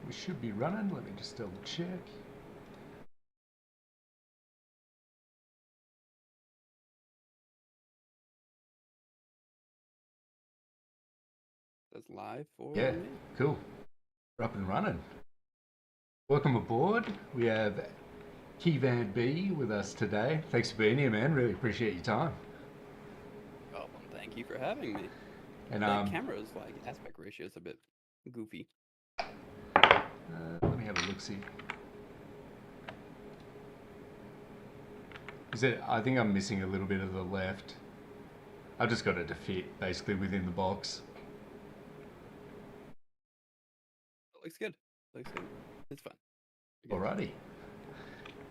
We should be running. Let me just double check. That's live for Yeah, me. cool. We're up and running. Welcome aboard. We have KeyvanB with us today. Thanks for being here, man. Really appreciate your time. Problem. Thank you for having me. And The camera's like aspect ratio is a bit goofy. let me have a look. See, is it? I think I'm missing a little bit of the left. I've just got it to fit basically within the box. It looks good. Looks good. It's fun. Okay. Alrighty.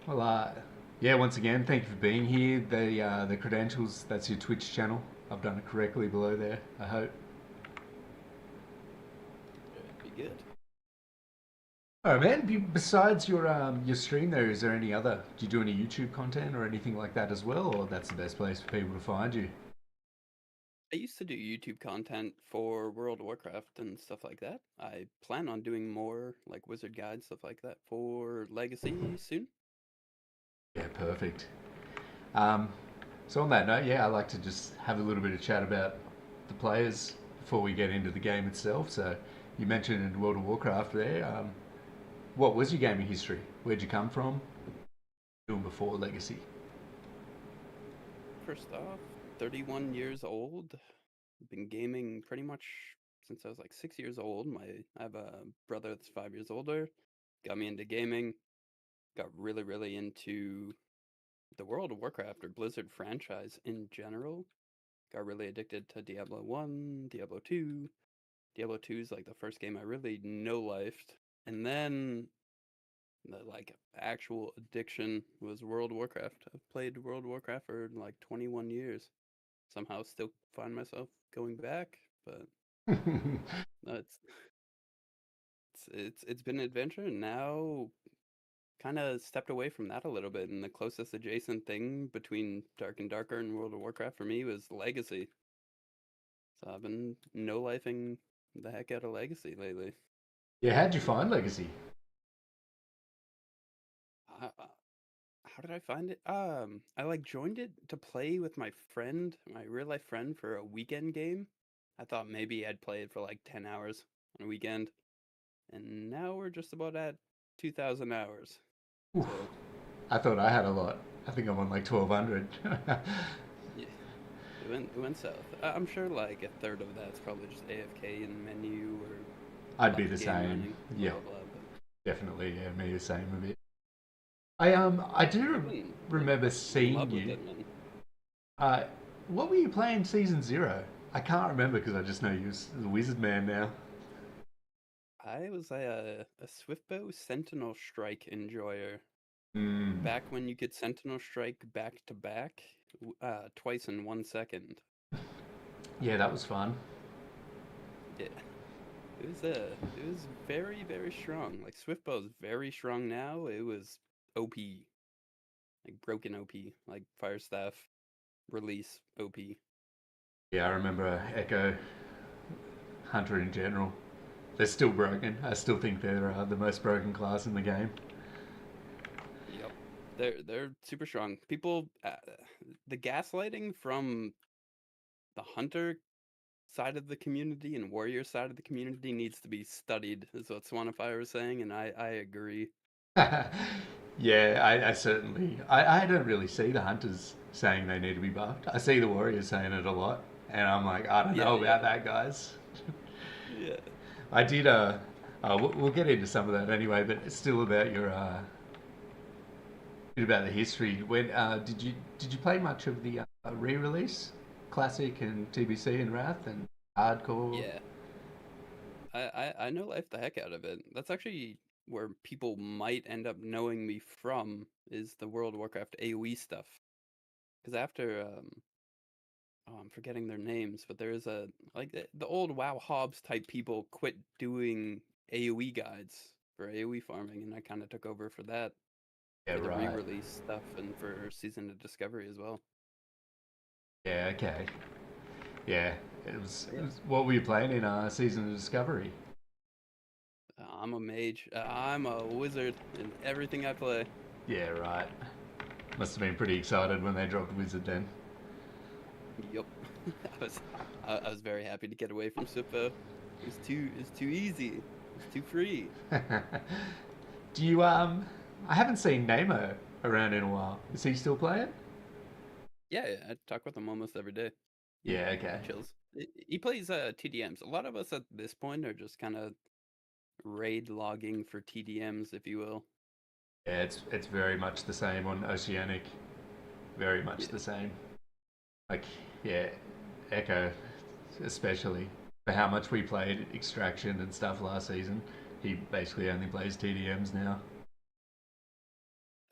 Well, yeah. Once again, thank you for being here. The credentials. That's your Twitch channel. I've done it correctly below there. I hope. Should be good. All right, man. Besides your stream, there is there any other? Do you do any YouTube content or anything like that as well, or that's the best place for people to find you? I used to do YouTube content for World of Warcraft and stuff like that. I plan on doing more like Wizard Guide stuff like that for Legacy soon. Yeah, perfect. Um, so on that note, yeah, I like to just have a little bit of chat about the players before we get into the game itself. So you mentioned in World of Warcraft there. What was your gaming history? Where'd you come from? Doing before Legacy. First off, 31 years old. Been gaming pretty much since I was like 6 years old. I have a brother that's 5 years older. Got me into gaming. Got really into the World of Warcraft or Blizzard franchise in general. Got really addicted to Diablo 1, Diablo 2. Diablo 2 is like the first game I really no-lifed. And then the like actual addiction was World of Warcraft. I've played World of Warcraft for like 21 years. Somehow still find myself going back, but no, it's been an adventure, and now kind of stepped away from that a little bit, and the closest adjacent thing between Dark and Darker and World of Warcraft for me was Legacy. So I've been no-lifing the heck out of Legacy lately. Yeah, how'd you find Legacy? I, how did I find it? I like joined it to play with my friend, my real life friend, for a weekend game. I thought maybe I'd play it for like 10 hours on a weekend, and now we're just about at 2,000 hours. Oof, So I thought I had a lot. I think I'm on like 1200. yeah, it went south. I'm sure like a third of that's probably just AFK in the menu or I'd be left the game same. running, blah Yeah, blah blah. But definitely. Yeah, me the same a bit. I do I've been like remember in seeing love with you. it, man. Uh, what were you playing season zero? I can't remember because I just know you're the wizard man now. I was a Swiftbow Sentinel Strike enjoyer Mm, back when you could Sentinel Strike back to back, twice in 1 second. yeah, that was fun. Yeah, it was very strong. Like Swiftbow's very strong now. It was OP, like broken OP, like Fire Staff release OP. Yeah, I remember Echo Hunter in general. They're still broken. I still think they're the most broken class in the game. Yep, they're super strong. People, the gaslighting from the Hunter side of the community and warrior side of the community needs to be studied, is what Swanify was saying, and I agree. Yeah, I certainly. I don't really see the hunters saying they need to be buffed. I see the warriors saying it a lot, and I'm like, I don't Yeah, know yeah, about that, guys. yeah. I did. We'll get into some of that anyway, but it's still about your bit about the history. When did you play much of the re-release, classic and TBC and Wrath and hardcore? Yeah, I know life the heck out of it. That's actually where people might end up knowing me from is the World of Warcraft AoE stuff. Because after oh, I'm forgetting their names, but there is a like the old WoW Hobbs type people quit doing AoE guides for AoE farming, and I kind of took over for that Yeah, for the right. re-release stuff and for Season of Discovery as well. Yeah, okay. Yeah, it was. Yeah. What were you playing in Season of Discovery? I'm a mage. I'm a wizard in everything I play. Yeah, right. Must have been pretty excited when they dropped Wizard then. Yup. I was I was very happy to get away from Sipho. It's too easy. It's too free. Do you I haven't seen Nemo around in a while. Is he still playing? Yeah, yeah, I talk with him almost every day. He Yeah, he okay. chills. He plays TDMs. A lot of us at this point are just kind of raid logging for TDMs, if you will. Yeah, it's very much the same on Oceanic. Very much Yeah. the same. Like, yeah, Echo, especially for how much we played Extraction and stuff last season. He basically only plays TDMs now.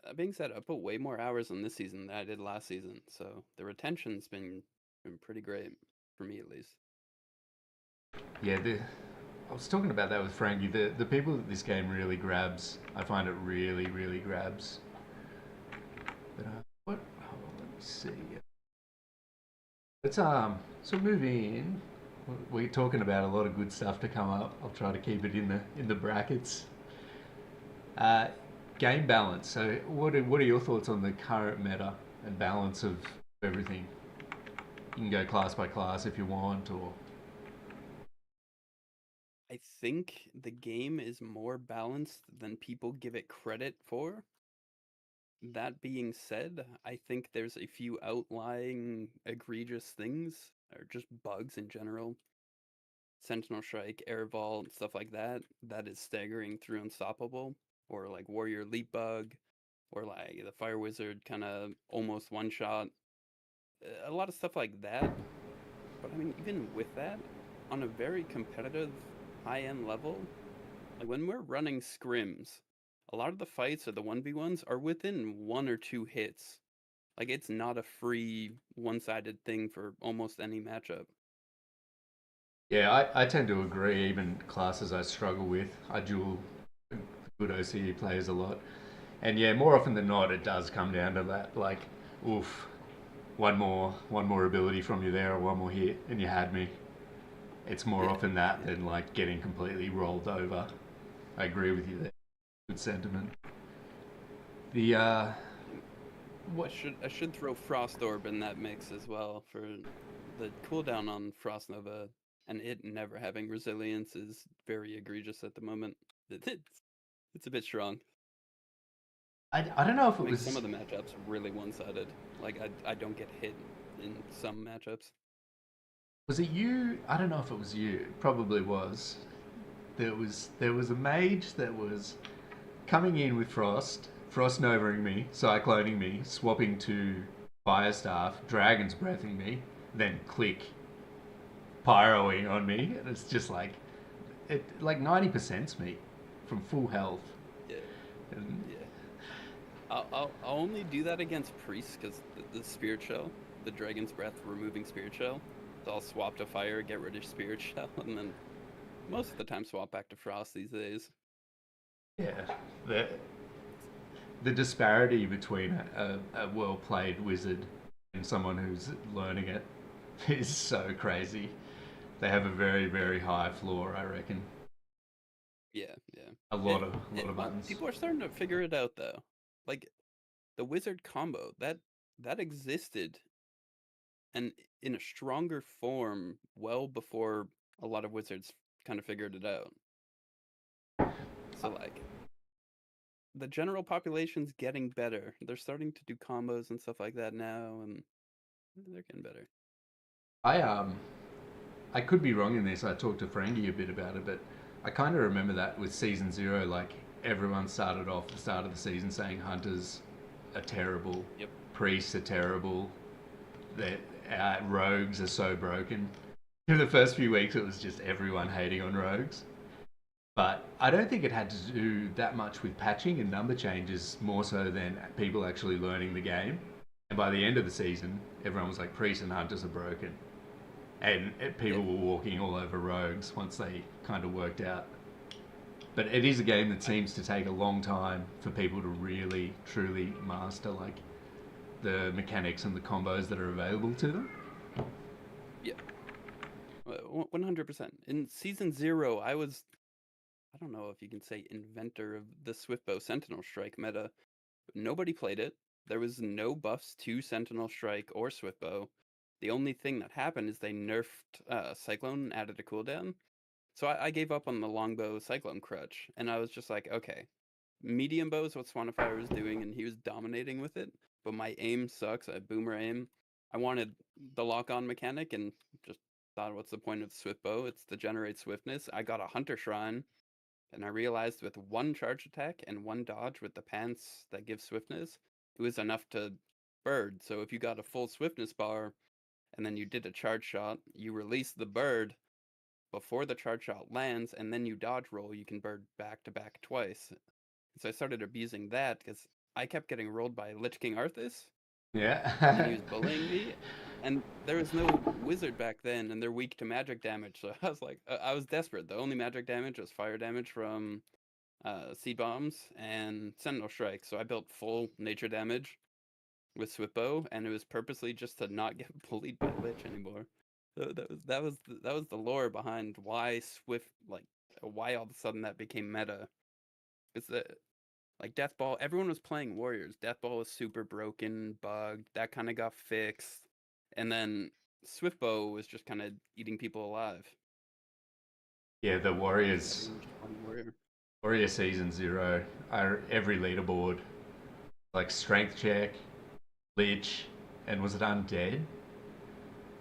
That being said, I put way more hours in this season than I did last season, so the retention's been pretty great for me at least. Yeah, I was talking about that with Frankie. The people that this game really grabs, I find it really, really grabs. But what? Hold on, let me see. Let's so moving in. We're talking about a lot of good stuff to come up. I'll try to keep it in the brackets. Uh, Game balance. So, what are your thoughts on the current meta and balance of everything? You can go class by class if you want, or I think the game is more balanced than people give it credit for. That being said, I think there's a few outlying egregious things, or just bugs in general. Sentinel Strike, Air Vault, stuff like that, that is staggering through Unstoppable, or like Warrior Leap Bug, or like the Fire Wizard kind of almost one shot. A lot of stuff like that. But I mean, even with that, on a very competitive high end level, like when we're running scrims, a lot of the fights or the 1v1s are within one or two hits. Like it's not a free one-sided thing for almost any matchup. yeah, I tend to agree. Even classes I struggle with, I duel good OCE players a lot, and yeah, more often than not, it does come down to that. Like, oof, one more ability from you there, or one more hit, and you had me. It's more Yeah, often that yeah. than like getting completely rolled over. I agree with you there. Good sentiment. The And I what? should I should throw Frost Orb in that mix as well for the cooldown on Frost Nova and it never having resilience is very egregious at the moment. It's a bit strong. I don't know if it Makes some was of the matchups really one-sided. Like I don't get hit in some matchups. was it you? I don't know if it was you. It probably was. There was a mage that was coming in with Frost Novering me, Cycloning me, swapping to Firestaff, Dragon's Breathing me, then click pyroing on me, and it's just like it like 90% me from full health. Yeah, And yeah. I'll only do that against priests because the spirit shell, the dragon's breath removing spirit shell. So I'll swap to fire, get rid of spirit shell, and then most of the time swap back to frost these days. yeah, the the disparity between a well played wizard and someone who's learning it is so crazy. They have a very very high floor, I reckon. Yeah, yeah. A lot of Well, buttons. people are starting to figure it out though. Like the wizard combo that existed and in a stronger form well before a lot of wizards kind of figured it out. So like the general population's getting better. They're starting to do combos and stuff like that now, and they're getting better. I I could be wrong in this. I talked to Frankie a bit about it, but I kind of remember that with season zero, like everyone started off the start of the season saying hunters are terrible, Yep. priests are terrible, that rogues are so broken. In the first few weeks, it was just everyone hating on rogues. But I don't think it had to do that much with patching and number changes, more so than people actually learning the game. And by the end of the season, everyone was like, priests and hunters are broken. And Yeah. people were walking all over rogues once they kind of worked out. But it is a game that I, seems to take a long time for people to really, truly master like the mechanics and the combos that are available to them. yeah. 100%. In season 0, I don't know if you can say inventor of the Swiftbow Sentinel Strike meta. Nobody played it. There was no buffs to Sentinel Strike or Swiftbow. The only thing that happened is they nerfed Cyclone and added a cooldown. So I gave up on the longbow Cyclone crutch, and I was just like, okay, medium bow is what Swanifire was doing, and he was dominating with it. But my aim sucks. I boomer aim. I wanted the lock-on mechanic, and just thought, what's the point of Swift Bow? It's to generate swiftness. I got a Hunter Shrine, and I realized with one charge attack and one dodge with the pants that give swiftness, it was enough to bird. So if you got a full swiftness bar, and then you did a charge shot, you release the bird before the charge shot lands, and then you dodge roll, you can bird back to back twice. So I started abusing that because I kept getting rolled by Lich King Arthas, and he Yeah. was bullying me. And there was no wizard back then, and they're weak to magic damage. So I was like, I was desperate. The only magic damage was fire damage from seed bombs and sentinel strike. So I built full nature damage with Swiftbow, and it was purposely just to not get bullied by Lich anymore. So that was the lore behind why why all of a sudden that became meta. It's that like Death Ball, everyone was playing Warriors. Death Ball was super broken, bugged. That kind of got fixed, and then Swiftbow was just kind of eating people alive Yeah, the because Warriors, everyone was just playing Warrior. Warrior Season Zero, every leaderboard, like strength check, Lich, and was it undead?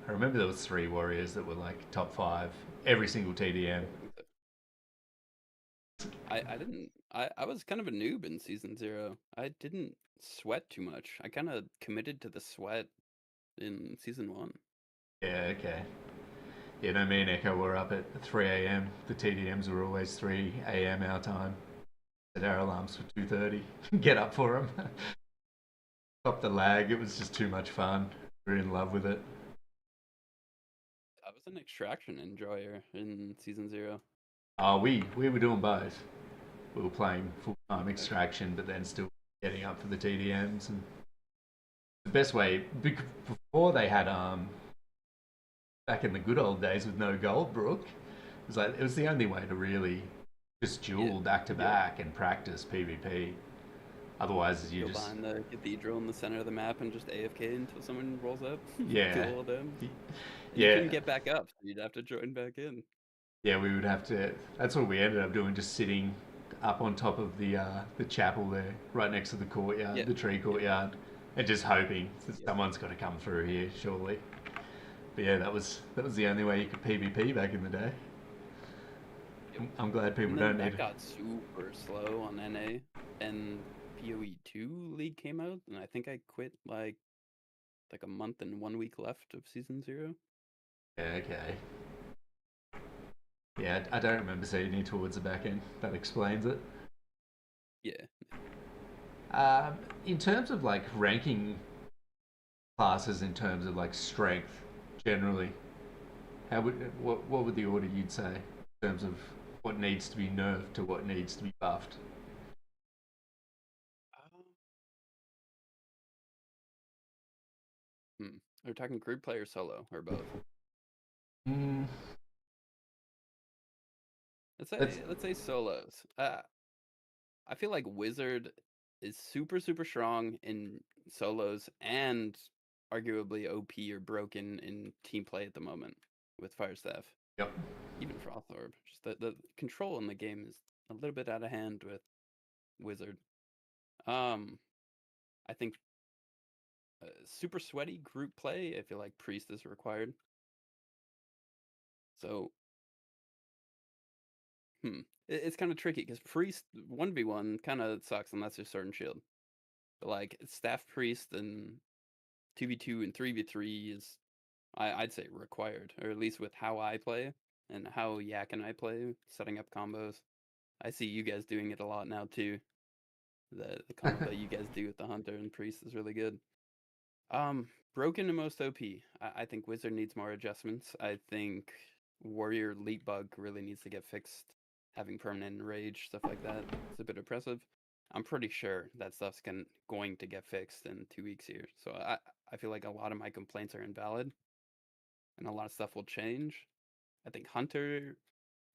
I remember there was three warriors that were like top five every single TDM. Yeah, I think so. I didn't. I was kind of a noob in season 0. I didn't sweat too much. I kind of committed to the sweat in season 1. Yeah, okay. Yeah, no, me and Echo were up at 3 a.m. The TDMs were always 3 a.m. our time. Set our alarms for 2:30. Get up for them. Stop the lag. It was just too much fun. We were in love with it. I was an extraction enjoyer in season 0. Oh, we were doing both. We were playing full time Okay. extraction, but then still getting up for the TDMs. And the best way, before they had back in the good old days with no Goldbrook, it was the only way to really just Yeah. duel back to Go back and practice PvP. Otherwise, you go just behind the cathedral in the center of the map and just AFK until someone rolls up. Deal yeah all them. And you couldn't yeah get back up, so you'd have to join back in. yeah. We would have to. That's what we ended up doing, just sitting up on top of the chapel there, right next to the courtyard, Yeah. the tree Yeah. courtyard, and just hoping that Yeah. someone's got to come through here, surely. But yeah, that was the only way you could PvP back in the day. Yep. I'm glad people And then don't need that it. got super slow on NA, and PoE 2 League came out, and I think I quit like a month and 1 week left of season 0. Yeah, okay. Yeah, I don't remember seeing you towards the back end. That explains it. Yeah. In terms of like ranking classes, in terms of like strength, generally, what would the order you'd say in terms of what needs to be nerfed to what needs to be buffed? Um, Are we talking group play or solo or both? Mm, Let's let's say let's say solos. I feel like Wizard is super strong in solos and arguably OP or broken in team play at the moment with Firestaff. yep. Even Frostorb. Just the control in the game is a little bit out of hand with Wizard. Um, I think super sweaty group play. I feel like Priest is required. So it's kind of tricky because Priest 1v1 kind of sucks unless there's certain shield. But like Staff Priest and 2v2 and 3v3 is I'd say required, or at least with how I play and how Yak and I play, setting up combos. I see you guys doing it a lot now too. The combo that you guys do with the Hunter and Priest is really good. Broken and most OP. I think Wizard needs more adjustments. I think Warrior Leap Bug really needs to get fixed. Having permanent rage, stuff like that. It's a bit oppressive. I'm pretty sure that stuff's going to get fixed in 2 weeks here. So I feel like a lot of my complaints are invalid and a lot of stuff will change. I think Hunter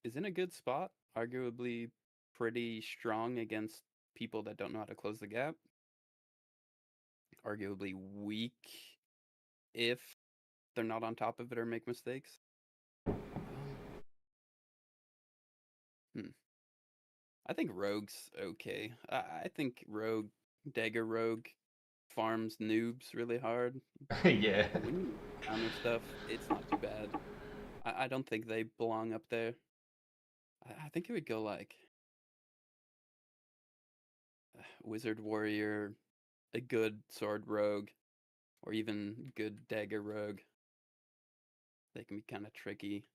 is in a good spot, arguably pretty strong against people that don't know how to close the gap. Arguably weak if they're not on top of it or make mistakes. Um, hmm. I think Rogue's okay. I think Dagger Rogue farms noobs really hard. Yeah. But when you counter stuff, it's not too bad. I don't think they belong up there. I think it would go like Wizard Warrior, a good Sword Rogue, or even good Dagger Rogue. They can be kind of tricky.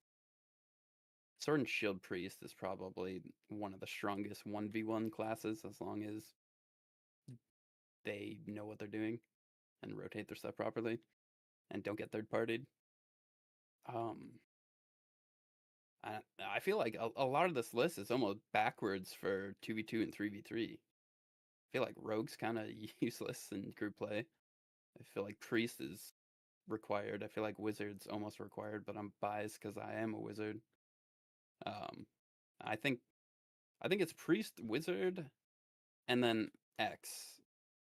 Sword and Shield Priest is probably one of the strongest 1v1 classes as long as they know what they're doing and rotate their stuff properly and don't get third partied. Um, I, I feel like a lot of this list is almost backwards for 2v2 and 3v3. I feel like Rogue's kind of useless in group play. I feel like Priest is required. I feel like Wizard's almost required, but I'm biased because I am a Wizard. Um, I think it's Priest, Wizard, and then X.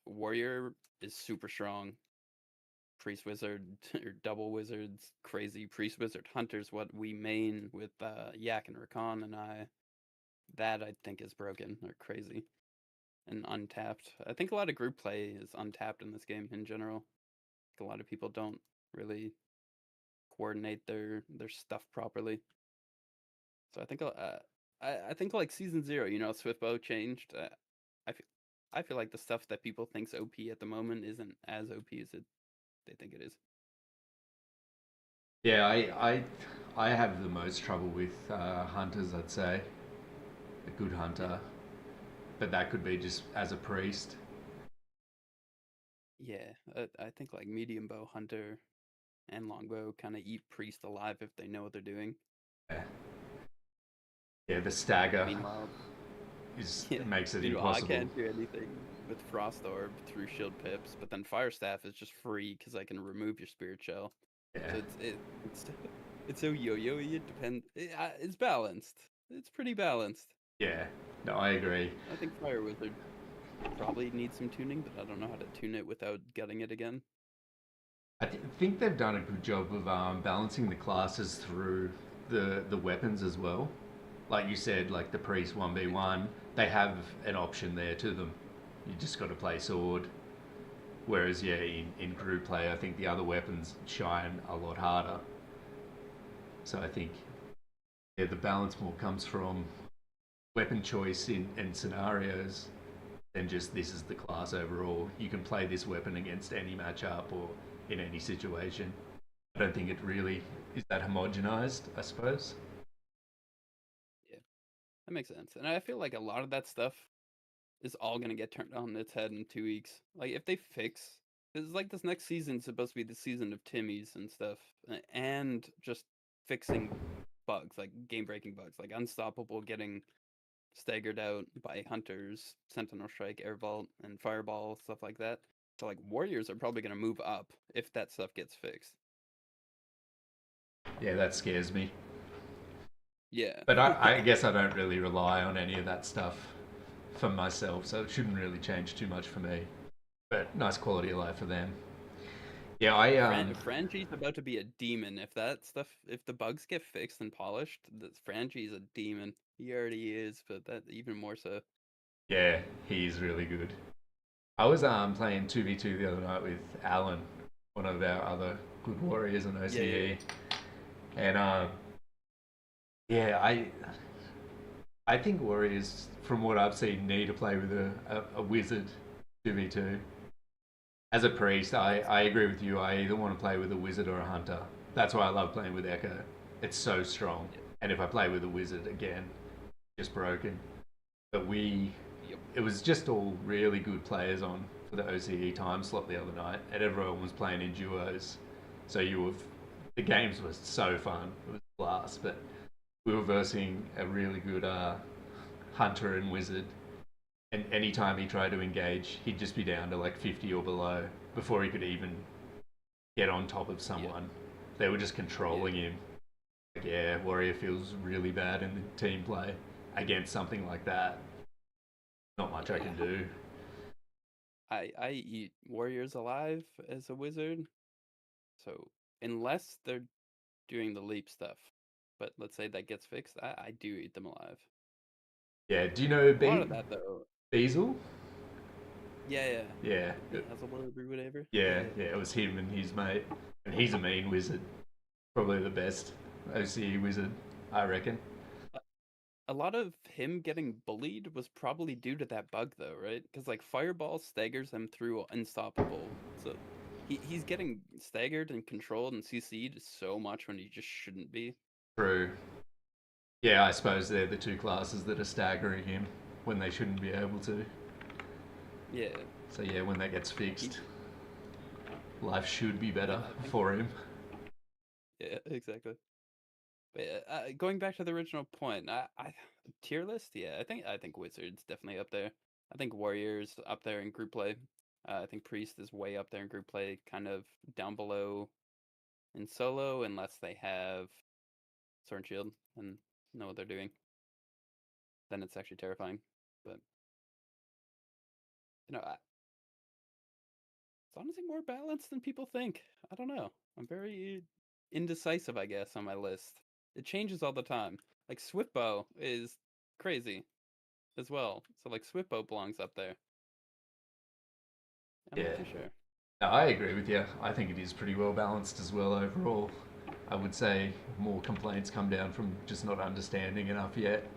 Warrior is super strong. Priest Wizard or double Wizards, crazy Priest Wizard Hunter's what we main with Yak and Rakan and I. That I think is broken or crazy and untapped. I think a lot of group play is untapped in this game in general. A lot of people don't really coordinate their stuff properly. So I think like season 0, Swiftbow changed. I feel like the stuff that people think's OP at the moment isn't as OP as they think it is. Yeah, I have the most trouble with hunters, I'd say. A good Yeah. hunter. But that could be just as a priest. Yeah, I think like medium bow hunter and longbow kind of eat priest alive if they know what they're doing. Yeah, yeah, the stagger Meanwhile, is yeah, makes it meanwhile I impossible. can't do anything with frost orb through shield pips, but then fire staff is just free because I can remove your spirit shell. Yeah, So it's it's so yo-yo. It's balanced. It's pretty balanced. yeah. No, I agree. I think fire wizard probably needs some tuning, but I don't know how to tune it without getting it again. Think they've done a good job of balancing the classes through the weapons as well. Like you said, like the priest one v Yeah. one, they have an option there to them. You just got to play sword. Whereas yeah, in group play, I think the other weapons shine a lot harder. So I think yeah, the balance more comes from weapon choice in scenarios than just this is the class overall. You can play this weapon against any matchup or in any situation. I don't think it really is that homogenized, I suppose. Yeah, that makes sense. And I feel like a lot of that stuff is all gonna get turned on its head in 2 weeks. Like if they fix, it's like this next season's supposed to be the season of Timmy's and stuff, and just fixing bugs, like game-breaking bugs, like Unstoppable getting staggered out by Hunters, Sentinel Strike, Air Vault, and Fireball, stuff like that. So like Warriors are probably gonna move up if that stuff gets fixed. Yeah, that scares me. Yeah. But I guess I don't really rely on any of that stuff for myself, so it shouldn't really change too much for me. But nice quality of life for them. Yeah, Frangi's about to be a demon. If the bugs get fixed and polished, Frangi's a demon. He already is, but that even more so. yeah, he's really good. I was playing 2v2 the other night with Alan, one of our other good warriors on Yeah, yeah, OCE, and yeah, I think warriors, from what I've seen, need to play with a wizard 2v2. As a priest, I agree with you. I either want to play with a wizard or a hunter. That's why I love playing with Echo. It's so strong. yeah. And if I play with a wizard again, just broken. But Yep. it was just all really good players on for the OCE time slot the other night, and everyone was playing in duos. So the games were so fun. It was a blast. But we were versing a really good hunter and wizard, and anytime he tried to engage, he'd just be down to like 50 or below before he could even get on top of Yeah. someone. They were just Yeah. controlling him. Yeah, Warrior feels really bad in the team play against something like that. Not much I Yeah, can do. I eat warriors alive as a wizard, so unless they're doing the leap stuff, but let's say that gets fixed, I do eat them alive. Yeah, do you know A lot of that though, Beazle? yeah, yeah, Yeah, Beelzebub or whatever. yeah, Yeah, yeah. It was him and his mate, and he's a mean wizard. Probably the best OCE wizard, I reckon. a a lot of him getting bullied was probably due to that bug though, right? Because like Fireball staggers him through unstoppable, so he's getting staggered and controlled and CC'd so much when he just shouldn't be. True. Yeah, I suppose they're the two classes that are staggering him when they shouldn't be able to. Yeah, So yeah, when that gets he, fixed, life should be better I think for him. yeah, exactly. But yeah, going back to the original point, I tier list, yeah, I think Wizards definitely up there. I think Warriors up there in group play. I think Priest is way up there in group play, kind of down below in solo, unless they have Sword and Shield and know what they're doing. Then it's actually terrifying. But it's honestly more balanced than people think. I don't know. I'm very indecisive, I guess, on my list. It changes all the time. Like Swiftbow is crazy as well. So like Swiftbow belongs up there. I'm not Yeah, too sure. no, I agree with you. I think it is pretty well balanced as well overall. I would say more complaints come down from just not understanding enough yet,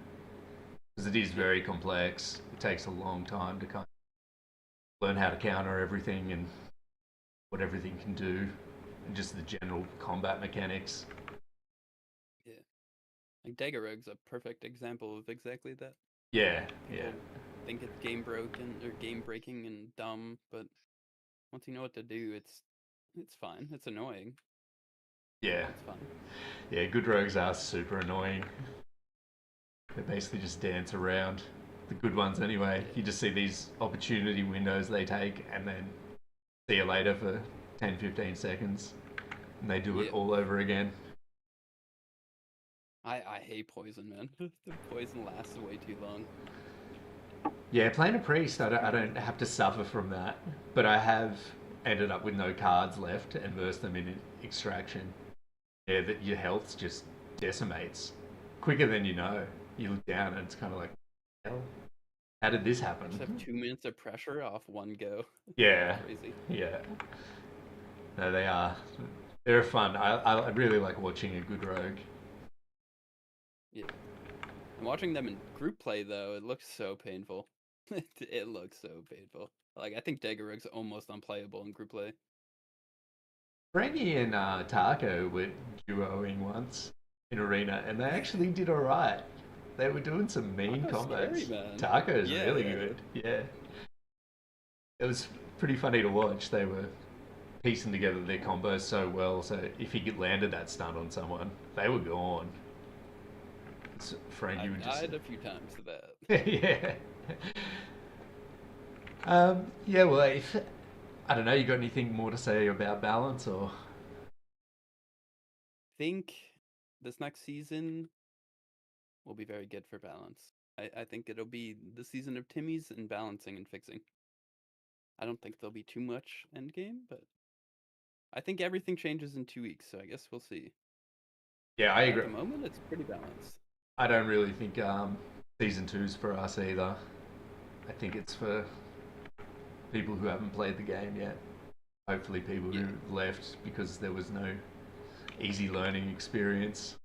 because it is Yeah, very complex. It takes a long time to kind of learn how to counter everything and what everything can do, and just the general combat mechanics. yeah. Like Dagger Rogue's a perfect example of exactly that. Yeah, yeah, People think it's game broken or game breaking and dumb, but once you know what to do, it's fine. It's annoying, but yeah, it's fun. yeah. Good rogues are super annoying. They basically just dance around. The good ones, anyway. Yeah. You just see these opportunity windows they take, and then see you later for 10, 15 seconds, and they do it Yep. all over again. I hate poison, man. The poison lasts way too long. Yeah, playing a priest, I don't have to suffer from that, but I have ended up with no cards left and versed them in extraction. Yeah, that your health just decimates quicker than you know. You look down and it's kind of like, hell, how did this happen? Just have 2 minutes of pressure off one go. Yeah, Crazy. yeah. No, they are. They're fun. I really like watching a good rogue. Yeah. And watching them in group play though, it looks so painful. It looks so painful. Like I think Dagger Rogue's almost unplayable in group play. Frankie and Taco were duoing once in Arena, and they actually did alright. They were doing some mean Taco's scary, combos. man. Taco's Yeah, really yeah. good. Yeah. It was pretty funny to watch. They were piecing together their combos so well, so if he could landed that stun on someone, they were gone. So Frankie I've would just. died a few times to that. Yeah. Yeah, well, if, I don't know, you got anything more to say about balance or. Think this next season will be very good for balance. I think it'll be the season of Timmy's and balancing and fixing. I don't think there'll be too much endgame, but I think everything changes in 2 weeks, so I guess we'll see. Yeah, I At agree. the moment, it's pretty balanced. I don't really think season two's for us either. I think it's for people who haven't played the game yet. Hopefully, people Yeah, who left because there was no easy learning experience.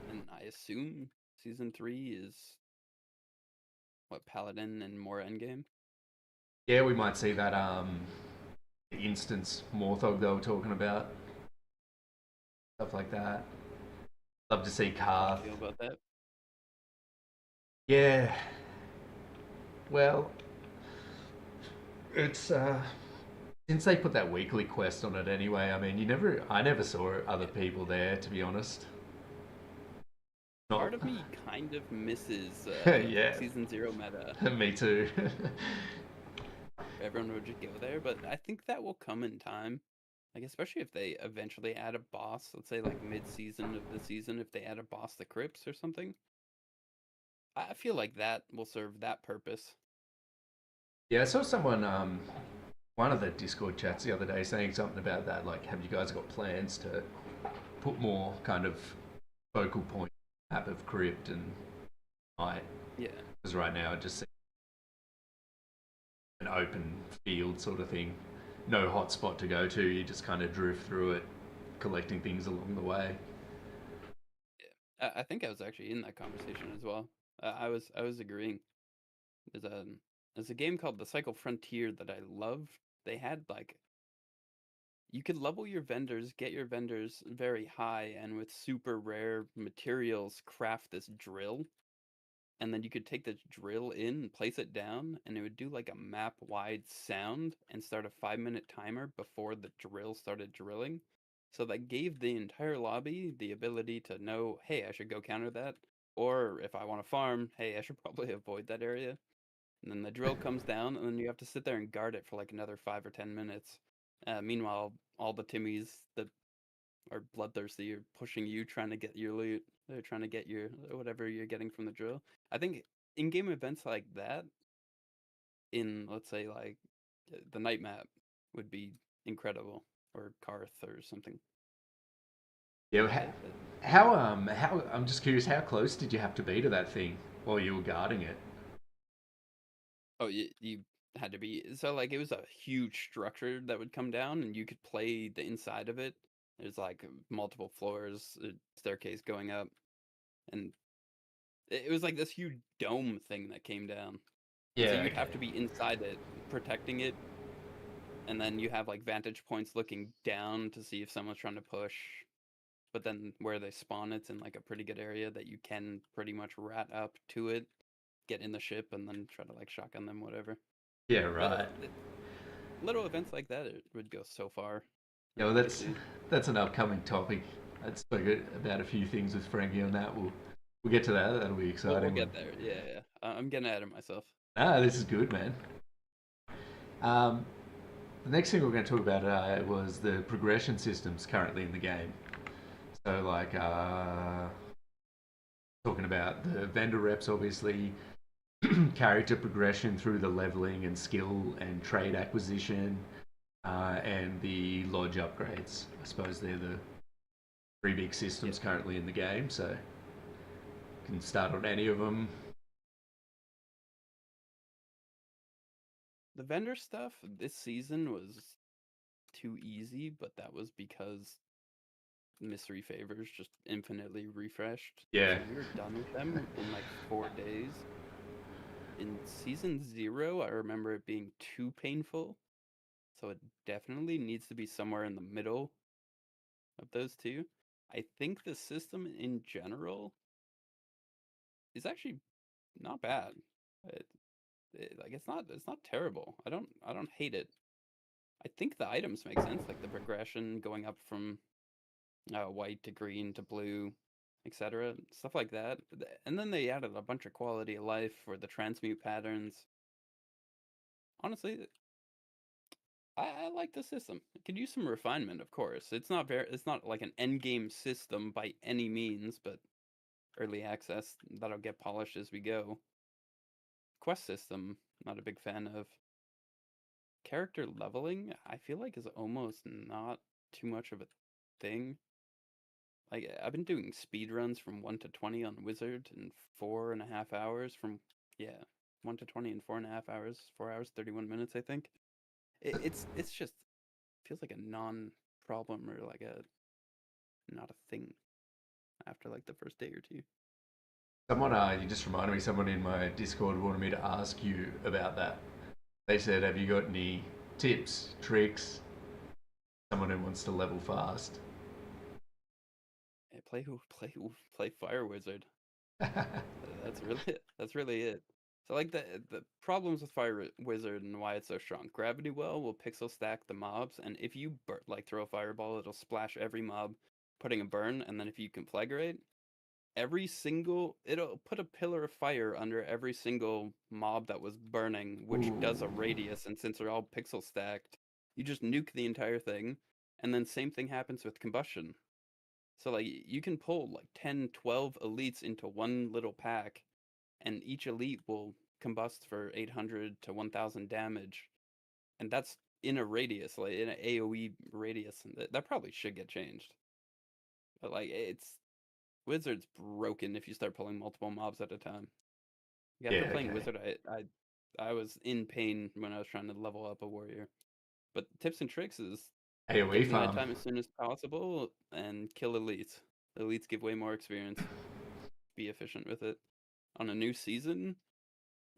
and I assume season 3 is what, Paladin and more endgame? Yeah, we might see that instance Morthog they were talking about, stuff like that. Love to see How do you Karth. feel about that? Yeah, well, it's since they put that weekly quest on it anyway. I mean, I never saw other Yeah. people there to be honest. Not, Part of me kind of misses yeah, season 0 meta. me too. Everyone would just go there, but I think that will come in time. Like especially if they eventually add a boss, let's say like mid-season of the season, if they add a boss the crypts or something, I feel like that will serve that purpose. Yeah, I saw someone, one of the Discord chats the other day saying something about that. Like, have you guys got plans to put more kind of focal point map of crypt and night? Yeah. Because right now it just seems an open field sort of thing. No hot spot to go to. You just kind of drift through it, collecting things along the way. I think I was actually in that conversation as well. I was agreeing. There's a there's a game called The Cycle Frontier that I love. They had like you could level your vendors, get your vendors very high, and with super rare materials craft this drill. And then you could take the drill in and place it down, and it would do like a map wide sound and start a 5-minute timer before the drill started drilling. So that gave the entire lobby the ability to know, hey, I should go counter that. Or if I want to farm, hey, I should probably avoid that area. And then the drill comes down, and then you have to sit there and guard it for like another 5 or 10 minutes. Meanwhile, all the Timmies that are bloodthirsty are pushing you, trying to get your loot. They're trying to get your whatever you're getting from the drill. I think in-game events like that, in let's say like the night map, would be incredible, or Karth or something. Yeah, But how I'm just curious, how close did you have to be to that thing while you were guarding it? oh, you had to be so like it was a huge structure that would come down, and you could play the inside of it. There's like multiple floors, a staircase going up, and it was like this huge dome thing that came down. And so Yeah, you'd okay. have to be inside it, protecting it, and then you have like vantage points looking down to see if someone's trying to push. But then where they spawn, it's in like a pretty good area that you can pretty much rat up to it, get in the ship, and then try to like shotgun them, whatever. Yeah, But right. little events like that, it would go so far, Yeah, well, honestly. that's an upcoming topic. I spoke about a few things with Frankie on that. We'll get to that. That'll be We'll exciting. get there. Yeah, yeah. I'm getting ahead of myself. Ah, this is good, man. Um, the next thing we're going to talk about was the progression systems currently in the game. So, like, talking about the vendor reps, obviously, character progression through the leveling and skill and trade acquisition, and the lodge upgrades. I suppose they're the three big Yeah. systems currently in the game. So, you can start on any of them. The vendor stuff this season was too easy, but that was because mystery favors just infinitely refreshed. Yeah, So we were done with them in like 4 days. In season 0, I remember it being too painful. So it definitely needs to be somewhere in the middle of those two. I think the system in general is actually not bad. It, like it's not terrible. I don't hate it. I think the items make sense, like the progression going up from white to green to blue, etc. Stuff like that. And then they added a bunch of quality of life for the transmute patterns. Honestly, I like the system. It could use some refinement, of course. It's not like an end game system by any means, but early access that'll get polished as we go. Quest system, not a big fan of. Character leveling, I feel like is almost not too much of a thing. Like I've been doing speed runs from 1 to 20 on Wizard in 4.5 hours. Yeah, 1 to 20 in 4.5 hours. 4 hours 31 minutes, I think. It's just feels like a non-problem or like a not a thing after like the first day or two. someone, you just reminded me. Someone in my Discord wanted me to ask you about that. They said, "Have you got any tips, tricks? Someone who wants to level fast." Yeah, play Fire Wizard. That's really that's really it. So like the problems with Wizard and why it's so strong. Gravity Well will pixel stack the mobs, and if you like throw a fireball, it'll splash every mob, putting a burn. And then if you conflagrate, it'll put a pillar of fire under every single mob that was burning, which Ooh. does a radius. And since they're all pixel stacked, you just nuke the entire thing, And then same thing happens with combustion. So like you can pull like 10, 12 elites into one little pack, and each elite will combust for 800 to 1000 damage. And that's in a radius, like in an AoE radius. And that probably should get changed. But like it's Wizard's broken if you start pulling multiple mobs at a time. Like, after Yeah, playing okay. Wizard, I was in pain when I was trying to level up a warrior. But tips and tricks is AoE get to farm. nighttime as soon as possible and kill elites. Elites give way more experience. Be efficient with it. On a new season,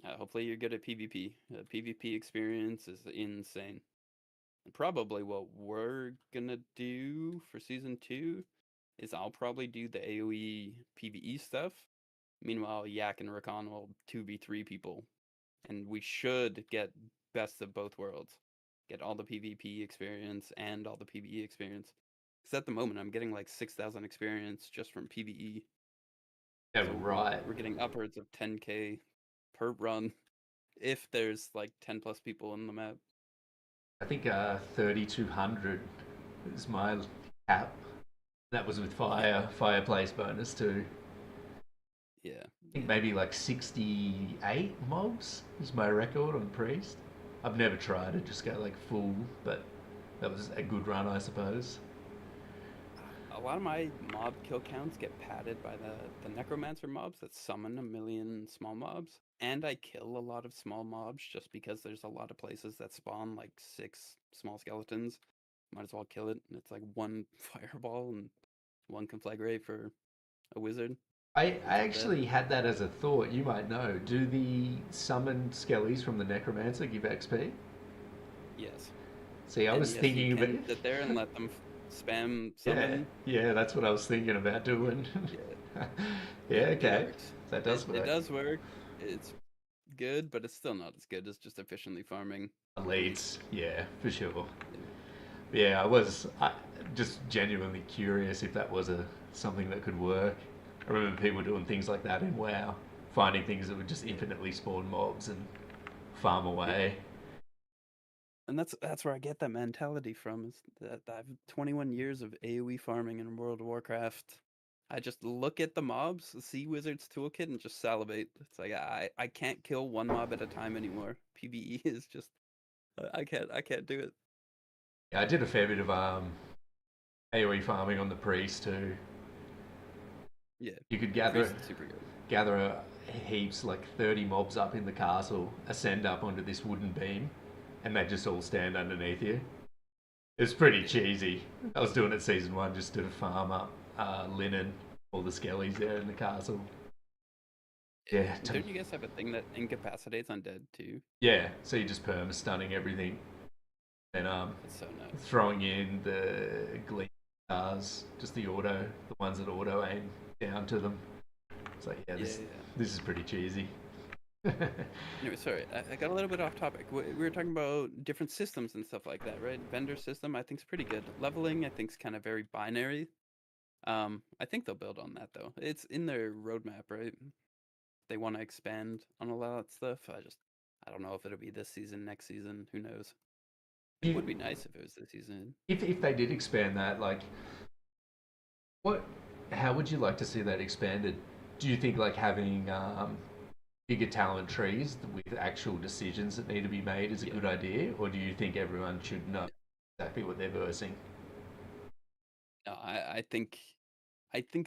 hopefully you're good at PvP. PvP experience is insane. And probably what we're gonna do for season 2 is I'll probably do the AoE PvE stuff. Meanwhile, Yak and Rakan will 2v3 people. And we should get best of both worlds. Get all the PvP experience and all the PvE experience. Because at the moment, I'm getting like 6,000 experience just from PvE. Yeah, So right. we're getting upwards of 10k per run if there's like 10 plus people in the map. I think 3,200 is my cap. That was with Yeah, fireplace bonus too. yeah, I think yeah. maybe like 68 mobs is my record on priest. I've never tried to just go like full, but that was a good run, I suppose. A lot of my mob kill counts get padded by the necromancer mobs that summon a million small mobs, and I kill a lot of small mobs just because there's a lot of places that spawn like 6 small skeletons. Might as well kill it. And it's like one fireball and one conflagrate for a wizard. I It's all dead. actually had that as a thought. You might know. Do the summoned skellies from the necromancer give XP? Yes, See, I and was yes, you thinking about. can sit there and let them spam Yeah, summon. yeah, that's what I was thinking about doing. Yeah, Yeah, it okay, works. that It does it work. does work. It's good, but it's still not as good as just efficiently farming elites. Elites, yeah, for sure. Yeah. Yeah, just genuinely curious if that was a something that could work. I remember people doing things like that in WoW, finding things that would just Yeah. infinitely spawn mobs and farm Yeah. away. And that's where I get that mentality from is that I've 21 years of AoE farming in World of Warcraft. I just look at the mobs, see Wizard's Toolkit, and just salivate. It's like I can't kill one mob at a time anymore. PvE is just I can't do it. Yeah, I did a fair bit of AoE farming on the priest too. Yeah. You could Priest is super good. gather heaps, like 30 mobs up in the castle, ascend up onto this wooden beam, and they just all stand underneath you. It's pretty Yeah. cheesy. I was doing it season one just to farm up linen, all the skellies there in the castle. Yeah, Don't you guys have a thing that incapacitates undead too? yeah. So you just perma stunning everything, and That's so nice. throwing in the gleam stars, just the auto, the ones that auto aim down to them. It's like, yeah, Yeah, this yeah. this is pretty cheesy. Anyway, sorry, I got a little bit off topic. We were talking about different systems and stuff like that, right? Vendor system, I think, is pretty good. Leveling, I think, is kind of very binary. I think they'll build on that though. It's in their roadmap, right? They want to expand on a lot of stuff. I don't know if it'll be this season, next season. Who knows? It You, would be nice if it was this season. if they did expand that, like, what, how would you like to see that expanded? Do you think like having bigger talent trees with actual decisions that need to be made is a Yeah. good idea, or do you think everyone should know exactly what they're versing? No, I think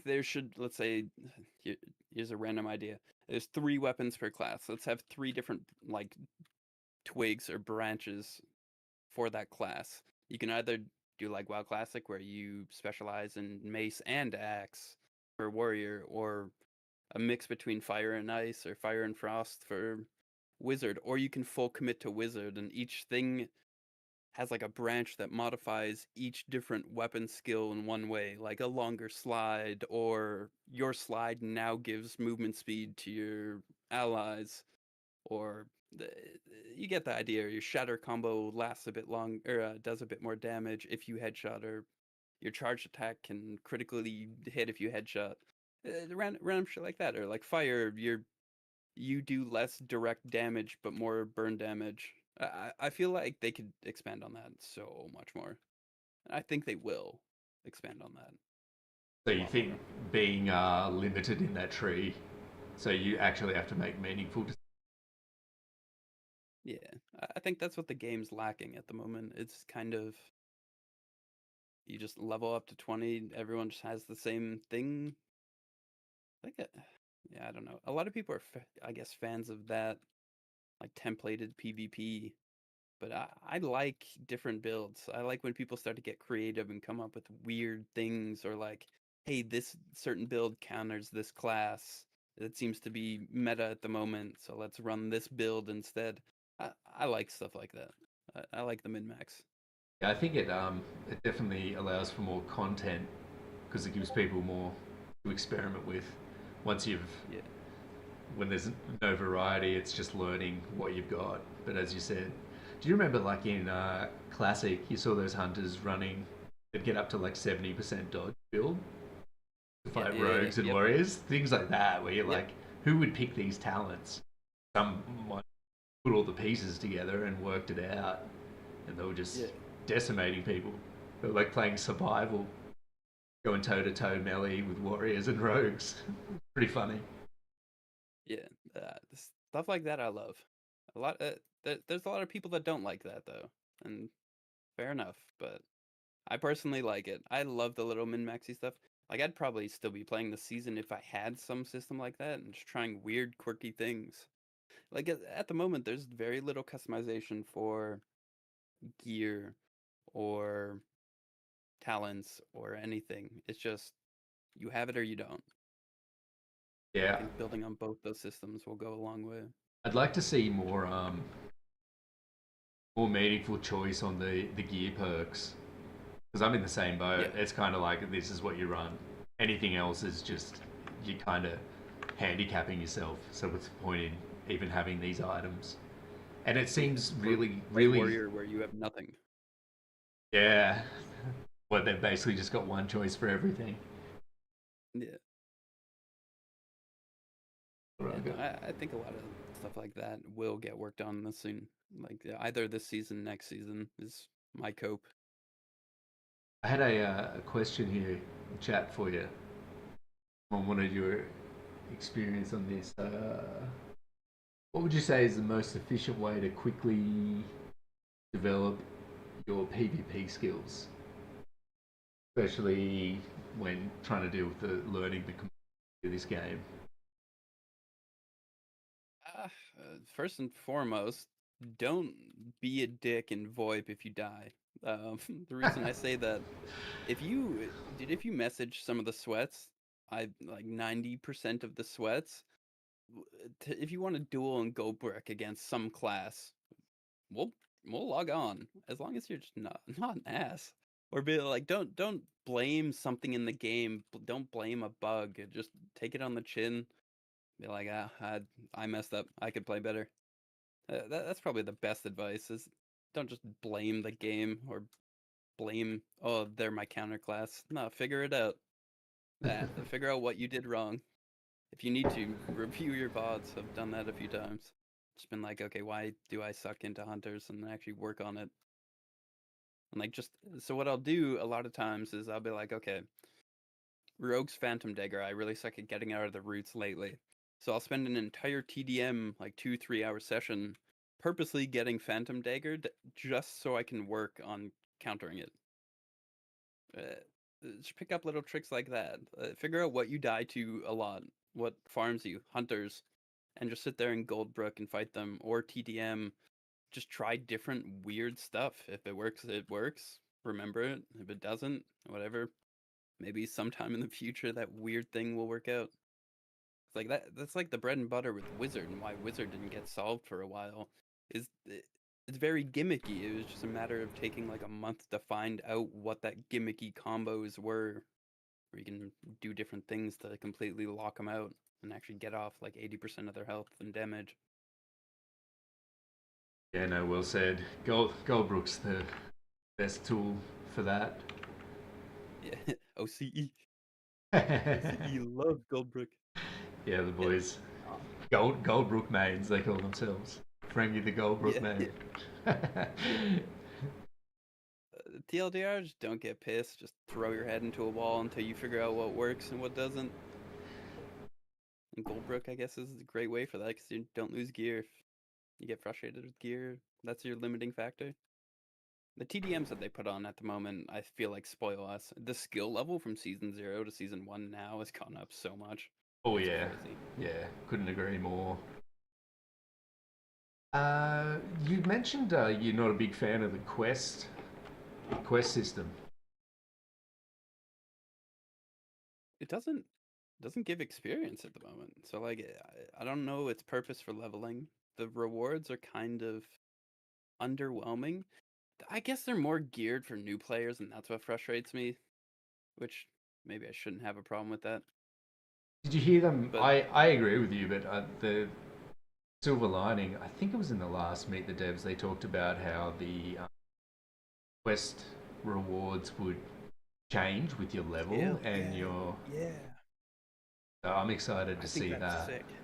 there should, let's say, here, here's a random idea. There's 3 weapons per class. Let's have 3 different like twigs or branches for that class. You can either do like WoW Classic where you specialize in mace and axe for warrior, or a mix between fire and ice or fire and frost for wizard, or you can full commit to wizard and each thing has like a branch that modifies each different weapon skill in one way, like a longer slide, or your slide now gives movement speed to your allies, or the, you get the idea. Your shatter combo lasts a bit long, or does a bit more damage if you headshot, or your charged attack can critically hit if you headshot. Random shit like that, or like fire, you do less direct damage but more burn damage. I feel like they could expand on that so much more. I think they will expand on that So a you lot think more. being limited in that tree, so you actually have to make meaningful decisions? Yeah, I think that's what the game's lacking at the moment. It's kind of you just level up to 20, everyone just has the same thing. Like, yeah, I don't know. A lot of people are, I guess, fans of that, like templated PvP. But I like different builds. I like when people start to get creative and come up with weird things, or like, hey, this certain build counters this class. It seems to be meta at the moment, so let's run this build instead. I like stuff like that. I like the min-max. Yeah, I think it definitely allows for more content because it gives people more to experiment with. Once you've Yeah. when there's no variety, it's just learning what you've got. But as you said, do you remember like in Classic, you saw those hunters running, they'd get up to like 70% dodge build to Yeah, fight yeah, yeah. rogues and Yep. warriors? Things like that, where you're Yep. like, who would pick these talents? Some might put all the pieces together and worked it out, and they were just Yeah. decimating people. They were like playing survival, going toe to toe melee with warriors and rogues. Pretty funny. Yeah. Stuff like that I love. A lot there's a lot of people that don't like that though. And fair enough, but I personally like it. I love the little min-maxy stuff. Like I'd probably still be playing the season if I had some system like that and just trying weird, quirky things. Like at the moment, there's very little customization for gear or talents or anything. It's just you have it or you don't. I Yeah, think building on both those systems will go a long way. I'd like to see more meaningful choice on the gear perks because I'm in the same boat. Yeah, It's kind of like this is what you run. Anything else is just you kind of handicapping yourself. So what's the point in even having these items? And it yeah. seems Or really, play really, warrior where you have nothing. yeah. Well, they've basically just got one choice for everything. Yeah. What Yeah, I no, got. I think a lot of stuff like that will get worked on this soon. Like either this season, next season is my cope. I had a question here in chat for you. I wanted your experience on this. What would you say is the most efficient way to quickly develop your PvP skills, especially when trying to deal with the learning the complexity of this game? First and foremost, don't be a dick and VoIP if you die. The reason I say that, if you message some of the sweats, I like 90% of the sweats. If you want to duel and go brick against some class, we'll we'll log on as long as you're just not an ass or be like don't blame something in the game. Don't blame a bug. Just take it on the chin. Be like I messed up. I could play better. That's probably the best advice is don't just blame the game or blame oh they're my counter class. No, figure it out. Figure out what you did wrong. If you need to review your VODs, I've done that a few times. Just been like, okay, why do I suck into hunters and actually work on it? And like just so what I'll do a lot of times is I'll be like, okay, Rogue's Phantom Dagger, I really suck at getting out of the roots lately. So I'll spend an entire TDM, like 2-3 hour session, purposely getting Phantom Daggered just so I can work on countering it. Just pick up little tricks like that. Figure out what you die to a lot, what farms you, hunters, and just sit there in Goldbrook and fight them, or TDM. Just try different weird stuff. If it works, it works. Remember it. If it doesn't, whatever. Maybe sometime in the future that weird thing will work out. It's like that's like the bread and butter with Wizard and why Wizard didn't get solved for a while. Is it's very gimmicky. It was just a matter of taking like a month to find out what that gimmicky combos were, where you can do different things to completely lock them out and actually get off like 80% of their health and damage. Yeah, no, well said. Goldbrook's the best tool for that. Yeah, OCE. Yeah, OCE loves Goldbrook. the Yeah. boys. Uh, Goldbrook mains, they call themselves. Frankie the Goldbrook yeah, main. yeah. TLDR, just don't get pissed. Just throw your head into a wall until you figure out what works and what doesn't. And Goldbrook, I guess, is a great way for that because you don't lose gear. If you get frustrated with gear, that's your limiting factor. The TDMs that they put on at the moment, I feel like spoil us. The skill level from Season 0 to Season 1 now has gone up so much. Oh It's yeah, crazy. yeah, couldn't agree more. You mentioned you're not a big fan of the quest system. It doesn't give experience at the moment. So like I don't know its purpose for leveling. The rewards are kind of underwhelming. I guess they're more geared for new players, and that's what frustrates me. Which maybe I shouldn't have a problem with that. Did you hear them? But I agree with you, but the silver lining, I think it was in the last Meet the Devs, they talked about how the quest rewards would change with your level scale, and yeah, your. yeah. So I'm excited to I think see that's that. sick.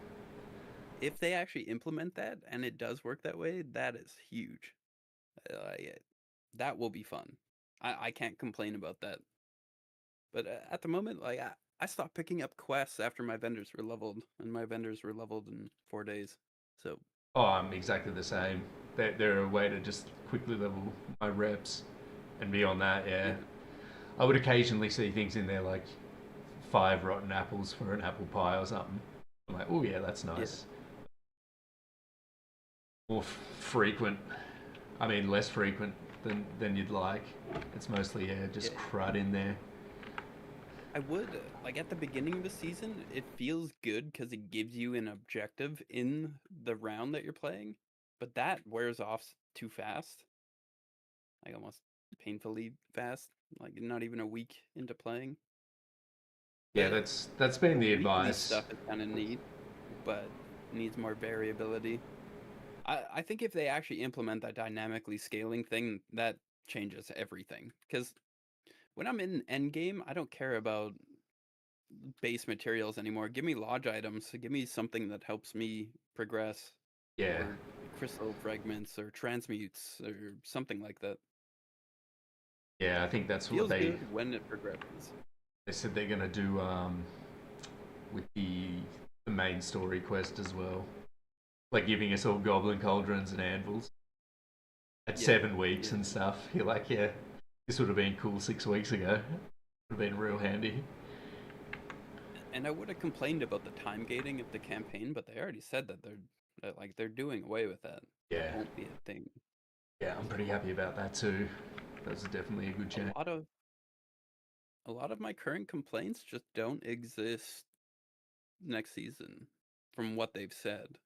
If they actually implement that and it does work that way, that is huge. That will be fun. I can't complain about that. But at the moment, like I stopped picking up quests after my vendors were leveled, and my vendors were leveled in 4 days. So Oh, I'm exactly the same. They're a way to just quickly level my reps, and beyond that, yeah, yeah, I would occasionally see things in there like 5 rotten apples for an apple pie or something. I'm like, oh yeah, that's yeah. nice. More frequent. I mean, less frequent than you'd like. It's mostly yeah, Yeah, just crud in there. I would like at the beginning of the season, it feels good because it gives you an objective in the round that you're playing, but that wears off too fast, like almost painfully fast, like not even a week into playing. Yeah, The that's been the weekly advice. stuff is kind of neat, but needs more variability. I think if they actually implement that dynamically scaling thing, that changes everything. Because when I'm in endgame, I don't care about base materials anymore. Give me lodge items. Give me something that helps me progress, Yeah, or crystal fragments, or transmutes, or something like that. yeah, I think that's what Feels good when it progresses. they said they're gonna do with the main story quest as well. Like giving us all goblin cauldrons and anvils at Yeah, 7 weeks yeah. and stuff. You're like, yeah, this would have been cool 6 weeks ago. Would have been real handy. And I would have complained about the time gating of the campaign, but they already said that they're doing away with that. That Yeah, won't be a thing. yeah, I'm pretty So happy about that too. That's definitely a good a change. lot of a lot of my current complaints just don't exist next season from what they've said.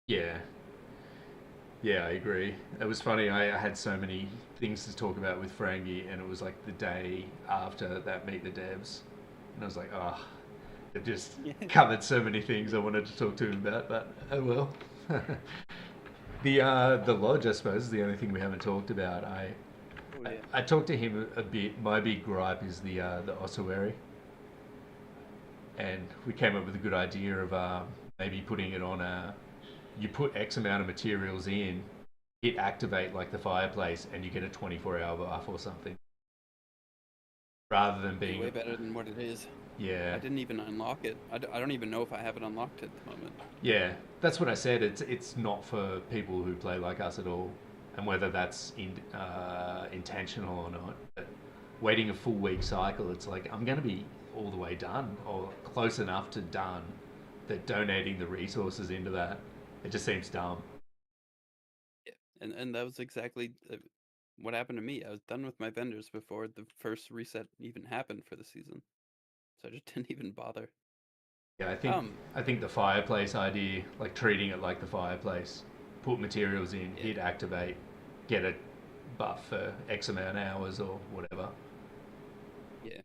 Yeah, yeah, I agree. It was funny. I had so many things to talk about with Frangie, and it was like the day after that Meet the Devs, and I was like, oh, it just Yeah. covered so many things I wanted to talk to him about. But oh well. The lodge, I suppose, is the only thing we haven't talked about. Oh I, yeah. I talked to him a bit. My big gripe is the ossuary, and we came up with a good idea of maybe putting it on a. You put X amount of materials in, hit activate like the fireplace, and you get a 24-hour buff or something, rather than Be being way better than what it is. yeah. I didn't even unlock it. I don't even know if I have it unlocked at the moment. Yeah, that's what I said. It's not for people who play like us at all, and whether that's intentional or not. But waiting a full week cycle, it's like I'm going to be all the way done or close enough to done that donating the resources into that it just seems dumb. Yeah. And that was exactly what happened to me. I was done with my vendors before the first reset even happened for the season. So I just didn't even bother. Yeah, Um, I think the fireplace idea, like treating it like the fireplace, put materials in, yeah, hit activate, get a buff for X amount of hours or whatever. yeah.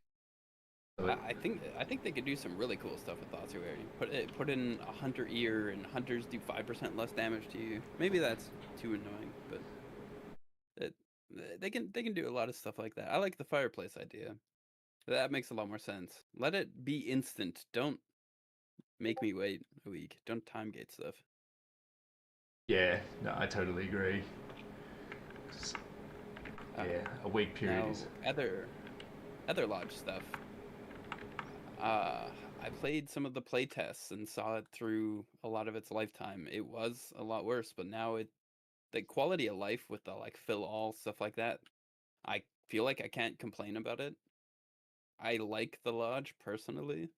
So I think they could do some really cool stuff with ossuary. Put in a hunter ear, and hunters do 5% less damage to you. Maybe that's too annoying, but it, they can do a lot of stuff like that. I like the fireplace idea. That makes a lot more sense. Let it be instant. Don't make me wait a week. Don't time gate stuff. yeah, no, I totally agree. Yeah, a week period Now is. other lodge stuff. Uh, I played some of the play tests and saw it through a lot of its lifetime. It was a lot worse, but now the quality of life with the like fill all stuff like that, I feel like I can't complain about it. I like the lodge personally.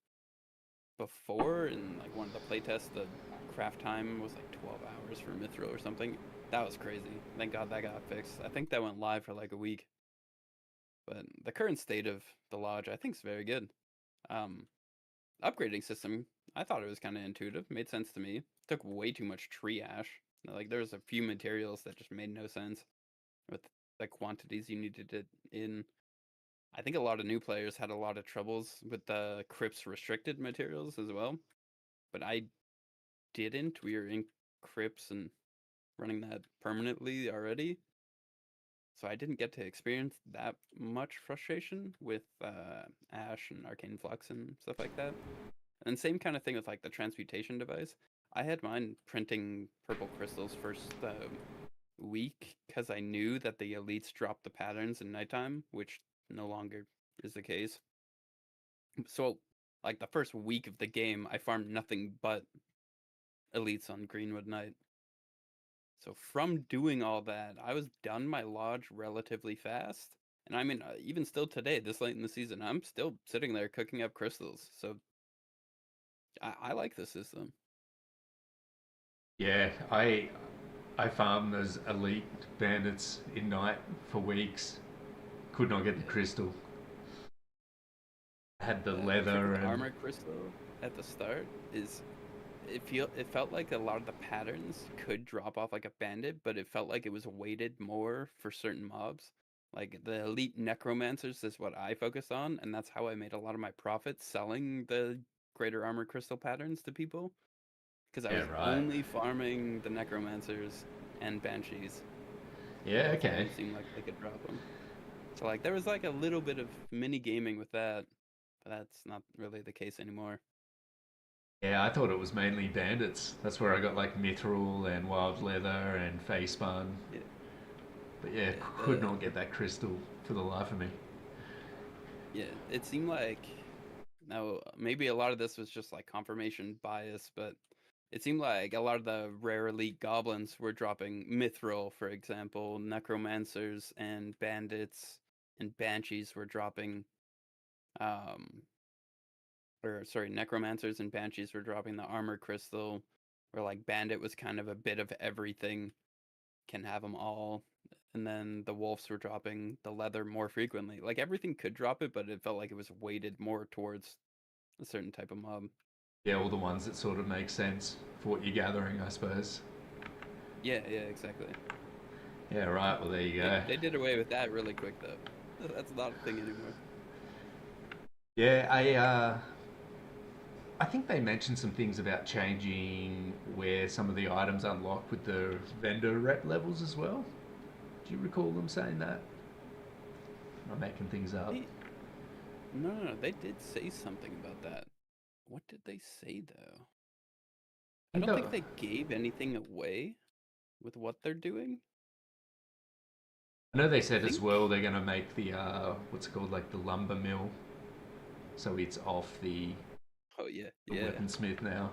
Before in like one of the playtests, the craft time was like 12 hours for Mithril or something. That was crazy. Thank God that got fixed. I think that went live for like a week. But the current state of the lodge, I think, is very good. Um, Upgrading system, I thought it was kind of intuitive, made sense to me. Took way too much tree ash. Like there's a few materials that just made no sense with the quantities you needed it in. I think a lot of new players had a lot of troubles with the crypts restricted materials as well, but I didn't. We were in crypts and running that permanently already, so I didn't get to experience that much frustration with ash and arcane flux and stuff like that. And same kind of thing with like the transmutation device. I had mine printing purple crystals first week because I knew that the elites dropped the patterns in nighttime, which no longer is the case. So like the first week of the game, I farmed nothing but elites on Greenwood night. So from doing all that, I was done my lodge relatively fast. And I mean, even still today, this late in the season, I'm still sitting there cooking up crystals. So I like the system. Yeah, I farmed those elite bandits in night for weeks. Could not get the Yeah. crystal. Had the The trick leather with and armor crystal at the start is it felt like a lot of the patterns could drop off like a bandit, but it felt like it was weighted more for certain mobs. Like the elite necromancers is what I focused on, and that's how I made a lot of my profits selling the greater armor crystal patterns to people. Because I yeah, was right. only farming the necromancers and banshees. Yeah, Both of okay. them seemed like they could drop them. So like there was like a little bit of mini gaming with that, but that's not really the case anymore. Yeah, I thought it was mainly bandits. That's where I got like mithril and wild leather and face spun. Yeah, But yeah, yeah. could not get that crystal for the life of me. It seemed like now maybe a lot of this was just like confirmation bias, but it seemed like a lot of the rare elite goblins were dropping mithril, for example, necromancers and bandits and banshees were dropping um or sorry, necromancers and banshees were dropping the armor crystal, where like bandit was kind of a bit of everything, can have them all. And then the wolves were dropping the leather more frequently. Like everything could drop it, but it felt like it was weighted more towards a certain type of mob. Yeah, all the ones that sort of make sense for what you're gathering, I suppose. Yeah, exactly. Yeah, right. Well, there you go. They did away with that really quick though. That's not a thing anymore. Yeah, I think they mentioned some things about changing where some of the items unlock with the vendor rep levels as well. Do you recall them saying that? Am I making things up? They no, they did say something about that. What did they say though? I I think don't that, think they gave anything away with what they're doing. I know they I said as think well they're going to make the what's it called, like the lumber mill, so it's off oh yeah, the yeah. weaponsmith now,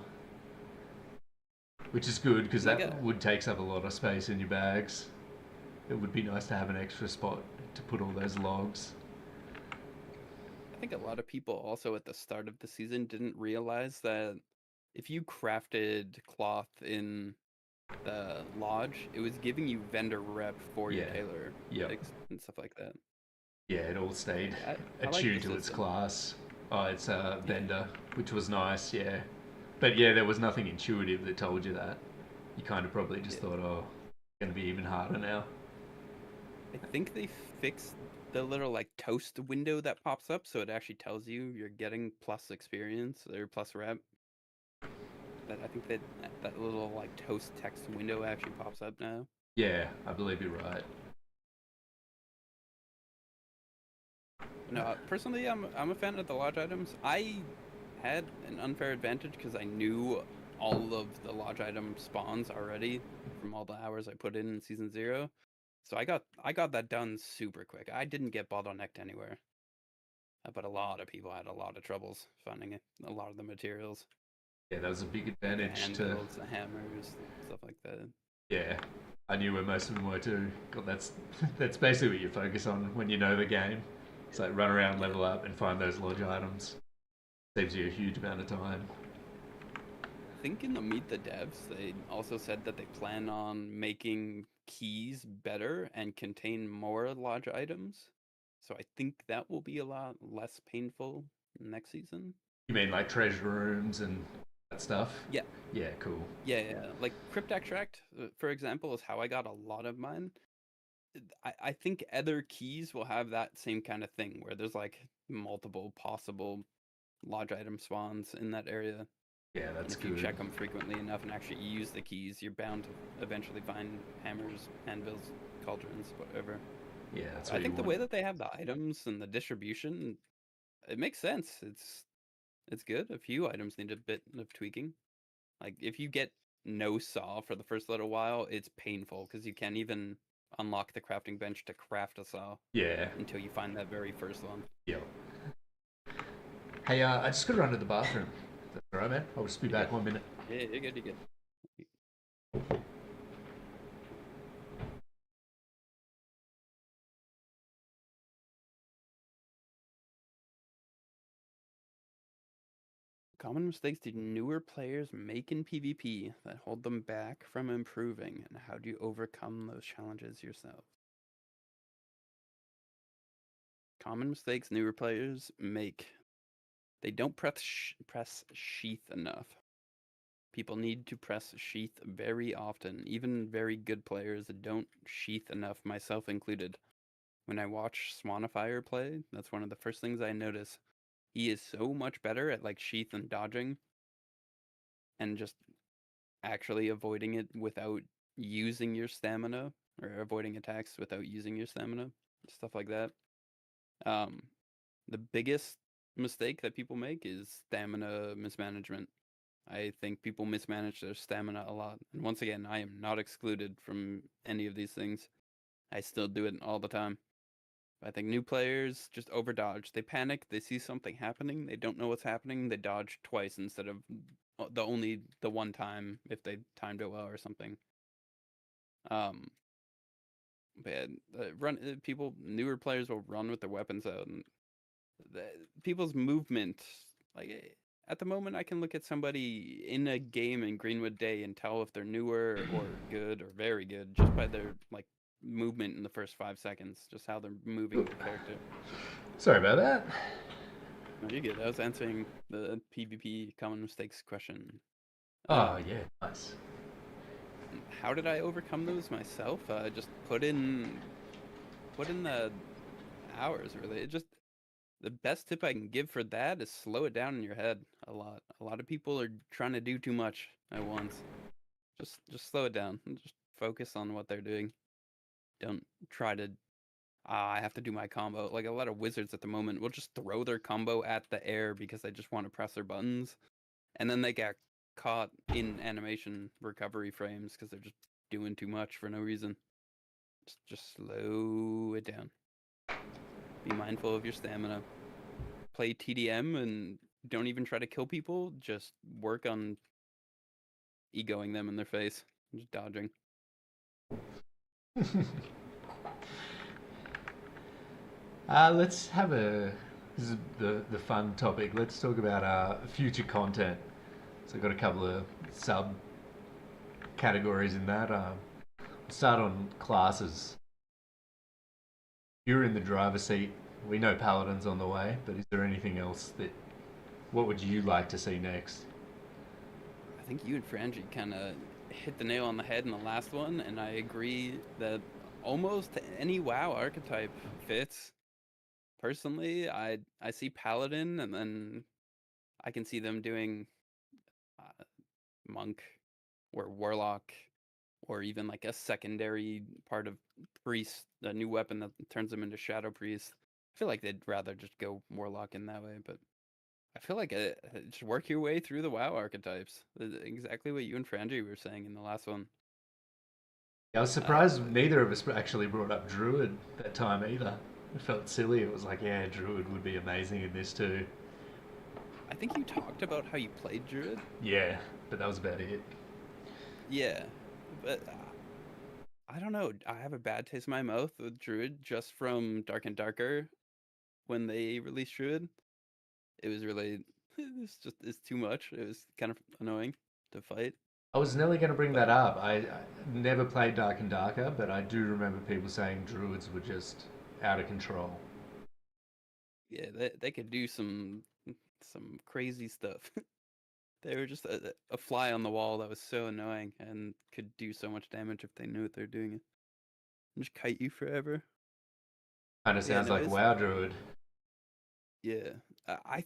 which is good because And I that got wood takes up a lot of space in your bags. It would be nice to have an extra spot to put all those logs. I think a lot of people also at the start of the season didn't realize that if you crafted cloth in the lodge, it was giving you vendor rep for your Yeah, tailor yep. picks and stuff like that. Yeah, it all stayed I like the attuned to its system. class. Oh, it's a Yeah. vendor, which was nice, yeah. But yeah, there was nothing intuitive that told you that. You kind of probably just Yeah. thought, oh, it's going to be even harder now. I think they fixed the little like toast window that pops up so it actually tells you you're getting plus experience or plus rep. That I think that little like toast text window actually pops up now. Yeah, I believe you're right. No, personally, I'm a fan of the lodge items. I had an unfair advantage because I knew all of the lodge item spawns already from all the hours I put in season 0. So I got that done super quick. I didn't get bottlenecked anywhere, but a lot of people had a lot of troubles finding a lot of the materials, Yeah, that was a big like the advantage to. anvils, the hammers, stuff like that. Yeah, I knew where most of them were too. God, that's basically what you focus on when you know the game. It's like run around, Yeah. level up, and find those lodge items. Saves you a huge amount of time. I think in the Meet the Devs, they also said that they plan on making keys better and contain more lodge items. So I think that will be a lot less painful next season. You mean like treasure rooms and that stuff? Yeah, Yeah, cool. yeah. Like Crypt Extract, for example, is how I got a lot of mine. I think other keys will have that same kind of thing where there's like multiple possible lodge item spawns in that area. Yeah, And that's if you good. check them frequently enough and actually use the keys, you're bound to eventually find hammers, anvils, cauldrons, whatever. Yeah, that's I what you think the want. way that they have the items and the distribution, it makes sense. It's good. A few items need a bit of tweaking. Like if you get no saw for the first little while, it's painful because you can't even unlock the crafting bench to craft a saw Yeah, until you find that very first one. yeah. Hey, I just got to run to the bathroom. That's all right, man. I'll just be You're back good. 1 minute. Yeah, you're good. You're good. Common mistakes do newer players make in PvP that hold them back from improving, and how do you overcome those challenges yourself? Common mistakes newer players make. They don't press sheath enough. People need to press sheath very often. Even very good players don't sheath enough, myself included. When I watch Swanifier play, that's one of the first things I notice. He is so much better at like sheath and dodging and just actually avoiding it without using your stamina or avoiding attacks without using your stamina, stuff like that. Um, the biggest mistake that people make is stamina mismanagement. I think people mismanage their stamina a lot. And once again, I am not excluded from any of these things. I still do it all the time. I think new players just overdodge. They panic, they see something happening, they don't know what's happening, they dodge twice instead of the one time if they timed it well or something. Um, but people newer players will run with their weapons out, and the, people's movement like at the moment I can look at somebody in a game in Greenwood Day and tell if they're newer or good or very good just by their like movement in the first 5 seconds, just how they're moving their character. Sorry about that. No, you're good. I was answering the PvP common mistakes question. Oh, Um, yeah, nice. how did I overcome those myself? Just put in the hours. Really, it just the best tip I can give for that is slow it down in your head a lot. A lot of people are trying to do too much at once. Just slow it down and just focus on what they're doing. Don't try to I have to do my combo. Like a lot of wizards at the moment will just throw their combo at the air because they just want to press their buttons, and then they get caught in animation recovery frames because they're just doing too much for no reason. Just slow it down. Be mindful of your stamina. Play TDM and don't even try to kill people. Just work on egoing them in their face. Just dodging. Let's have a. This is the fun topic. Let's talk about future content. So I've got a couple of sub categories in that. Start on classes. You're in the driver's seat. We know Paladin's on the way, but is there anything else that? What would you like to see next? I think you and Frangie kind of hit the nail on the head in the last one, and I agree that almost any WoW archetype fits. Personally, I see Paladin, and then I can see them doing Monk or Warlock, or even like a secondary part of Priest, a new weapon that turns them into Shadow Priest. I feel like they'd rather just go Warlock in that way, but I feel like just work your way through the WoW archetypes. Exactly what you and Frangie were saying in the last one. I was Uh, surprised neither of us actually brought up Druid that time either. It felt silly. It was like, yeah, Druid would be amazing in this too. I think you talked about how you played Druid. Yeah, but that was about it. Yeah, but I don't know. I have a bad taste in my mouth with Druid just from Dark and Darker when they released Druid. It was really it's too much. It was kind of annoying to fight. I was nearly going to bring But that up. I never played Dark and Darker, but I do remember people saying Druids were just out of control. yeah, they could do some crazy stuff. They were just a fly on the wall that was so annoying and could do so much damage if they knew what they're doing. And just kite you forever. Kind of Yeah, sounds no, like it's WoW Druid. yeah. I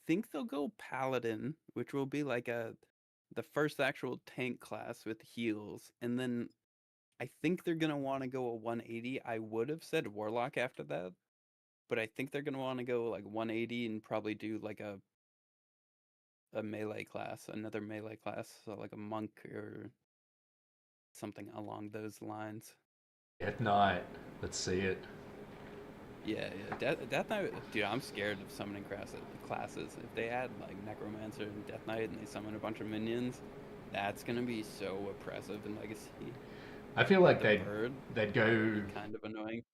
think they'll go Paladin, which will be like the first actual tank class with heals, and then I think they're gonna want to go a 180. I would have said Warlock after that, but I think they're gonna want to go like 180 and probably do like a melee class, another melee class, so like a monk or something along those lines. Death Knight. Let's see it. Yeah, yeah. Death Knight, dude, I'm scared of summoning classes. If they add like Necromancer and Death Knight and they summon a bunch of minions, that's gonna be so oppressive in Legacy. I feel like The bird, they'd that'll go be kind of annoying.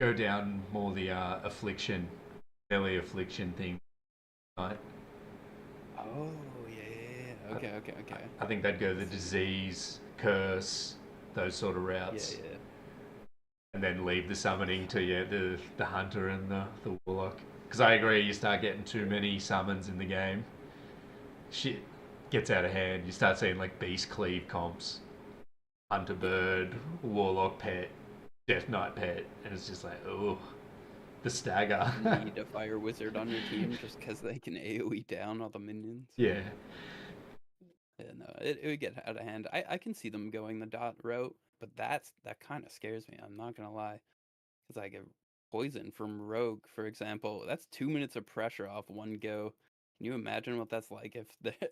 go down more the affliction, melee affliction thing. Right? Oh, yeah, yeah, yeah. I, Okay, okay, okay. I think they'd go the See, disease, curse, those sort of yeah, routes, yeah. and then leave the summoning to yeah the hunter and the warlock. Because I agree, you start getting too many summons in the game, shit gets out of hand. You start seeing like beast cleave comps, hunter Yeah, bird, warlock pet, death knight pet, and it's just like oh the stagger. you need a fire wizard on your team just because they can AoE down all the minions. Yeah, Yeah, no, it would get out of hand. I can see them going the dot route, but that kind of scares me. I'm not gonna lie, because I get poison from Rogue, for example. That's 2 minutes of pressure off one go. Can you imagine what that's like if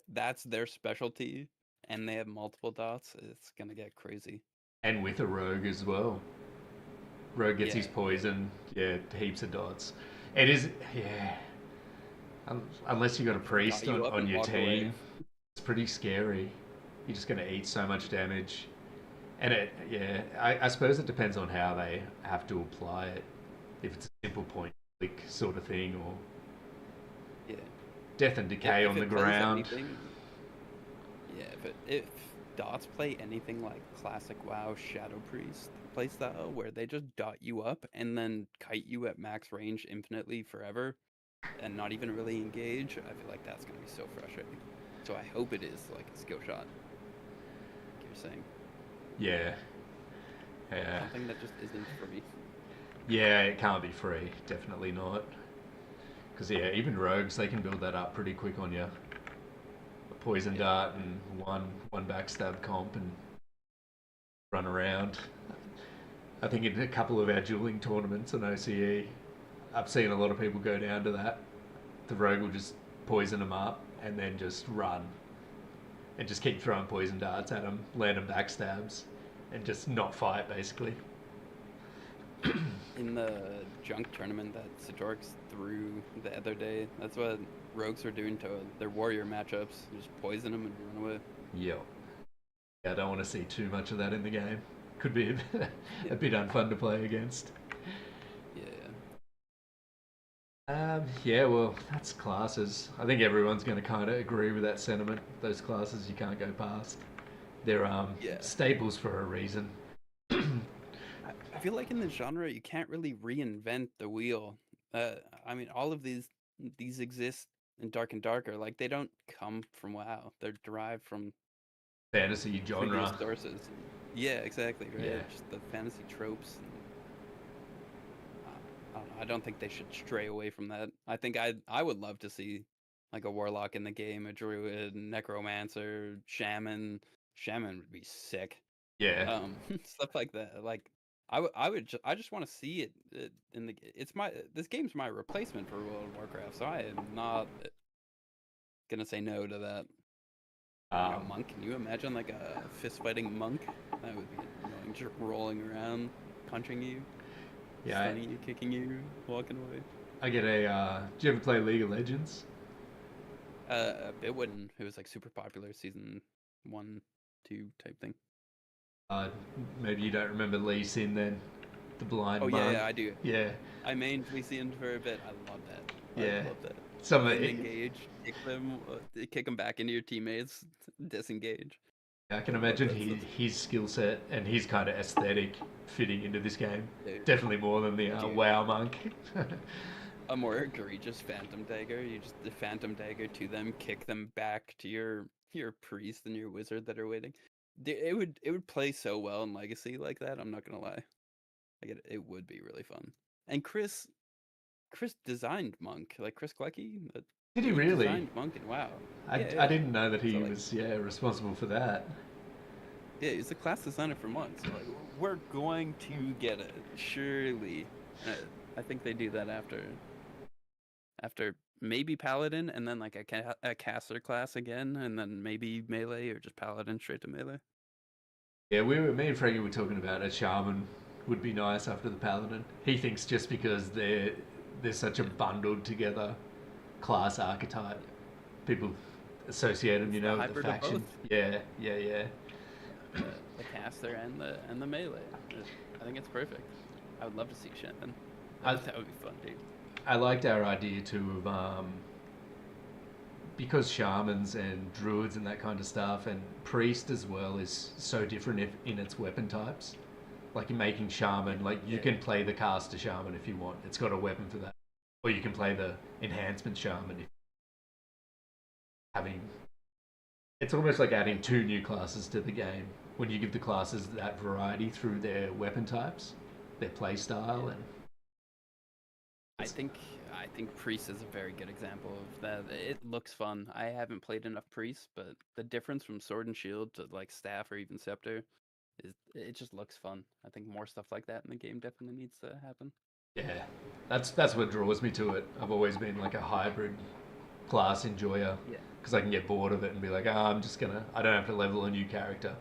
that's their specialty and they have multiple dots? It's gonna get crazy. and with a rogue as well. Rogue gets Yeah, his yeah. poison, yeah, heaps of dots. It is, yeah. Unless you got a Dot priest you up on and your walk away. team, it's pretty scary. You're just going to eat so much damage. And yeah, I suppose it depends on how they have to apply it. If it's a simple point click sort of thing, or Yeah. death and decay If on the it plays ground. anything, yeah, if dots play anything like classic WoW Shadow Priest playstyle, where they just dot you up and then kite you at max range infinitely forever, and not even really engage, I feel like that's gonna be so frustrating. So I hope it is like a skill shot, like you're saying, Yeah, yeah, something that just isn't free. yeah. It can't be free. Definitely not. Because yeah, even rogues they can build that up pretty quick on you. A poison Yeah, dart and one backstab comp and run around. I think in a couple of our dueling tournaments on OCE, I've seen a lot of people go down to that. The rogue will just poison them up and then just run and just keep throwing poison darts at them, land them backstabs, and just not fight basically. in the junk tournament that Sidorix threw the other day, that's what rogues are doing to their warrior matchups. Just poison them and run away. Yeah, I don't want to see too much of that in the game. Could be Yeah, a bit unfun to play against. yeah. Yeah, well, that's classes. I think everyone's going to kind of agree with that sentiment. Those classes you can't go past. They're Yeah. staples for a reason. I feel like in the genre you can't really reinvent the wheel. I mean, all of these exist in Dark and Darker. Like they don't come from WoW. They're derived from Fantasy previous genre. sources. And yeah, exactly, Yeah. right? Just the fantasy tropes and I don't know. I don't think they should stray away from that. I think I would love to see like a warlock in the game, a druid, necromancer, shaman. Shaman would be sick. Yeah. Stuff like that. Like I just want to see it in the it's my this game's my replacement for World of Warcraft, so I am not gonna say no to that. Like a Um, monk. Can you imagine like a fist fighting monk? That would be just rolling around, punching you, Yeah, stunning you, kicking you, walking away. I get a. Do you ever play League of Legends? A bit when it was like super popular, season 1, 2 type thing. Uh, Maybe you don't remember Lee Sin then, the blind Oh yeah, monk. I do. Yeah, I mained Lee Sin for a bit. I love that. I yeah. love that. Some Go of in, it, engage, kick them back into your teammates, disengage. I can I love imagine that stuff. his skill set and his kind of aesthetic fitting into this game. Dude, Definitely more than the dude, WoW monk. a more egregious Phantom Dagger. You just the Phantom Dagger to them, kick them back to your priest and your wizard that are waiting. It would play so well in Legacy like that. I'm not gonna lie. Like it would be really fun. And Chris designed Monk, like Chris Klecki. Did he He really? designed Monk in WoW. I, Yeah, I yeah. didn't know that So he like, was responsible for that. yeah, he's a class designer for Monk. So like, we're going to get it surely. Uh, I think they do that after maybe Paladin, and then like a caster class again, and then maybe melee or just Paladin straight to melee. Yeah, me and Frankie were talking about a shaman would be nice after the paladin. He thinks just because they're such a Yeah, bundled together class archetype, people associate them, it's the with the hybrid of faction. both. Yeah, yeah, yeah. The caster and the melee. I think it's perfect. I would love to see Shannon. I That would be fun, dude. I liked our idea too of because shamans and druids and that kind of stuff and priest as well is so different in its weapon types. Like you're making shaman, like you Yeah, can play the caster shaman if you want. It's got a weapon for that, or you can play the enhancement shaman if having. It's almost like adding two new classes to the game when you give the classes that variety through their weapon types, their play style, yeah. and I it's think I think Priest is a very good example of that. It looks fun. I haven't played enough Priest, but the difference from Sword and Shield to like Staff or even Scepter is it just looks fun. I think more stuff like that in the game definitely needs to happen. yeah, that's what draws me to it. I've always been like a hybrid class enjoyer Yeah. because I can get bored of it and be like, I'm just gonna. I don't have to level a new character.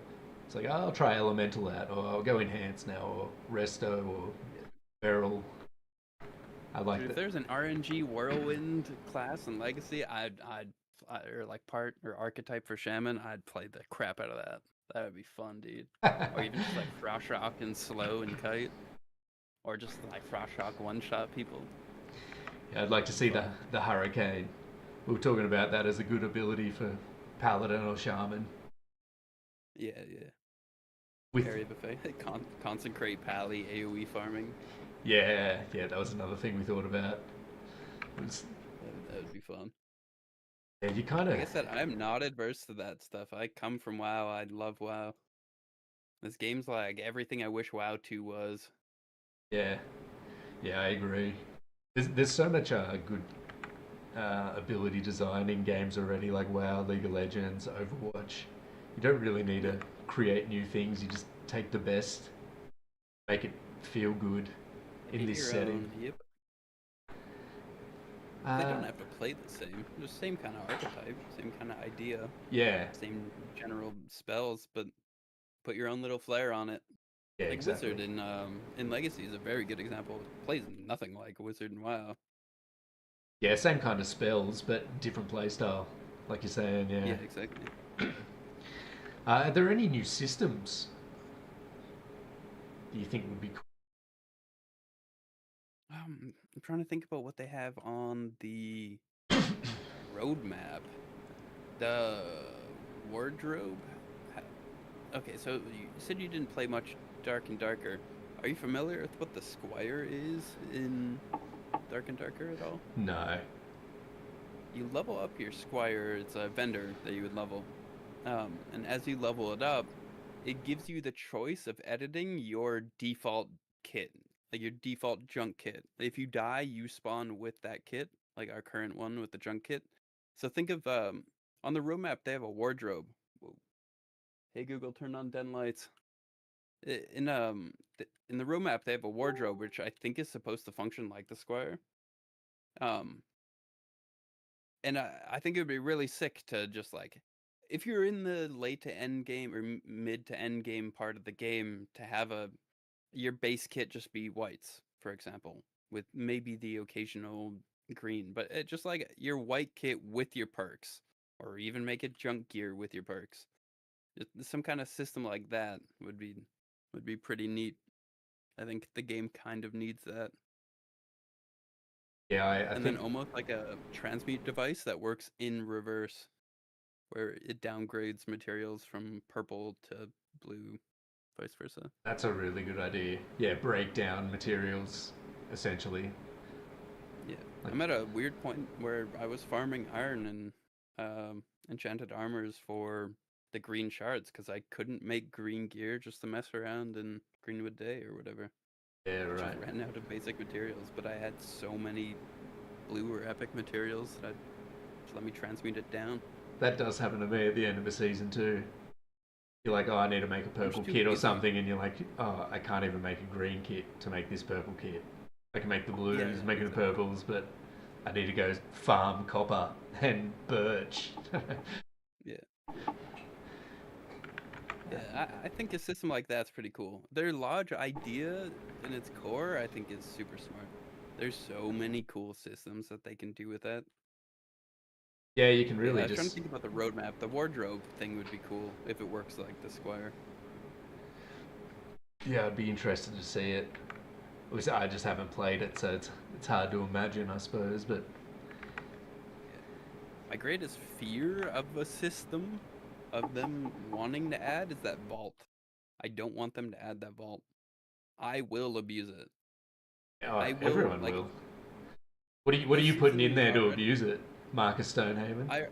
It's like, I'll try Elemental out, or I'll go Enhance now, or Resto, or Yeah. Feral. I Dude, like if that. there's an RNG Whirlwind class in Legacy, or like part or archetype for Shaman, I'd play the crap out of that. That would be fun, dude. Or even just like Frost Rock and Slow and Kite, or just like Frost Rock one shot people. Yeah, I'd like to That'd be see fun. the Hurricane. We were talking about that as a good ability for Paladin or Shaman. Yeah, yeah. With Area buffet, consecrate pally AOE farming. yeah, that was another thing we thought about. Was That would be fun. yeah, you kind of Like I said, I'm not adverse to that stuff. I come from WoW. I love WoW. This game's like everything I wish WoW 2 was. yeah, yeah, I agree. There's so much good ability design in games already, like WoW, League of Legends, Overwatch. You don't really need Yeah, to create new things. You just take the best, make it feel good make in it this your setting. own. Yep. They Uh, don't have to play the same. The same kind of archetype, same kind of idea, yeah, same general spells, but put your own little flair on it. yeah, Like exactly. Wizard in Legacy is a very good example. It plays nothing like Wizard in WoW. Yeah, same kind of spells, but different playstyle, like you're saying. Yeah, Yeah. exactly. Are there any new systems do you think would be cool? I'm trying to think about what they have on the roadmap. The wardrobe. Okay, so you said you didn't play much Dark and Darker. Are you familiar with what the Squire is in Dark and Darker at all? No. You level up your Squire. It's a vendor that you would level. And as you level it up, it gives you the choice of editing your default kit, like your default junk kit. If you die, you spawn with that kit, like our current one with the junk kit. So think of on the roadmap they have a wardrobe. Whoa. Hey Google, turn on den lights. In the roadmap they have a wardrobe which I think is supposed to function like the Squire. Um, and I think it would be really sick to just like if you're in the late to end game or mid to end game part of the game, to have your base kit just be whites, for example, with maybe the occasional green, but just like your white kit with your perks, or even make it junk gear with your perks. Some kind of system like that would be pretty neat. I think the game kind of needs that. Yeah, I And then think almost like a transmute device that works in reverse, where it downgrades materials from purple to blue, vice versa. that's a really good idea. Yeah, break down materials, essentially. Yeah, Like, I'm at a weird point where I was farming iron and enchanted armors for the green shards because I couldn't make green gear just to mess around in Greenwood Day or whatever. yeah, I just right. ran out of basic materials, but I had so many blue or epic materials that just let me transmute it down. That does happen to me at the end of a season too. You're like, oh, I need to make a I'm just purple too kit or lazy. something, and you're like, oh, I can't even make a green kit to make this purple kit. I can make the Yeah, blues, making the exactly. purples, but I need to go farm copper and birch. Yeah. Yeah, I think a system like that's pretty cool. Their large idea in its core, I think, is super smart. There's so many cool systems that they can do with that. Yeah, you can Yeah, I really was trying to just. think about the roadmap. The wardrobe thing would be cool if it works like the Squire. Yeah, I'd be interested to see it. Obviously, I just haven't played it, so it's hard to imagine, I suppose. But Yeah. My greatest fear of a system of them wanting to add is that vault. I don't want them to add that vault. I will abuse it. oh, I will everyone like will. What are this you putting in season there to already. abuse it, Marcus Stonehaven? I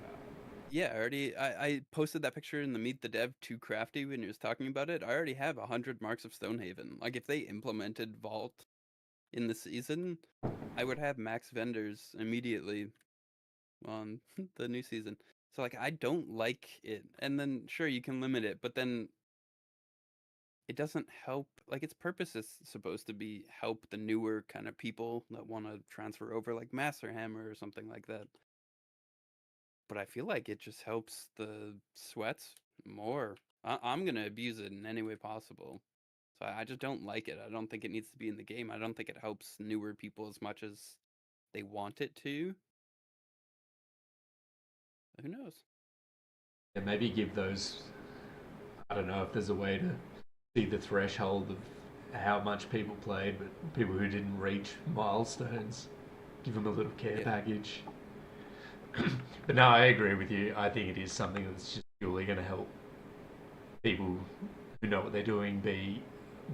Yeah, I already I posted that picture in the Meet the Dev too crafty when he was talking about it. I already have 100 marks of Stonehaven. Like if they implemented Vault in the season, I would have max vendors immediately on the new season. So like I don't like it. And then sure you can limit it, but then it doesn't help. Like its purpose is supposed to be help the newer kind of people that want to transfer over like Master Hammer or something like that. But I feel like it just helps the sweats more. I'm gonna abuse it in any way possible. So I just don't like it. I don't think it needs to be in the game. I don't think it helps newer people as much as they want it to. Who knows? Yeah, maybe give those. I don't know if there's a way to see the threshold of how much people played, but people who didn't reach milestones, give them a little care Yeah, package. But no, I agree with you. I think it is something that's just purely going to help people who know what they're doing be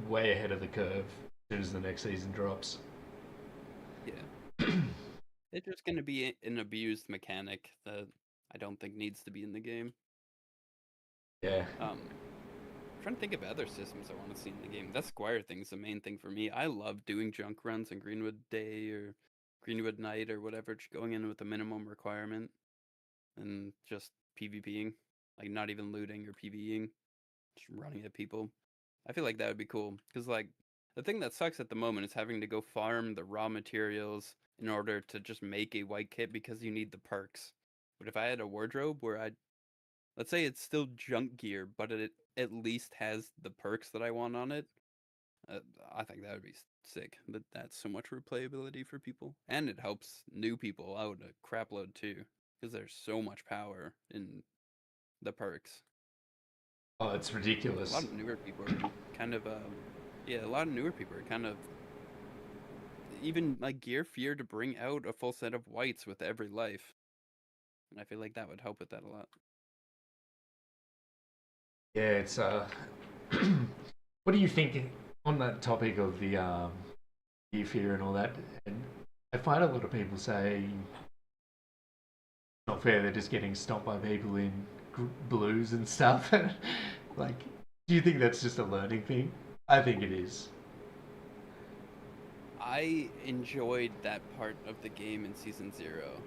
way ahead of the curve as soon as the next season drops. yeah. It's just gonna be an abused mechanic that I don't think needs to be in the game. Yeah, Trying to think of other systems I want to see in the game. That Squire thing's the main thing for me. I love doing junk runs in Greenwood Day or Greenwood Night or whatever, just going in with a minimum requirement and just PvPing, like not even looting or PvEing, just running at people. I feel like that would be cool because like the thing that sucks at the moment is having to go farm the raw materials in order to just make a white kit because you need the perks. But if I had a wardrobe where I let's say it's still junk gear, but it at least has the perks that I want on it. Uh, I think that would be sick. That's so much replayability for people, and it helps new people out a crapload too, because there's so much power in the perks. oh, it's A lot ridiculous. of newer people are kind of, yeah, a lot of newer people are kind of even like gear fear to bring out a full set of whites with every life, and I feel like that would help with that a lot. Yeah, it's what do you think on that topic of the gear fear and all that? And I find a lot of people say not fair. They're just getting stopped by people in blues and stuff. Like, do you think that's just a learning thing? I think it is. I enjoyed that part of the game in season 0.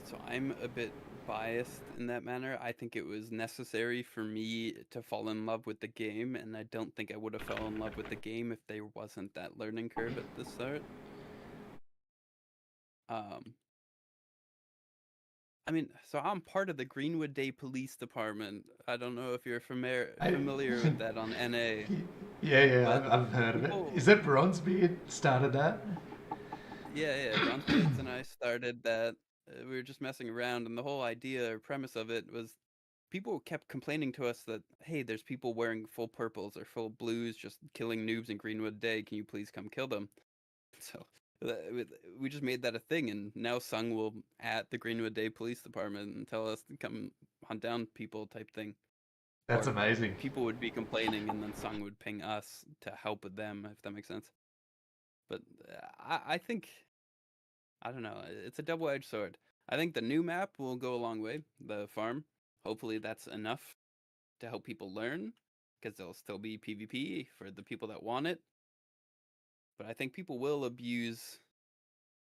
So I'm a bit biased in that manner. I think it was necessary for me to fall in love with the game, and I don't think I would have fell in love with the game if there wasn't that learning curve at the start. Um, I mean, so I'm part of the Greenwood Day Police Department. I don't know if you're I, familiar with that on NA, yeah, yeah, but I've heard of it. Is people, that Bronzebeard started that? yeah, Bronzebeards and I started that. We were just messing around, and the whole idea or premise of it was people kept complaining to us that, hey, there's people wearing full purples or full blues just killing noobs in Greenwood Day. Can you please come kill them? So we just made that a thing, and now Sung will at the Greenwood Day Police Department and tell us to come hunt down people type thing. That's Or amazing. people would be complaining, and then Sung would ping us to help with them, if that makes sense. But I think I don't know. It's a double-edged sword. I think the new map will go a long way. The farm. Hopefully, that's enough to help people learn, because there'll still be PvP for the people that want it. But I think people will abuse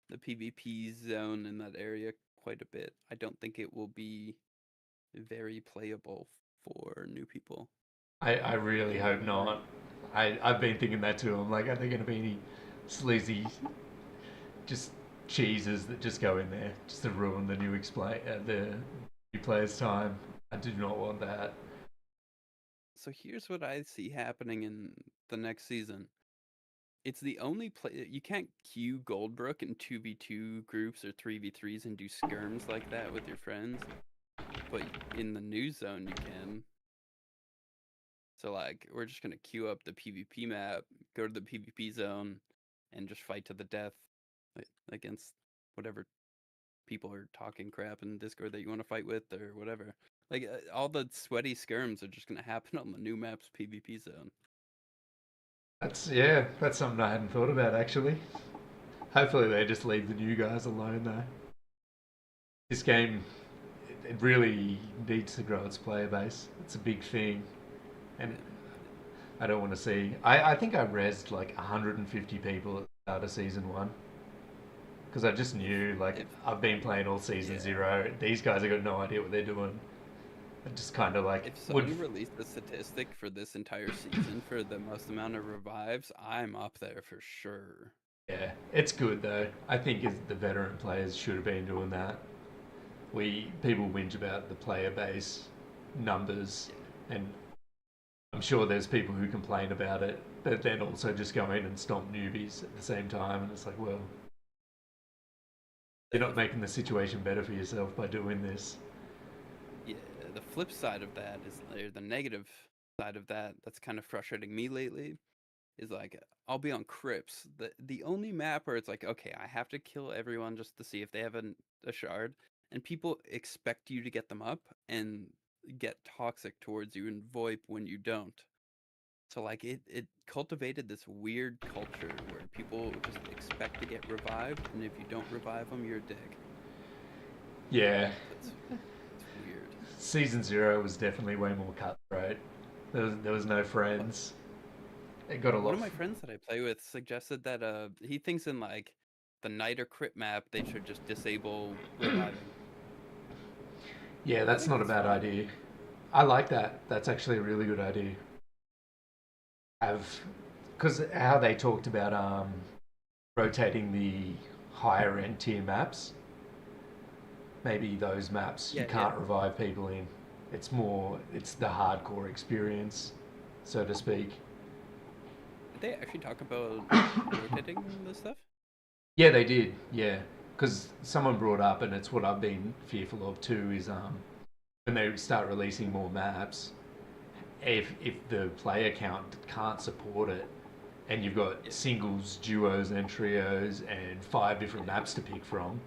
the PvP zone in that area quite a bit. I don't think it will be very playable for new people. I really hope not. I've been thinking that too. I'm like, are there going to be any sleazy, just cheeses that just go in there just to ruin the new player's time? I do not want that. So here's what I see happening in the next season. It's the only play you can't queue Goldbrook in 2v2 groups or 3v3s and do skirms like that with your friends, but in the new zone you can. So like we're just gonna queue up the PvP map, go to the PvP zone, and just fight to the death against whatever people are talking crap in Discord that you want to fight with or whatever. Like all the sweaty skirms are just gonna happen on the new map's PvP zone. That's something I hadn't thought about actually. Hopefully they just leave the new guys alone though. This game, it really needs to grow its player base. It's a big thing, and I don't want to see. I think I rezzed like 150 people at the start of season one because I just knew like If I've been playing all season yeah, zero. These guys have got no idea what they're doing. I just kind of like if would. Sung released a statistic for this entire season for the most amount of revives, I'm up there for sure. Yeah, it's good though. I think the veteran players should have been doing that. We people whinge about the player base numbers, Yeah. and I'm sure there's people who complain about it, but then also just go in and stomp newbies at the same time, and it's like, well, you're not The making the situation better for yourself by doing this. yeah, the flip side of that is or the negative side of that that's kind of frustrating me lately is like I'll be on Crypts. The only map where it's like, okay, I have to kill everyone just to see if they have a shard, and people expect you to get them up and get toxic towards you and VoIP when you don't. So like it cultivated this weird culture where people just expect to get revived, and if you don't revive them, you're a dick. Yeah, So it's weird. season zero was definitely way more cutthroat. There was no friends. It got a One lot. of my friends that I play with suggested that he thinks in like the night or crit map they should just disable reviving. Yeah, I that's think not a that's bad fine. idea. I like that. That's actually a really good idea. Have because how they talked about rotating the higher end tier maps. Maybe those maps you Yeah, can't revive people in. It's the hardcore experience, so to speak. Did they actually talk about rotating this stuff? Yeah, they did. Yeah, because someone brought up, and it's what I've been fearful of too, is when they start releasing more maps, if the player count can't support it, and you've got Yeah, singles, duos, and trios, and five different yeah. maps to pick from,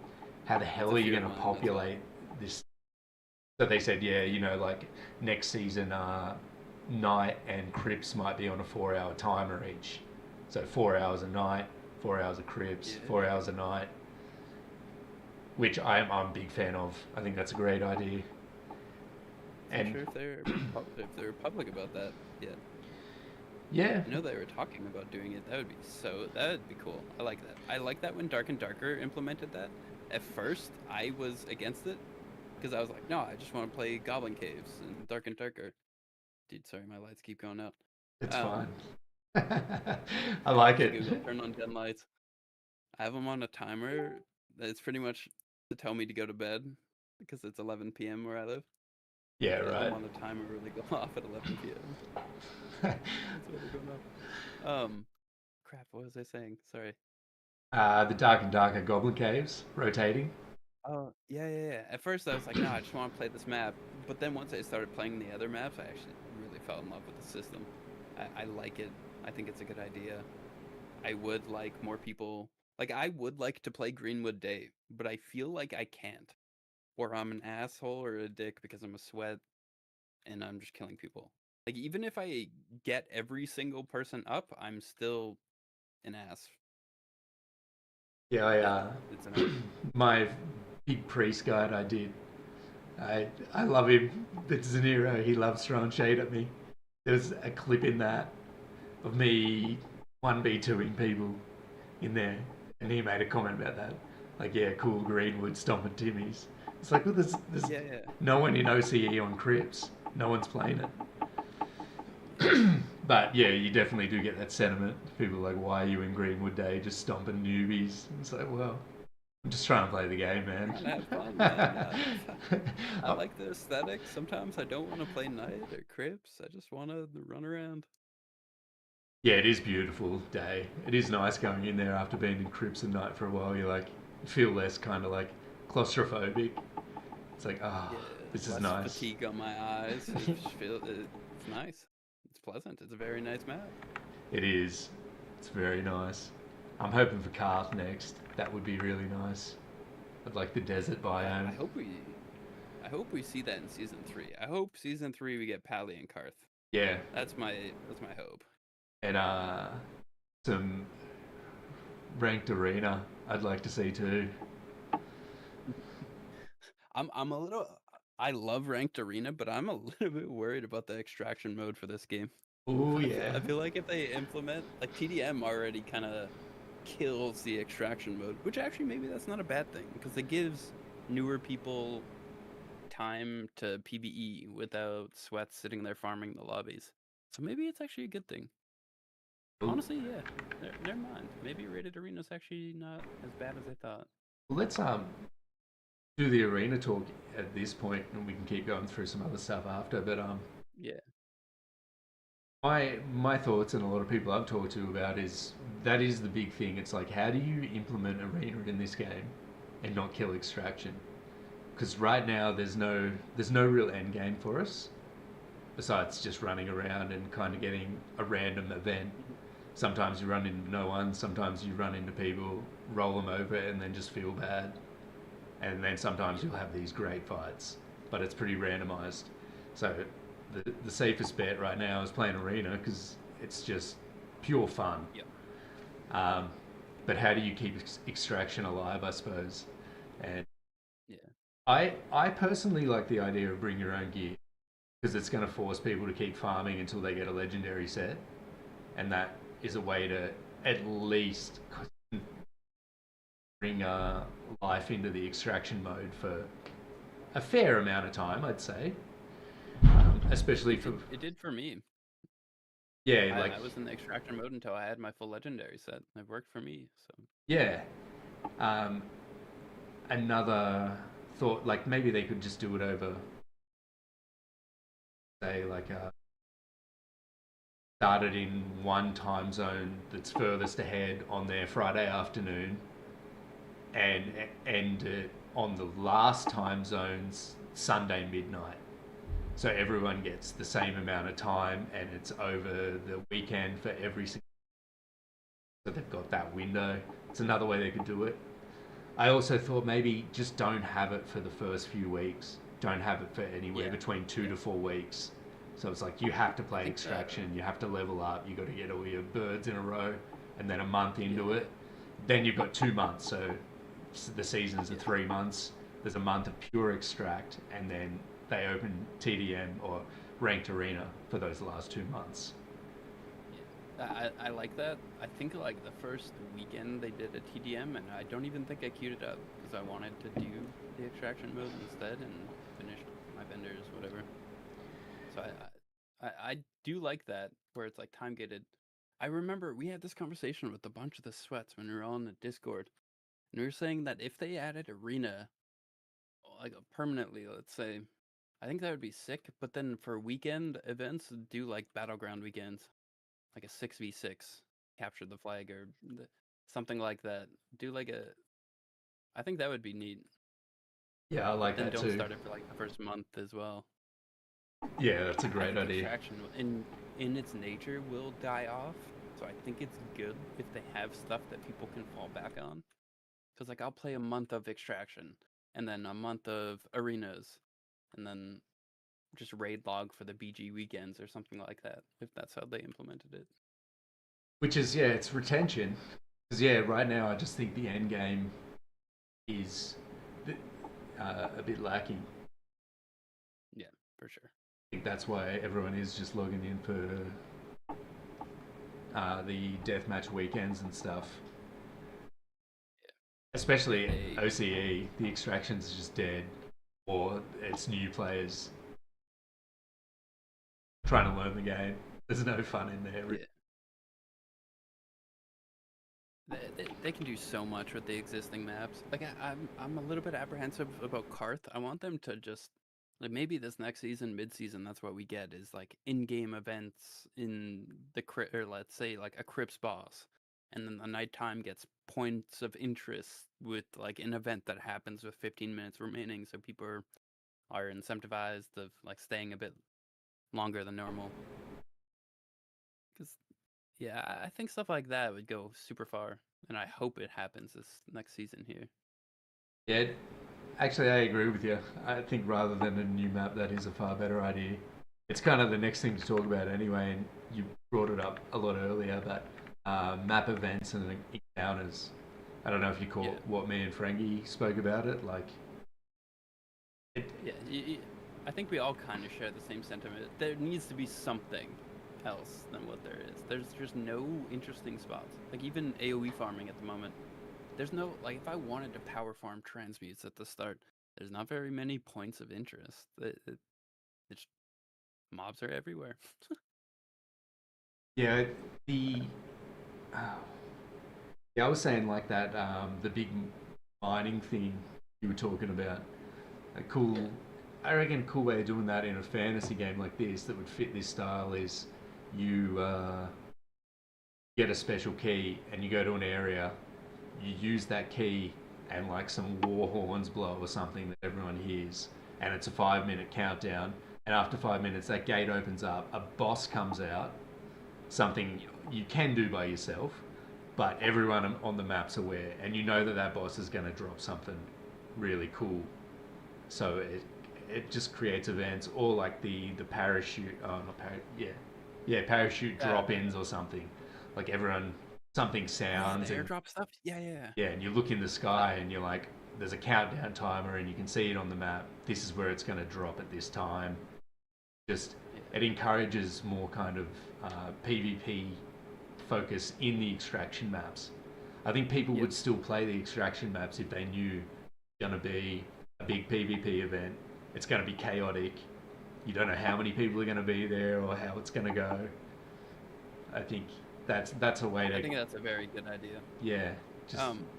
how the It's hell a are you fear going of to mine as well. populate this? So they said, yeah, like next season, Night and Crips might be on a 4 hour timer each. So 4 hours a night, 4 hours of Crips, Yeah. 4 hours a night, which I'm a big fan of. I think that's a great idea. I'm not And sure if they're public about that yet. yeah, I know they were talking about doing it. That would be cool. I like that. I like that when Dark and Darker implemented that. At first, I was against it because I was like, no, I just want to play Goblin Caves and Dark and Darker. Dude, sorry, my lights keep going out. it's fine. Um, I like hey it. Google, turn on den lights. I have them on a timer. It's pretty much to tell me to go to bed. because it's 11 p.m. where I live. Yeah, I don't right. want a timer really go off at 11 p.m. That's really going off. Crap. What was I saying? Sorry. The Dark and Darker Goblin Caves rotating. Oh, yeah, yeah, yeah. At first, I was like, no, I just want to play this map. But then once I started playing the other maps, I actually really fell in love with the system. I like it. I think it's a good idea. I would like more people. Like, I would like to play Greenwood Day, but I feel like I can't. Or I'm an asshole or a dick because I'm a sweat and I'm just killing people. Like, even if I get every single person up, I'm still an ass. Yeah, It's annoying. my big priest guide I did. I love him. It's Zanero. He loves throwing shade at me. There's a clip in that of me 1v2ing people in there, and he made a comment about that. Like, yeah, cool Greenwood stomping Timmy's. It's like, well, there's Yeah, yeah. no one in OCE on Crips. No one's playing it. Yeah. But yeah, you definitely do get that sentiment. People are like, why are you in Greenwood Day just stomping newbies? It's like, well, I'm just trying to play the game, man. Trying to have fun, man. I like the aesthetic. Sometimes I don't want to play Knight or Crips. I just want to run around. Yeah, it is beautiful day. It is nice going in there after being in Crips and Night for a while. You like feel less kind of like claustrophobic. It's like, ah, Yeah, this is less nice. fatigue on my eyes. It just it's nice. It's pleasant. It's a very nice map. It is. It's very nice. I'm hoping for Karth next. That would be really nice. I'd like the desert I biome. hope we see that in season 3. I hope season 3 we get Pally and Karth. Yeah, That's my hope. and some ranked arena. I'd like to see too. I'm a little I love ranked arena, but I'm a little bit worried about the extraction mode for this game. Oh yeah. I feel like if they implement like TDM already kind of kills the extraction mode, which actually maybe that's not a bad thing because it gives newer people time to PvE without sweats sitting there farming the lobbies. So maybe it's actually a good thing. Honestly, yeah. Never mind. Maybe rated arena is actually not as bad as I thought. Let's do the arena talk at this point, and we can keep going through some other stuff after. But Yeah. my thoughts and a lot of people I've talked to about is that is the big thing. It's like, how do you implement arena in this game and not kill extraction? Because right now there's no real end game for us besides just running around and kind of getting a random event. Mhm. Sometimes you run into no one, sometimes you run into people, roll them over, and then just feel bad. And then sometimes Yeah. you'll have these great fights, but it's pretty randomized. So the safest bet right now is playing arena because it's just pure fun. Yeah. Um, but how do you keep extraction alive? I suppose. And Yeah. I personally like the idea of bring your own gear because it's going to force people to keep farming until they get a legendary set, and that is a way to at least bring life into the extraction mode for a fair amount of time, I'd say. Especially for It did for me. yeah, like I was in the extraction mode until I had my full legendary set. It worked for me. So yeah. Um, Another thought, like maybe they could just do it over, say, like started in one time zone that's furthest ahead on their Friday afternoon, and end it on the last time zone's Sunday midnight. So everyone gets the same amount of time, and it's over the weekend for every single. So they've got that window. It's another way they could do it. I also thought maybe just don't have it for the first few weeks. Don't have it for anywhere yeah. between 2 to 4 weeks. So it's like you have to play extraction, you have to level up, you got to get all your birds in a row, and then a month into it, then you've got 2 months. So the seasons are 3 months. There's a month of pure extract, and then they open TDM or ranked arena for those last 2 months. I like that. I think like the first weekend they did a TDM, and I don't even think I queued it up because I wanted to do the extraction mode instead and finished my vendors, whatever. So I do like that where it's like time gated. I remember we had this conversation with a bunch of the sweats when we were all in the Discord, and we were saying that if they added arena like permanently, let's say, I think that would be sick. But then for weekend events, do like battleground weekends, like a 6v6, capture the flag or something like that. Do like a, I think that would be neat. Yeah, I But like then that don't too. start it for like the first month as well. Yeah, that's a I great think idea. extraction in its nature will die off. So I think it's good if they have stuff that people can fall back on. Because like I'll play a month of extraction and then a month of arenas and then just raid log for the BG weekends or something like that, if that's how they implemented it. Which is, yeah, it's retention. Because, yeah, right now I just think the end game is a bit lacking. Yeah, for sure. I think that's why everyone is just logging in for the deathmatch weekends and stuff. Yeah, Especially they OCE, the extraction's just dead, or it's new players trying to learn the game. There's no fun in there. yeah. They can do so much with the existing maps. Like I'm a little bit apprehensive about Karth. I want them to just like maybe this next season, mid-season, that's what we get is like in-game events in the crypt, or let's say like a crypts boss, and then the nighttime gets points of interest with like an event that happens with 15 minutes remaining, so people are incentivized of like staying a bit longer than normal. Because yeah, I think stuff like that would go super far, and I hope it happens this next season here. Yeah, actually, I agree with you. I think rather than a new map, that is a far better idea. It's kind of the next thing to talk about anyway, and you brought it up a lot earlier, but map events and encounters. I don't know if you Yeah, caught what me and Frankie spoke about it. Like, it, yeah. I think we all kind of share the same sentiment. There needs to be something else than what there is. There's just no interesting spots. Like even AoE farming at the moment. There's no like if I wanted to power farm transmutes at the start, there's not very many points of interest. It's mobs are everywhere. yeah, the uh, yeah, I was saying like that the big mining thing you were talking about. A cool, Yeah, I reckon, a cool way of doing that in a fantasy game like this that would fit this style is you get a special key and you go to an area, you use that key and like some war horns blow or something that everyone hears, and it's a 5 minute countdown. And after 5 minutes, that gate opens up, a boss comes out, something you can do by yourself, but everyone on the map's aware, and you know that that boss is going to drop something really cool. So it just creates events, or like the parachute, oh not parachute, yeah, parachute yeah. drop-ins or something. Like everyone, something Oh yeah, the sounds, and airdrop stuff. Yeah, yeah, yeah. yeah, and you look in the Uh, sky and you're like, there's a countdown timer, and you can see it on the map. This is where it's going to drop at this time. Just yeah, it encourages more kind of PvP focus in the extraction maps. I think people yeah. would still play the extraction maps if they knew going to be a big PvP event. It's going to be chaotic. You don't know how many people are going to be there or how it's going to go. I think that's a way I to, think that's a very good idea. yeah, just Um,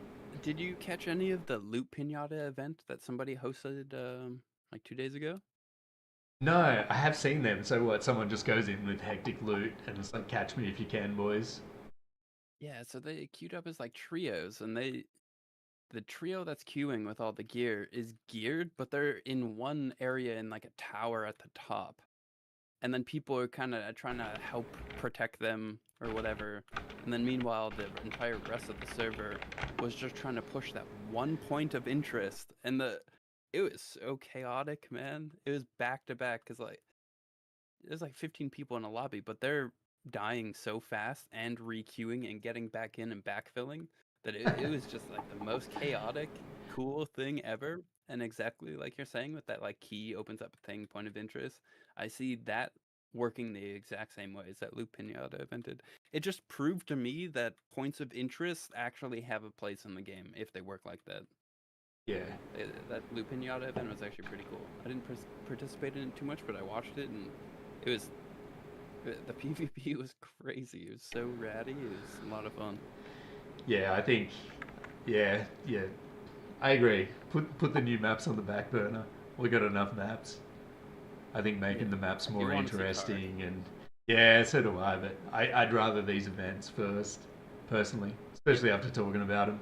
did you catch any of the Loot Pinata event that somebody hosted like 2 days ago? no. I have seen them. So what? Someone just goes in with hectic loot and it's like, catch me if you can, boys. Yeah, so they queued up as like trios, and the trio that's queuing with all the gear is geared, but they're in one area in like a tower at the top. And then people are kind of trying to help protect them or whatever. And then meanwhile, the entire rest of the server was just trying to push that one point of interest. And it was so chaotic, man. It was back to back because like there's like 15 people in a lobby, but they're dying so fast and requeuing and getting back in and backfilling that it was just like the most chaotic, cool thing ever. And exactly like you're saying with that like key opens up a thing, point of interest. I see that working the exact same way as that Loop Pinata event did. It just proved to me that points of interest actually have a place in the game if they work like that. Yeah, That Loop Pinata event was actually pretty cool. I didn't participate in it too much, but I watched it and it was the PvP was crazy. It was so ratty. It was a lot of fun. yeah. I think, yeah, yeah. I agree. Put the new maps on the back burner. We got enough maps. I think Yeah, making the maps I do more want to see Karth. interesting and yeah, so do I. But I'd rather these events first, personally, Yeah, especially after talking about them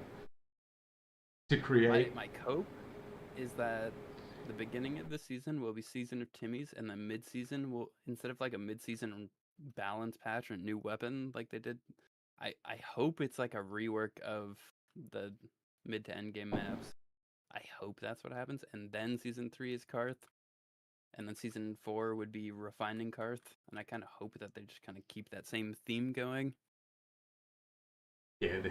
to my create. my hope is that the beginning of the season will be Season of Timmy's, and then mid-season will, instead of like a mid-season balance patch or new weapon like they did, I hope it's like a rework of the mid to end game maps. I hope that's what happens, and then Season 3 is Karth, and then Season 4 would be refining Karth, and I kind of hope that they just kind of keep that same theme going. Yeah,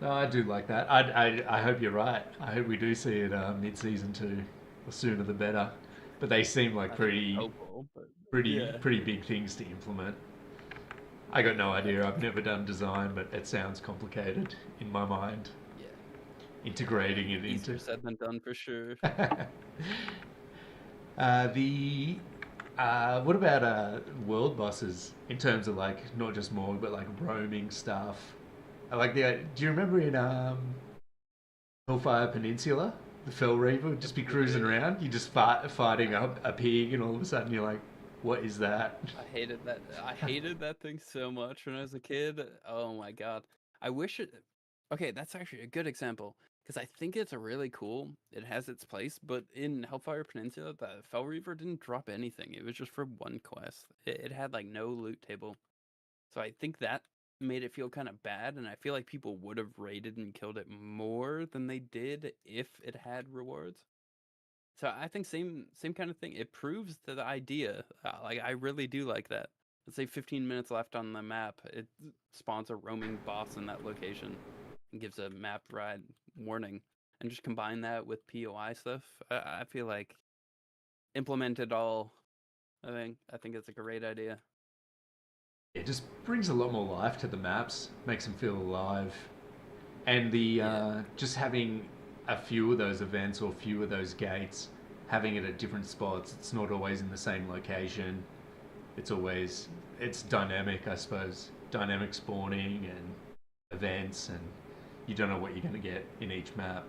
no, I do like that. I hope you're right. I hope we do see it mid-season too. The sooner the better. But they seem like I think it's hopeful, but yeah, pretty big things to implement. I got no I idea. think I've never done design, but it sounds complicated in my mind. yeah, Integrating it into. easier said than done for sure. The what about world bosses in terms of like not just Morg but like roaming stuff? I like the. Do you remember in Hellfire Peninsula, the Fell Reaper would Yep, just be yeah, cruising yeah, yeah. around? You just fighting up a pig, and all of a sudden you're like, "What is that?" I hated that. I hated that thing so much when I was a kid. Oh my god. I wish it. Okay, that's actually a good example because I think it's really cool. It has its place, but in Hellfire Peninsula, the Fell Reaver didn't drop anything. It was just for one quest. It had like no loot table, so I think that made it feel kind of bad. And I feel like people would have raided and killed it more than they did if it had rewards. So I think same kind of thing. It proves the idea. Like I really do like that. Let's say 15 minutes left on the map. It spawns a roaming boss in that location and gives a map ride warning. And just combine that with POI stuff. I feel like implement it all. I think it's a great idea. It just brings a lot more life to the maps, makes them feel alive, and the Yeah. just having a few of those events or few of those gates, having it at different spots. It's not always in the same location. It's dynamic, I suppose. Dynamic spawning and events, and you don't know what you're going to get in each map.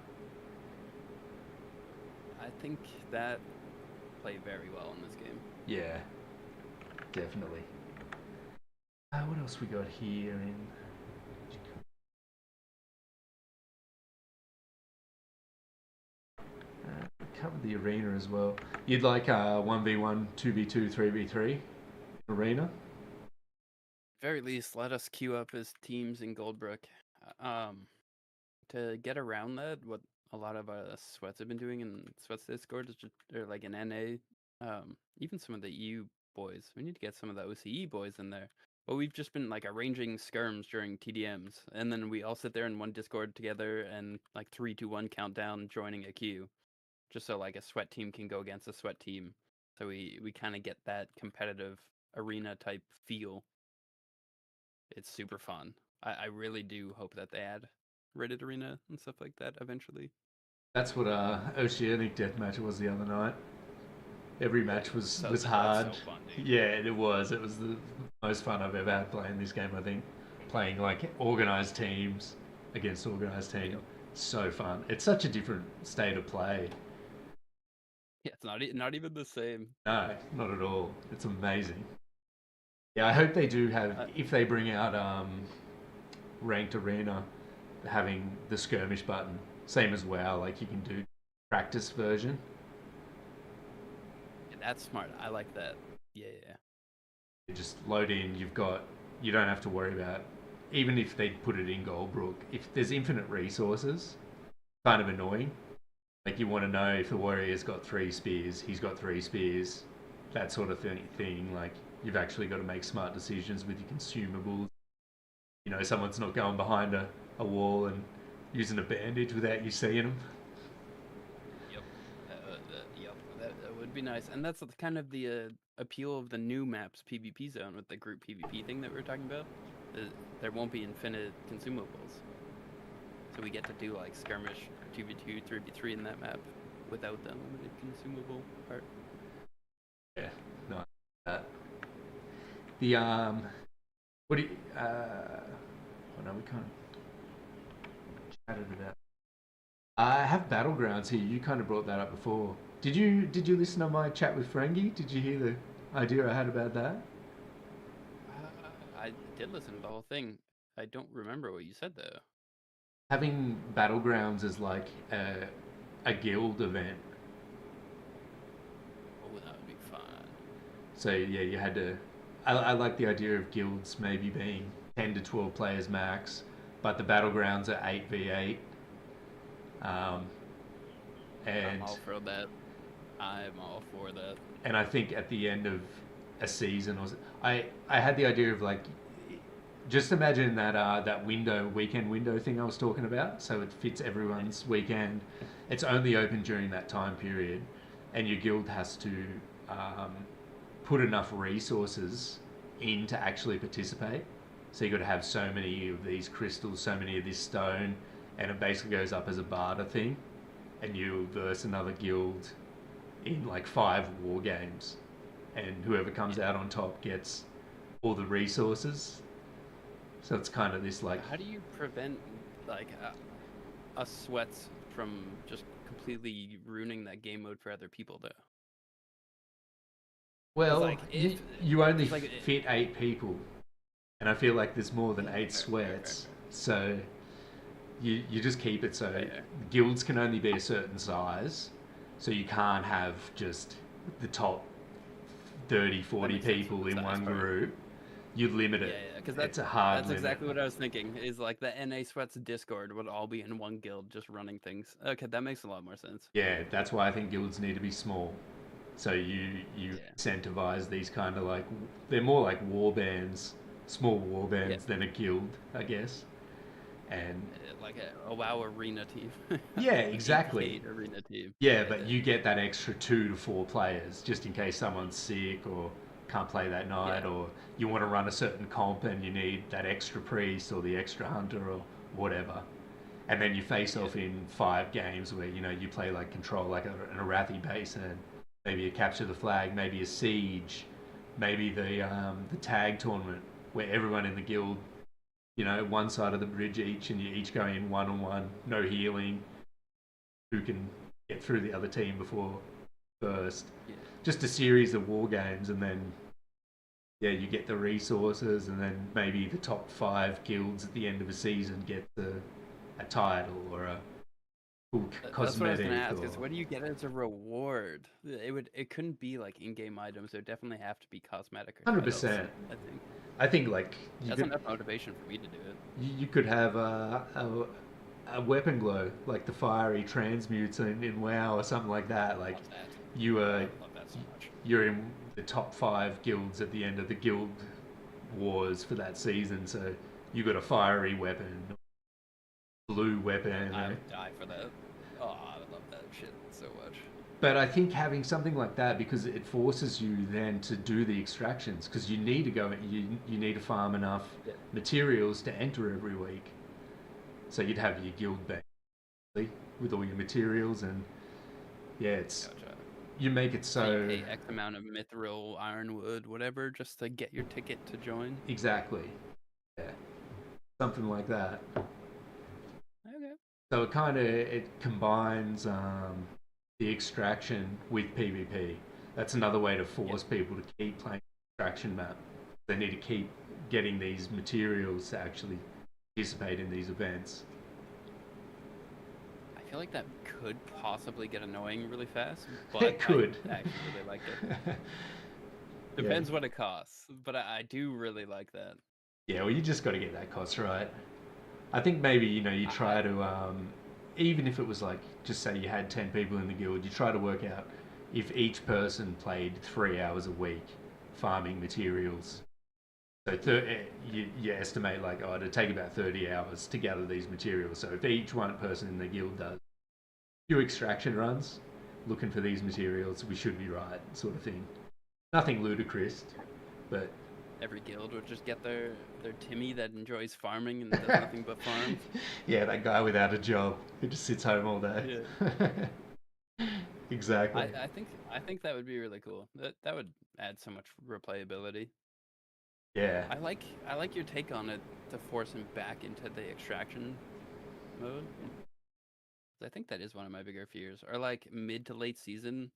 I think that played very well in this game. Yeah, definitely. What else we got here in? Covered the arena as well. You'd like 1v1, 2v2, 3v3 arena? Very least, let us queue up as teams in Goldbrook. Um, to get around that, what a lot of sweats have been doing in Sweats Discord is just, or like in NA, even some of the EU boys. We need to get some of the OCE boys in there. But we've just been like arranging skirms during TDMs, and then we all sit there in one Discord together and like 3, 2, 1 countdown, joining a queue, just so like a sweat team can go against a sweat team. So we kind of get that competitive arena type feel. It's super fun. I really do hope that they add rated arena and stuff like that eventually. That's what Oceanic Deathmatch was the other night. Every match was That's hard. so fun, dude. Yeah, it was. It was the most fun I've ever had playing this game. I think playing like organized teams against organized team, Yep. so fun. It's such a different state of play. Yeah, it's not even the same. No, not at all. It's amazing. Yeah, I hope they do have Uh, if they bring out ranked arena, having the skirmish button, same as WoW. Like you can do practice version. that's smart. I like that. Yeah, yeah. You just load in. You don't have to worry about even if they put it in Goldbrook. If there's infinite resources, kind of annoying. Like you want to know if the warrior's got 3 spears, he's got 3 spears, that sort of thing. Like you've actually got to make smart decisions with your consumables. You know, someone's not going behind a wall and using a bandage without you seeing them. Yep. Yep. That would be nice, and that's kind of the appeal of the new maps PvP zone with the group PvP thing that we were talking about. There won't be infinite consumables, so we get to do like skirmish 2v2, 3v3 in that map without the unlimited consumable part. Yeah, no. Uh, the what do you, oh no, we kind of chatted about I have Battlegrounds here. You kind of brought that up before. Did you listen to my chat with Ferengi? Did you hear the idea I had about that? I did listen to the whole thing. I don't remember what you said though. Having Battlegrounds as like a guild event. Oh, that would be fun. So yeah, you had to. I like the idea of guilds maybe being 10 to 12 players max, but the Battlegrounds are 8v8. Um, I'm and all for that. I'm all for that. and I think at the end of a season, I had the idea of like just imagine that weekend window thing I was talking about. So it fits everyone's weekend. It's only open during that time period, and your guild has to um, put enough resources in to actually participate. So you got to have so many of these crystals, so many of this stone, and it basically goes up as a barter thing, and you verse another guild in like 5 war games, and whoever comes out on top gets all the resources. So it's kind of this like, How do you prevent like us sweats from just completely ruining that game mode for other people though? Because well, like you only because like fit 8 people, and I feel like there's more than eight fair, fair, fair, sweats. fair, So you just keep it so fair. guilds can only be a certain size, so you can't have just the top 30, That 40 makes sense with people the in size one part. group. You limit Yeah, it. yeah, because It's a hard that's limit. exactly what I was thinking. Is like the NA sweats Discord would all be in one guild just running things. Okay, that makes a lot more sense. Yeah, that's why I think guilds need to be small. So you Yeah, incentivize these kind of like they're more like war bands, small war yeah, bands than a guild, I guess. And like a WoW arena team, yeah, an exactly. 8v8 arena team. Yeah, Yeah, but you get that extra 2 to 4 players just in case someone's sick or can't play that night, yeah, or you want to run a certain comp and you need that extra priest or the extra hunter or whatever. And then you face yeah. off in 5 games where you play like control like an Arathi Basin, maybe a capture the flag, maybe a siege, maybe the tag tournament where everyone in the guild, one side of the bridge each, and you each go in one on one, no healing, who can get through the other team before first. Yeah. Just a series of war games, and then yeah, you get the resources, and then maybe the top 5 guilds at the end of a season get a title or a cool That's what I was gonna cosmetic ask. Is or what do you get as a reward? It couldn't be like in-game items. It would definitely have to be cosmetic or titles. 100%. I think I think like you that's could enough motivation for me to do it. you could have a weapon glow like the fiery transmutes in WoW or something like that. Like Love that. you I uh, would love that so much. you're in the top 5 guilds at the end of the guild wars for that season, so you got a fiery weapon, blue weapon. I would die for that. Oh, I would love that shit so much. But I think having something like that, because it forces you then to do the extractions, because you need to go, you need to farm enough Yeah. materials to enter every week. So you'd have your guild bank with all your materials, and yeah, it's Gotcha. you make it So you so pay X amount of mithril, ironwood, whatever, just to get your ticket to join. exactly, yeah, something like that. Okay. So it combines the extraction with PvP. That's another way to Yep. force people to keep playing the extraction map. They need to keep getting these materials to actually participate in these events. I feel like that could possibly get annoying really fast, It but I could. actually really like it. Yeah. Depends what it costs, but I do really like that. Yeah, well, you just got to get that cost right. I think maybe, you I try to, even if it was like, just say you had 10 people in the guild, you try to work out if each person played 3 hours a week farming materials. So you estimate like, oh, it'd take about 30 hours to gather these materials. So if each one person in the guild does few extraction runs looking for these materials, we should be right, sort of thing. Nothing ludicrous, but every guild would just get their Timmy that enjoys farming and does nothing but farms. yeah, that guy without a job who just sits home all day. Yeah. Exactly. I think that would be really cool. That would add so much replayability. Yeah. I like your take on it to force him back into the extraction mode. I think that is one of my bigger fears. Or like mid to late season,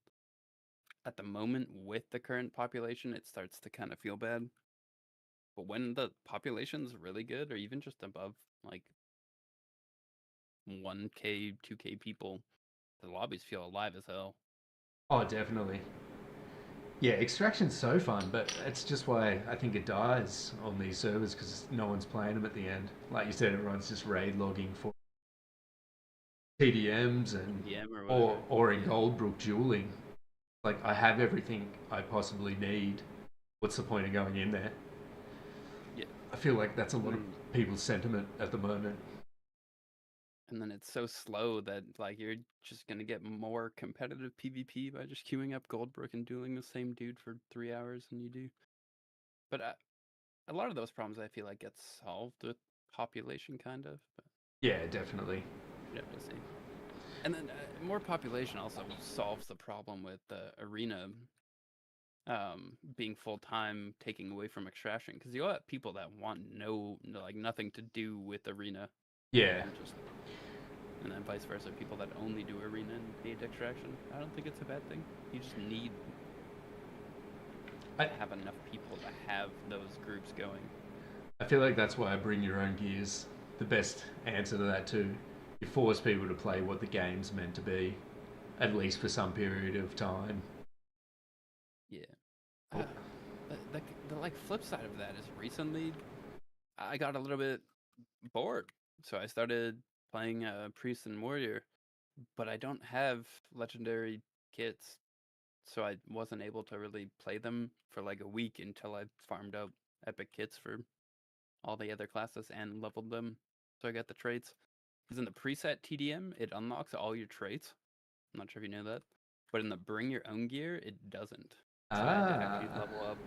at the moment with the current population, it starts to kind of feel bad. But when the population's really good, or even just above like 1K, 2K people, the lobbies feel alive as hell. Oh, definitely. Yeah, extraction's so fun, but it's just why I think it dies on these servers because no one's playing them at the end. Like you said, everyone's just raid logging for TDMs and TDM or or whatever. or in Yeah. Goldbrook dueling. Like I have everything I possibly need. What's the point of going in there? Yeah. I feel like that's a lot of And people's sentiment at the moment. and then it's so slow that like you're just gonna get more competitive PvP by just queuing up Goldbrook and dueling the same dude for 3 hours than you do. But a lot of those problems I feel like get solved with population, kind of. But Yeah, definitely. you have to see. And then more population also solves the problem with the arena being full time, taking away from extraction. Because you have people that want like nothing to do with arena, Yeah, and just and then vice versa, people that only do arena and hate extraction. I don't think it's a bad thing. You just need I to have enough people to have those groups going. I feel like that's why I bring your own gears. The best answer to that too. You force people to play what the game's meant to be, at least for some period of time. Yeah. Uh, the like flip side of that is recently I got a little bit bored, so I started playing Priest and Warrior, but I don't have legendary kits, so I wasn't able to really play them for like a week until I farmed out epic kits for all the other classes and leveled them, so I got the traits. Because in the preset TDM, it unlocks all your traits. I'm not sure if you know that, but in the bring your own gear, it doesn't. So I had to actually Ah, level up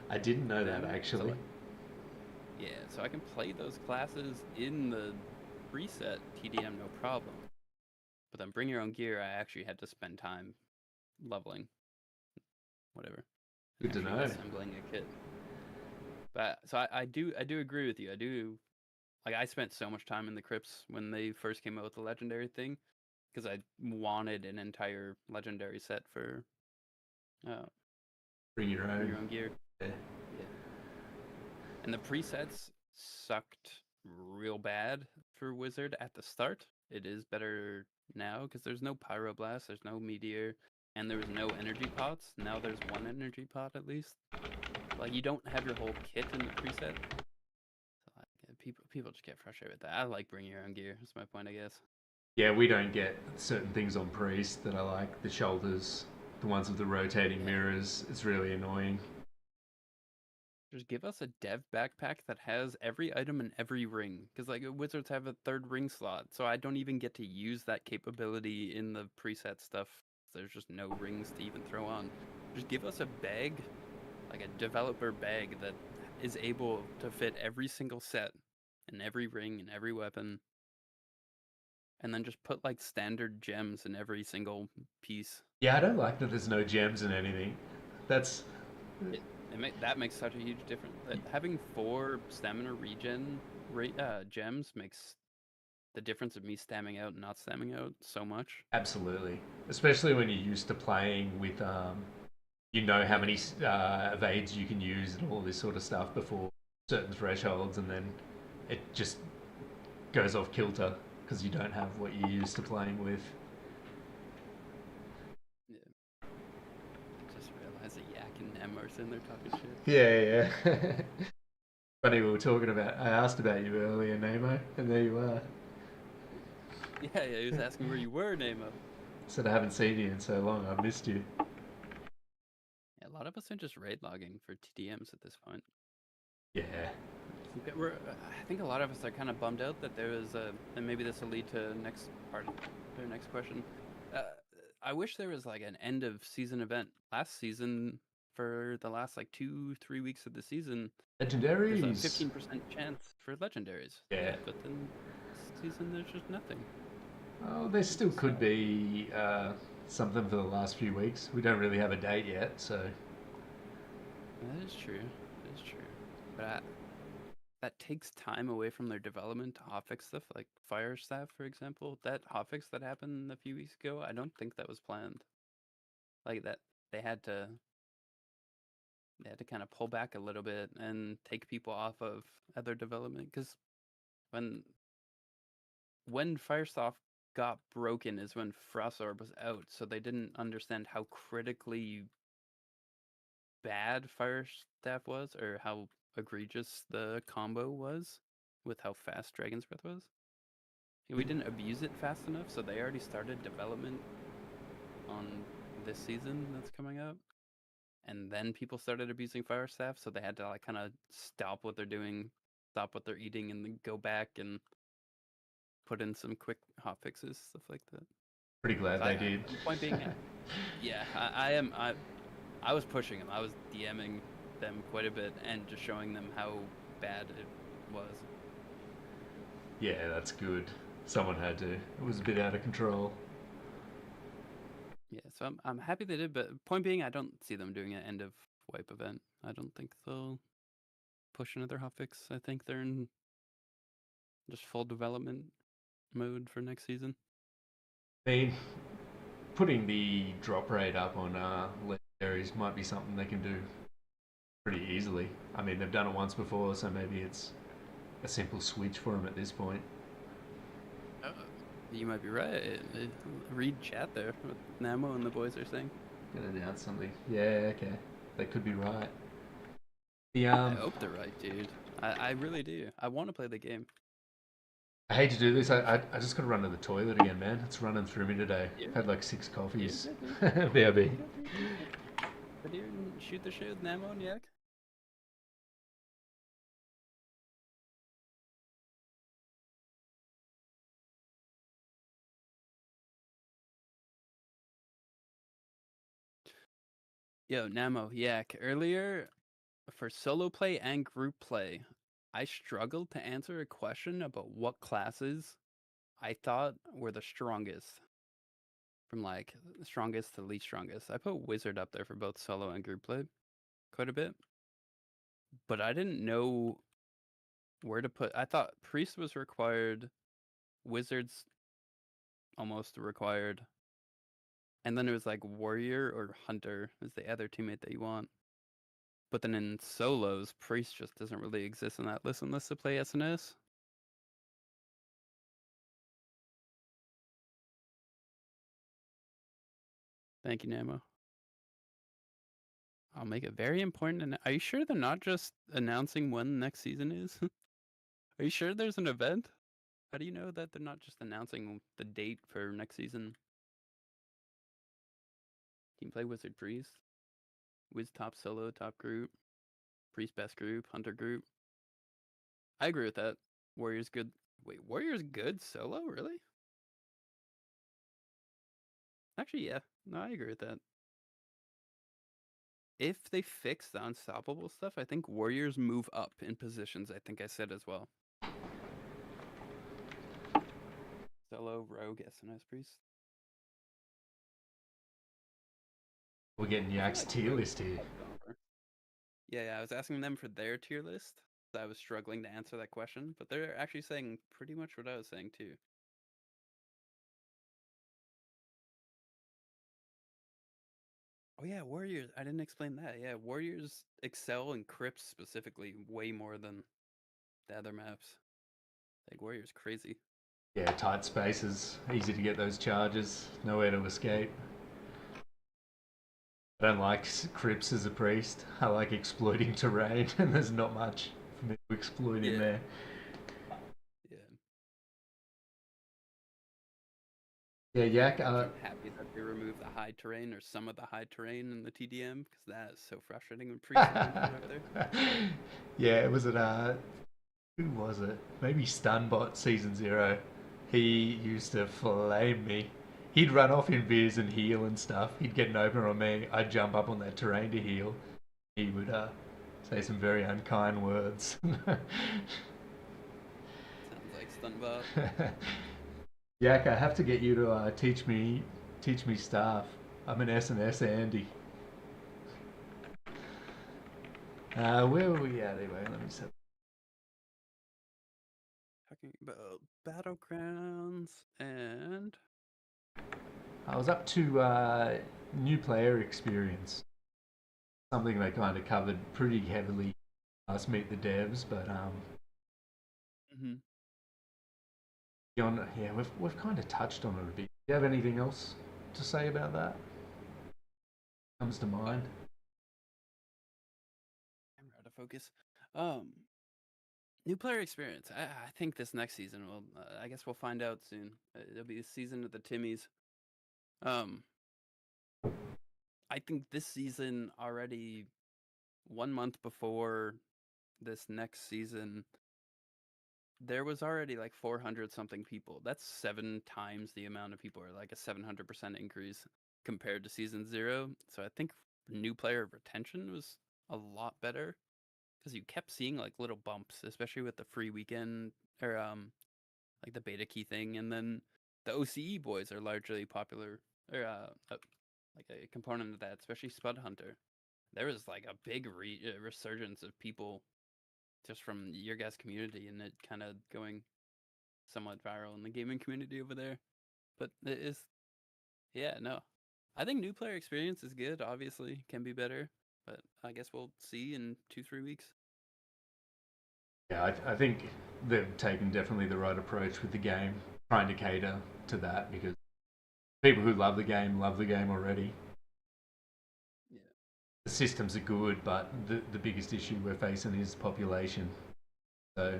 I didn't know that them. So actually. like, yeah, so I can play those classes in the preset TDM no problem. But then bring your own gear, I actually had to spend time leveling, whatever, and Good to actually know. assembling a kit. But so I do agree with you. I do like I spent so much time in the crypts when they first came out with the legendary thing because I wanted an entire legendary set for uh, Bring your bring own. your own gear. Yeah. Yeah, and the presets sucked real bad for Wizard at the start. It is better now because there's no Pyroblast, there's no Meteor, and there was no energy pots. Now there's one energy pot at least. Like you don't have your whole kit in the preset. So like, people just get frustrated with that. I like bringing your own gear. That's my point, I guess. Yeah, we don't get certain things on Priest that I like. The shoulders, the ones with the rotating Yeah, mirrors. It's really annoying. just give us a dev backpack that has every item in every ring. Because like wizards have a third ring slot, so I don't even get to use that capability in the preset stuff. There's just no rings to even throw on. Just give us a bag, like a developer bag that is able to fit every single set in every ring and every weapon, and then just put like standard gems in every single piece. Yeah, I don't like that there's no gems in anything. That's That makes such a huge difference. Having 4 stamina regen gems makes the difference of me stamming out and not stamming out so much. absolutely, especially when you're used to playing with, you know how Yeah, many evades you can use and all this sort of stuff before certain thresholds, and then it just goes off kilter because you don't have what you're used to playing with. yeah. Just realized that Yak and Emerson they're talking shit. Yeah, yeah. Funny, we were talking about. I asked about you earlier, Nemo, and there you are. Yeah, yeah. He was asking where you were, Nemo. Said I haven't seen you in so long. I've missed you. Yeah, a lot of us are just raid logging for TDMs at this point. Yeah. I think a lot of us are kind of bummed out that there was and maybe this will lead to next part or next question. Uh, I wish there was like an end of season event. Last season, for the last like 2-3 weeks of the season, there's a Legendaries. 15% chance for legendaries. Yeah. Yeah, but then this season there's just nothing. Oh, there It's still just could be something for the last few weeks. We don't really have a date yet, so that is true. That is true. But that takes time away from their development to hotfix stuff like fire staff, for example. That hotfix that happened a few weeks ago, I don't think that was planned. Like that, they had to kind of pull back a little bit and take people off of other development because when Firesoft got broken is when Frost Orb was out, so they didn't understand how critically bad Fire Staff was or how egregious the combo was with how fast Dragon's Breath was. We didn't abuse it fast enough, so they already started development on this season that's coming up. And then people started abusing Fire Staff, so they had to like kind of stop what they're doing, stop what they're eating, and then go back and put in some quick hot fixes, stuff like that. Pretty glad So they did. The point being, yeah, I was pushing them. I was DMing them quite a bit and just showing them how bad it was. Yeah, that's good. Someone had to. It was a bit out of control. Yeah, so I'm happy they did, but point being, I don't see them doing an end of wipe event. I don't think they'll push another hotfix. I think they're in just full development mode for next season. I mean, putting the drop rate up on legendaries might be something they can do pretty easily. I mean, they've done it once before, so maybe it's a simple switch for them at this point. You might be right. Read chat there, what Namo and the boys are saying. Gonna announce something. Yeah, okay. They could be right. I hope they're right, dude. I really do. I want to play the game. I hate to do this. I just got to run to the toilet again, man. It's running through me today. Yeah. Had like 6 coffees. Yeah, BRB. But you shoot the shit with Namo and Yak? Yo, Namo, Yak, earlier for solo play and group play, I struggled to answer a question about what classes I thought were the strongest. From like strongest to least strongest. I put Wizard up there for both solo and group play quite a bit. But I didn't know where to put. I thought Priest was required, Wizards almost required. And then it was like Warrior or Hunter is the other teammate that you want. But then in solos, Priest just doesn't really exist in that list unless to play SNS. Thank you, Namo. I'll make it very important. And are you sure they're not just announcing when next season is? Are you sure there's an event? How do you know that they're not just announcing the date for next season? Team play Wizard Priest. Wiz top solo, top group. Priest best group, Hunter group. I agree with that. Warrior's good. Wait, Warrior's good solo? Really? Actually, yeah. No, I agree with that. If they fix the unstoppable stuff, I think Warriors move up in positions, I think I said as well. Solo, Rogue, SNS Priest. We're getting Yak's tier list here. Yeah, I was asking them for their tier list. So I was struggling to answer that question, but they're actually saying pretty much what I was saying too. Oh yeah, Warriors. I didn't explain that. Yeah, Warriors excel in crypts specifically way more than the other maps. Like Warriors crazy. Yeah, tight spaces, easy to get those charges, nowhere to escape. I don't like crypts as a priest. I like exploiting terrain, and there's not much for me to exploit in there. Yeah. Yeah, Yak. I'm happy that they removed the high terrain or some of the high terrain in the TDM because that is so frustrating when priests up there. Yeah, was it who was it? Maybe Stunbot Season 0. He used to flame me. He'd run off in viz and heal and stuff. He'd get an opener on me. I'd jump up on that terrain to heal. He would say some very unkind words. Sounds like Stunbot. Yak, I have to get you to teach me stuff. I'm an SNS Andy. Where were we at anyway? Let me see. talking about Battlegrounds and I was up to new player experience, something they kind of covered pretty heavily last Meet the Devs, but Mhm. yeah, we've kind of touched on it a bit. Do you have anything else to say about that? Comes to uh, mind? camera out of focus. Um, New player experience. I think this next season will. I guess we'll find out soon. It'll be the season of the Timmies. Um, I think this season already 1 month before this next season, there was already like 400 something people. That's 7 times the amount of people, or like a 700% increase compared to season 0. So I think new player retention was a lot better because you kept seeing like little bumps, especially with the free weekend or like the beta key thing, and then the OCE boys are largely popular or like a component of that, especially Spud Hunter. There was like a big resurgence of people just from your guys' community, and it kind of going somewhat viral in the gaming community over there. But it is, yeah, no. I think new player experience is good. Obviously, can be better, but I guess we'll see in 2-3 weeks. Yeah, I think they've taken definitely the right approach with the game, trying to cater to that because people who love the game already. Yeah, The systems are good, but the biggest issue we're facing is population. So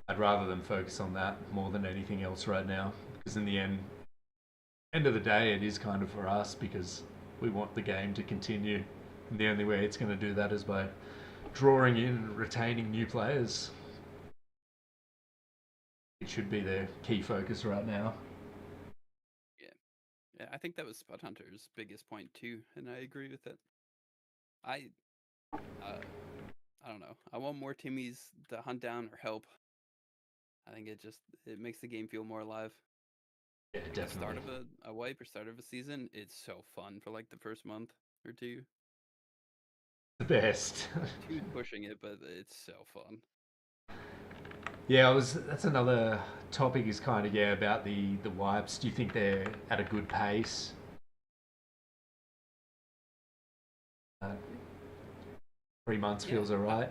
I'd rather them focus on that more than anything else right now because in the end of the day, it is kind of for us because we want the game to continue. And the only way it's going to do that is by drawing in and retaining new players. It should be their key focus right now. yeah, yeah. I think that was Spud Hunter's biggest point too, and I agree with it. I, uh, I don't know. I want more Timmies to hunt down or help. I think it makes the game feel more alive. Yeah, Like the start definitely. of a wipe or start of a season, it's so fun for like the first month or two. The best. Two's pushing it, but it's so fun. Yeah, I was. That's another topic. Is kind of yeah about the wipes. Do you think they're at a good pace? Uh, 3 months Yeah, feels alright.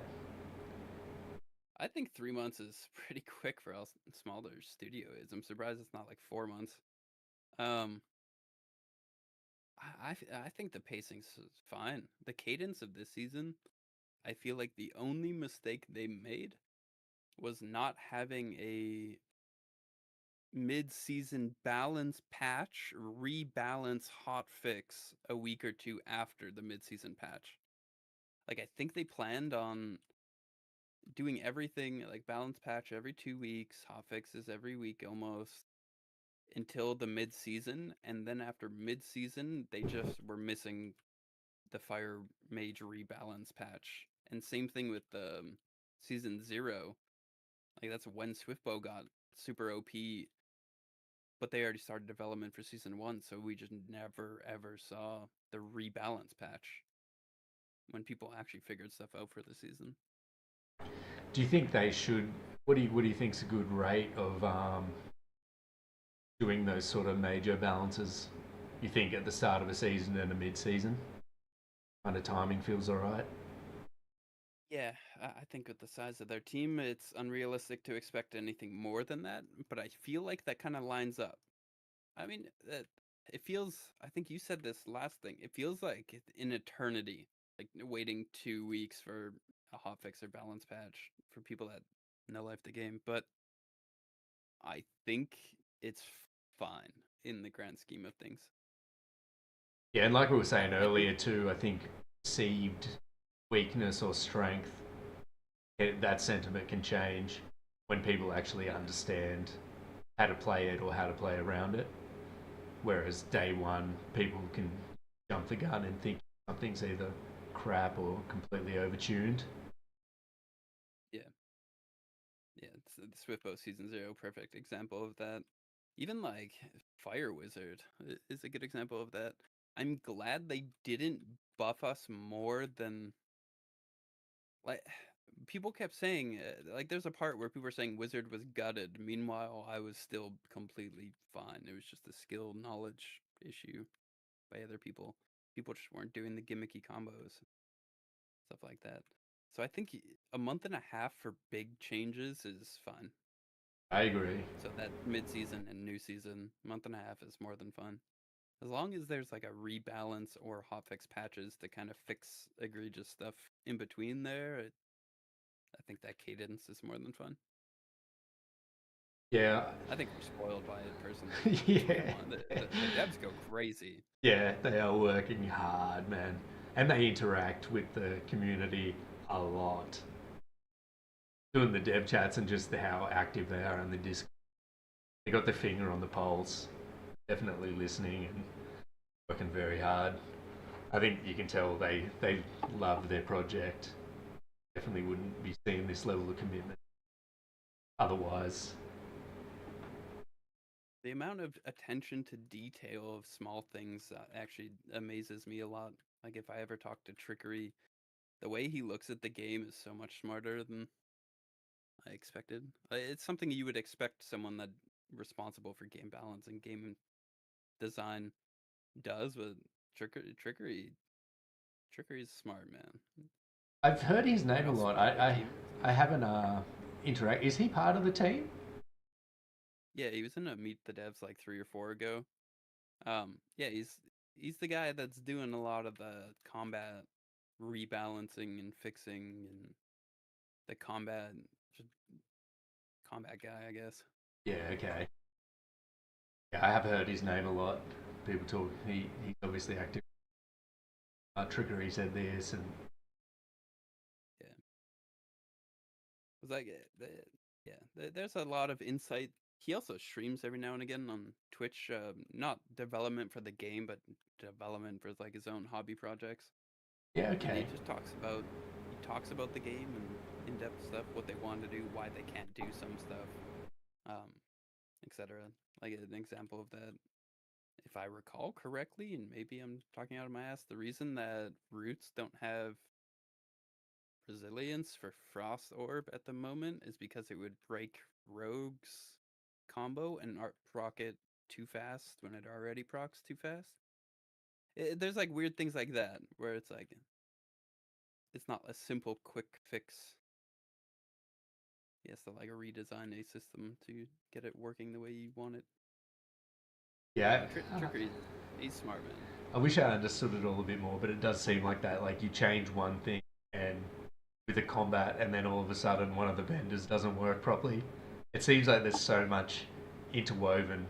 I think 3 months is pretty quick for how small their studio is. I'm surprised it's not like 4 months. Um, I think the pacing's fine. The cadence of this season, I feel like the only mistake they made was not having a mid-season balance patch, rebalance hot fix a week or two after the mid-season patch. Like I think they planned on doing everything like balance patch every 2 weeks, hot fixes every week almost until the mid-season, and then after mid-season they just were missing the fire mage rebalance patch. And same thing with the season 0. Like that's when Swiftbow got super OP, but they already started development for season 1, so we just never ever saw the rebalance patch when people actually figured stuff out for the season. Do you think they should? What do you think's a good rate of doing those sort of major balances? You think at the start of a season and a mid-season, kind of timing feels alright. Yeah, I think with the size of their team, it's unrealistic to expect anything more than that, but I feel like that kind of lines up. I mean, it feels, I think you said this last thing, it feels like an eternity, like waiting 2 weeks for a hotfix or balance patch for people that know life the game, but I think it's fine in the grand scheme of things. Yeah, and like we were saying I think, earlier too, I think perceived weakness or strength, that sentiment can change when people actually yeah, understand how to play it or how to play around it. Whereas day one, people can jump the gun and think something's either crap or completely overtuned. yeah, yeah, it's the Swiftbow Season 0, perfect example of that. Even like Fire Wizard is a good example of that. I'm glad they didn't buff us more than like people kept saying like there's a part where people were saying Wizard was gutted. Meanwhile, I was still completely fine. It was just a skill knowledge issue by other people. People just weren't doing the gimmicky combos, stuff like that. So I think a month and a half for big changes is fine. I agree. So that mid-season and new season, month and a half is more than fun. As long as there's like a rebalance or hotfix patches to kind of fix egregious stuff in between there, I think that cadence is more than fun. Yeah. I think we're spoiled by it personally. Yeah. The devs go crazy. Yeah, they are working hard, man. And they interact with the community a lot. Doing the dev chats and just how active they are on the Discord. They got their finger on the pulse. Definitely listening and working very hard. I think you can tell they love their project. Definitely wouldn't be seeing this level of commitment otherwise. The amount of attention to detail of small things actually amazes me a lot. Like if I ever talk to Trickery, the way he looks at the game is so much smarter than I expected. It's something you would expect someone that responsible for game balance and game design does, but Trickery's smart, man. I've heard his Look name a how lot. smart their team I is. haven't interact. Is he part of the team? Yeah, he was in a Meet the Devs like 3 or 4 ago. Yeah, he's the guy that's doing a lot of the combat rebalancing and fixing and the just combat guy, I guess. Yeah, okay. Yeah, I have heard his name a lot. People talk. He's obviously active. Trickery said this, and Yeah, it was like there's a lot of insight. He also streams every now and again on Twitch. Not development for the game, but development for like his own hobby projects. yeah, And okay. he talks about the game and in-depth stuff, what they want to do, why they can't do some stuff, um, etc. Like an example of that, if I recall correctly, and maybe I'm talking out of my ass, the reason that Roots don't have resilience for Frost Orb at the moment is because it would break Rogue's combo and proc it too fast when it already procs too fast. There's like weird things like that where it's like it's not a simple quick fix. He has to like redesign a system to get it working the way you want it. Yeah, Trickery, he's smart, man. I wish I understood it all a bit more, but it does seem like that. Like you change one thing, and with the combat, and then all of a sudden one of the vendors doesn't work properly. It seems like there's so much interwoven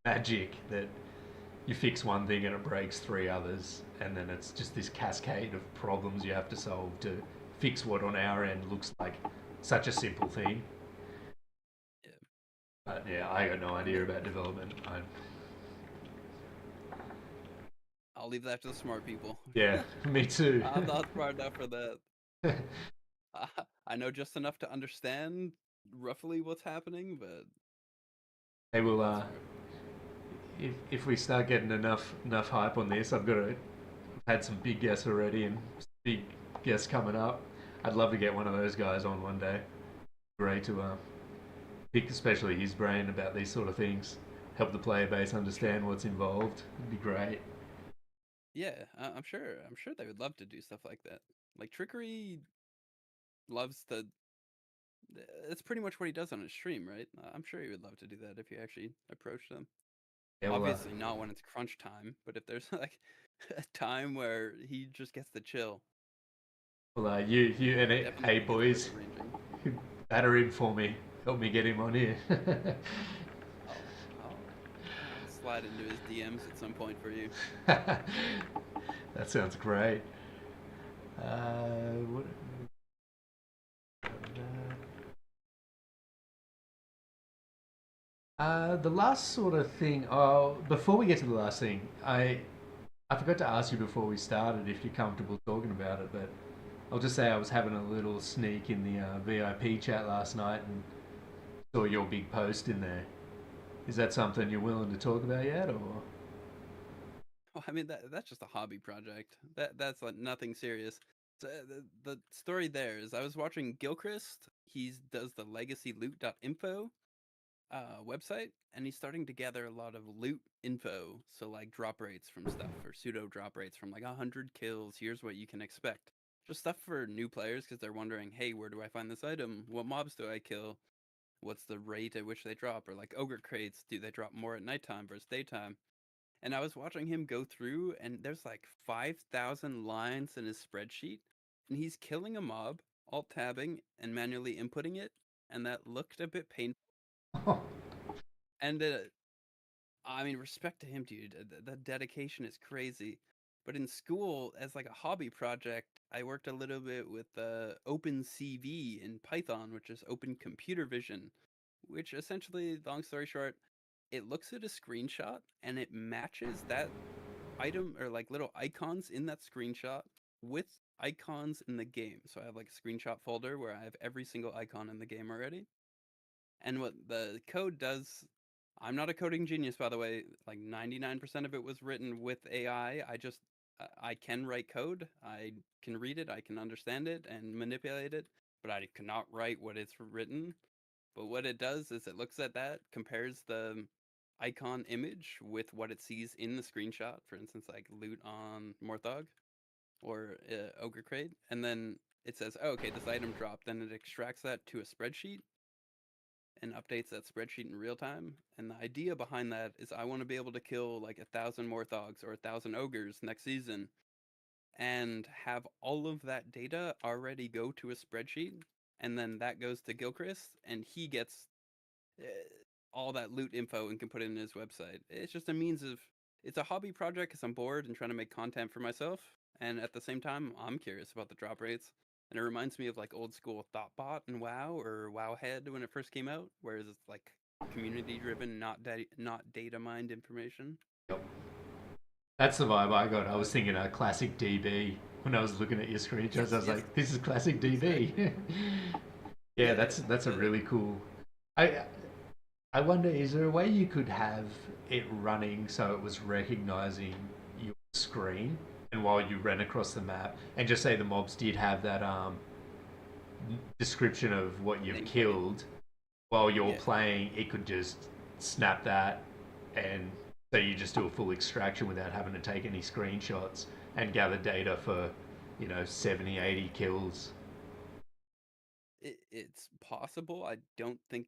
magic that you fix one thing and it breaks three others, and then it's just this cascade of problems you have to solve to fix what on our end looks like such a simple thing. Yeah. But yeah, I got no idea about development. I'll leave that to the smart people. Yeah, me too. I'm not smart enough for that. I know just enough to understand roughly what's happening, but Hey, I'm well, not smart. if we start getting enough hype on this, I've had some big guests already and big guests coming up. I'd love to get one of those guys on one day. Great to pick, especially his brain about these sort of things. Help the player base Sure. understand what's involved. It'd be great. Yeah, I'm sure. I'm sure they would love to do stuff like that. Like Trickery loves to. It's pretty much what he does on his stream, right? I'm sure he would love to do that if you actually approach them. Yeah, well, Obviously not when it's crunch time, but if there's like a time where he just gets to chill, you and hey definitely is worth boys, arranging. batter him for me. Help me get him on here. I'll slide into his DMs at some point for you. That sounds great. What, the last sort of thing. Oh, before we get to the last thing, I forgot to ask you before we started if you're comfortable talking about it, but I'll just say I was having a little sneak in the VIP chat last night and saw your big post in there. Is that something you're willing to talk about yet, or? Well, I mean that's just a hobby project. That's like nothing serious. So the story there is I was watching Gilchrist. He does the legacyloot.info website, and he's starting to gather a lot of loot info. So like drop rates from stuff, or pseudo drop rates from like 100 kills. Here's what you can expect. Just stuff for new players because they're wondering, hey, where do I find this item? What mobs do I kill? What's the rate at which they drop? Or like ogre crates, do they drop more at nighttime versus daytime? And I was watching him go through, and there's like 5,000 lines in his spreadsheet, and he's killing a mob, alt tabbing, and manually inputting it, and that looked a bit painful. And I mean, respect to him, dude. The dedication is crazy. But in school, as like a hobby project, I worked a little bit with OpenCV in Python, which is Open Computer Vision, which essentially, long story short, it looks at a screenshot and it matches that item or like little icons in that screenshot with icons in the game. So I have like a screenshot folder where I have every single icon in the game already. And what the code does, I'm not a coding genius, by the way. Like 99% of it was written with AI. I can write code. I can read it. I can understand it and manipulate it, but I cannot write what it's written. But what it does is it looks at that, compares the icon image with what it sees in the screenshot, for instance, like loot on Morthog or Ogre Crate, and then it says, oh, okay, this item dropped. Then it extracts that to a spreadsheet and updates that spreadsheet in real time. And the idea behind that is I want to be able to kill like 1,000 Morthogs or 1,000 Ogres next season and have all of that data already go to a spreadsheet. And then that goes to Gilchrist, and he gets uh, all that loot info and can put it in his website. It's just a means of, it's a hobby project because I'm bored and trying to make content for myself. And at the same time, I'm curious about the drop rates. And it reminds me of like old school Thoughtbot and WoW or WoWhead when it first came out, whereas it's like community driven, not data mined information. Yep. That's the vibe I got. I was But thinking a classic DB when I was looking at your screenshots. I was yes, like, "This is classic DB." exactly. Yeah, Yeah, that's a the really cool. I I wonder, is there a way you could have it running so it was recognizing your screen, and while you ran across the map, and just say the mobs did have that description of what you've nameplate. killed while you're Yeah. playing, it could just snap that, and so you just do a full extraction without having to take any screenshots and gather data for, 70, 80 kills. It's possible. I don't think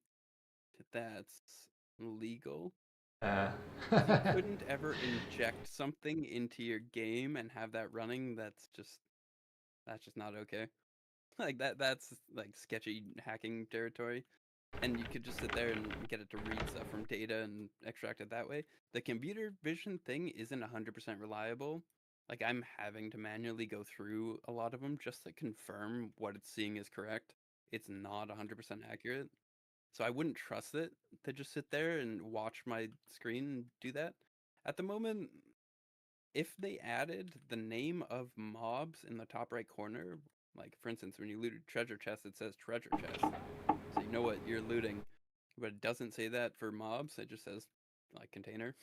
that's legal. Uh, Because you couldn't ever inject something into your game and have that running. That's just not okay. Like that's like sketchy hacking territory. And you could just sit there and get it to read stuff from data and extract it that way. The computer vision thing isn't 100% reliable. Like I'm having to manually go through a lot of them just to confirm what it's seeing is correct. It's not 100% accurate. So I wouldn't trust it to just sit there and watch my screen and do that. At the moment, if they added the name of mobs in the top right corner, like for instance, when you loot a treasure chest, it says treasure chest. So you know what you're looting. But it doesn't say that for mobs, it just says like container.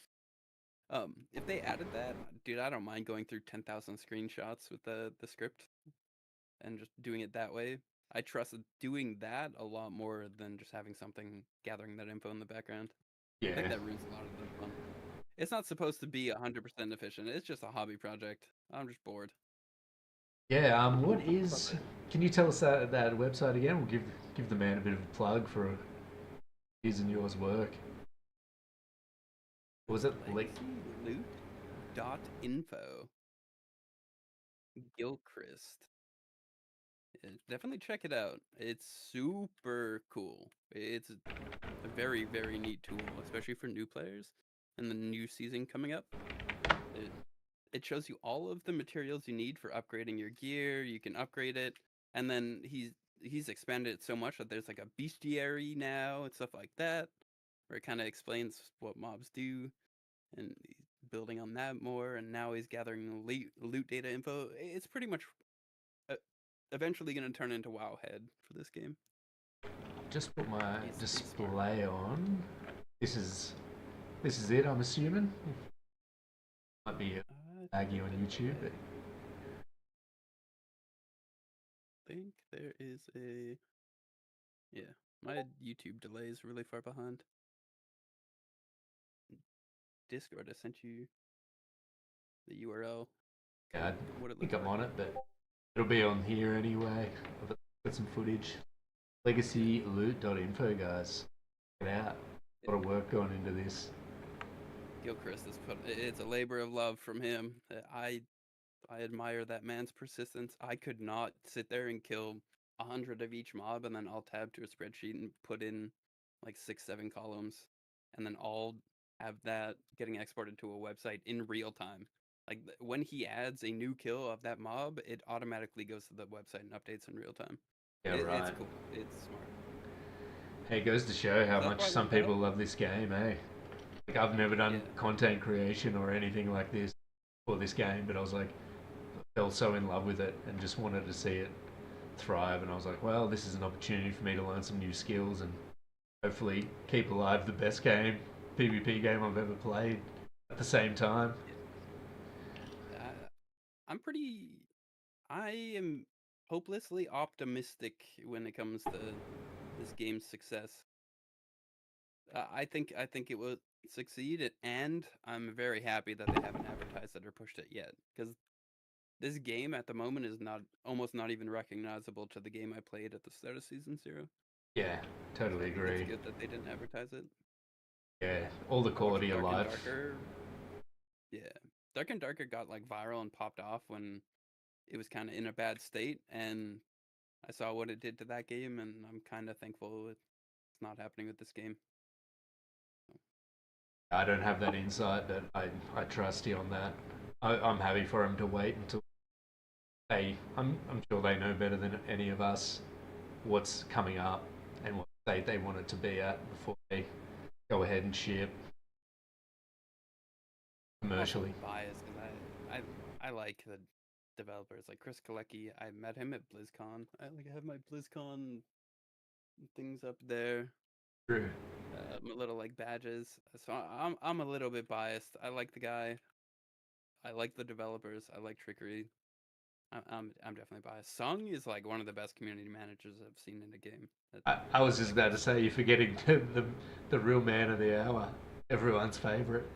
If they added that, dude, I don't mind going through 10,000 screenshots with the script and just doing it that way. I trust doing that a lot more than just having something gathering that info in the background. I think yeah. that ruins a lot of the fun. It's not supposed to be 100% efficient. It's just a hobby project. I'm just bored. Yeah, what But is? Can you tell us that website again? We'll give the man a bit of a plug for his and yours work. Or was it like? legacyloot.info. Gilchrist. Definitely check it out. It's super cool. It's a very, very neat tool, especially for new players and the new season coming up. It, it shows you all of the materials you need for upgrading your gear. You can upgrade it, and then he's expanded it so much that there's like a bestiary now and stuff like that, where it kind of explains what mobs do, and he's building on that more. And now he's gathering loot data info. It's pretty much uh, eventually going to turn into Wowhead for this game. Just put my He's smart. display on. This is this is it. I'm assuming. Might be I laggy think on it YouTube, but is. think there is a... Yeah, my YouTube delay is really far behind. Discord, I sent you the URL. Yeah, What I it think looks I'm like. on it, but it'll be on here anyway. I've got some footage. Legacyloot.info, guys. Check it out. A Yeah. lot of work going into this. Gilchrist has put... It's a labor of love from him. I admire that man's persistence. I could not sit there and kill 100 of each mob and then alt tab to a spreadsheet and put in like 6, 7 columns, and then all have that getting exported to a website in real time. Like when he adds a new kill of that mob, it automatically goes to the website and updates in real time. Yeah, It's right. cool. It's smart. Hey, it goes to show how So that's much why I some went that people up. love this game, eh? Like, I've never done Yeah. content creation or anything like this for this game, but I was like, fell so in love with it and just wanted to see it thrive. And I was like, well, this is an opportunity for me to learn some new skills and hopefully keep alive the best game, PvP game I've ever played at the same time. Yeah. I'm pretty. I am hopelessly optimistic when it comes to this game's success. I think it will succeed, and I'm very happy that they haven't advertised it or pushed it yet. Because this game at the moment is not almost not even recognizable to the game I played at the start of Season 0. Yeah, So totally I think it's agree. good that they didn't advertise it. Yeah, all the Watching quality of Dark and life. Darker, yeah, Dark and Darker got like viral and popped off when it was kind of in a bad state, and I saw what it did to that game, and I'm kind of thankful it's not happening with this game. I don't have that insight, but I trust you on that. I'm happy for him to wait until I'm sure they know better than any of us what's coming up and what state they want it to be at before they go ahead and ship I'm also commercially. biased because I like the developers like Chris Kalecki. I met him at BlizzCon. I have my BlizzCon things up there. True. My little like badges. So I'm a little bit biased. I like the guy. I like the developers. I like Trickery. I'm definitely biased. Sung is like one of the best community managers I've seen in a game. I was just That about to guy's say you're forgetting the real man of the hour, everyone's favorite.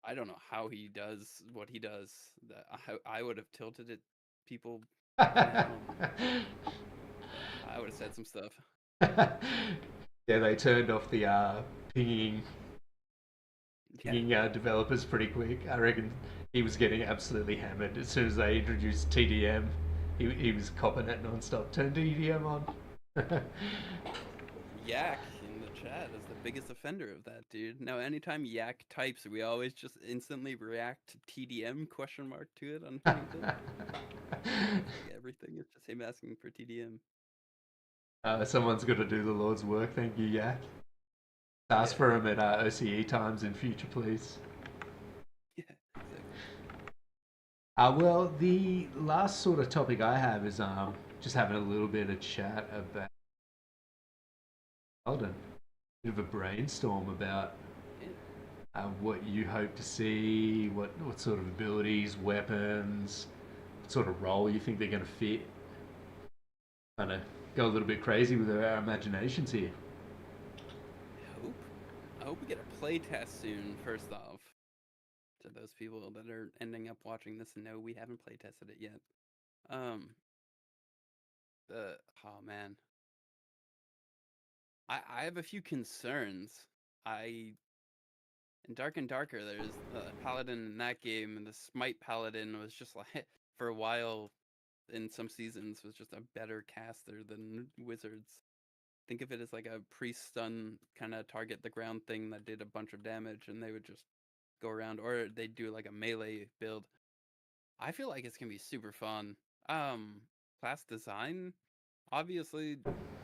I don't know how he does what he does. That I would have tilted at people by now. I would have said some stuff. Yeah, they turned off the pinging Yeah. developers pretty quick. I reckon he was getting absolutely hammered as soon as they introduced TDM. He was copping it non-stop. Turn TDM on. Yak in the chat is the biggest offender of that, dude. Now, anytime Yak types, we always just instantly react to TDM question mark to it on Huntington. It's like everything is just him asking for TDM. Someone's got to do the Lord's work. Thank you, Yak. Ask Yeah, for him at OCE times in future, please. yeah, exactly. Well, the last sort of topic I have is just having a little bit of chat about Alden. Bit of a brainstorm about Yeah. what you hope to see, what sort of abilities, weapons, what sort of role you think they're going to fit. Kind of go a little bit crazy with our imaginations here. I hope. I hope we get a playtest soon. First off, to those people that are ending up watching this, and no, we haven't playtested it yet. Um, the oh man, I have a few concerns. I In Dark and Darker, there's the paladin in that game, and the Smite paladin was just like for a while in some seasons was just a better caster than wizards. Think of it as like a priest stun kind of target the ground thing that did a bunch of damage, and they would just go around, or they'd do like a melee build. I feel like it's gonna be super fun. Um, Class design, obviously,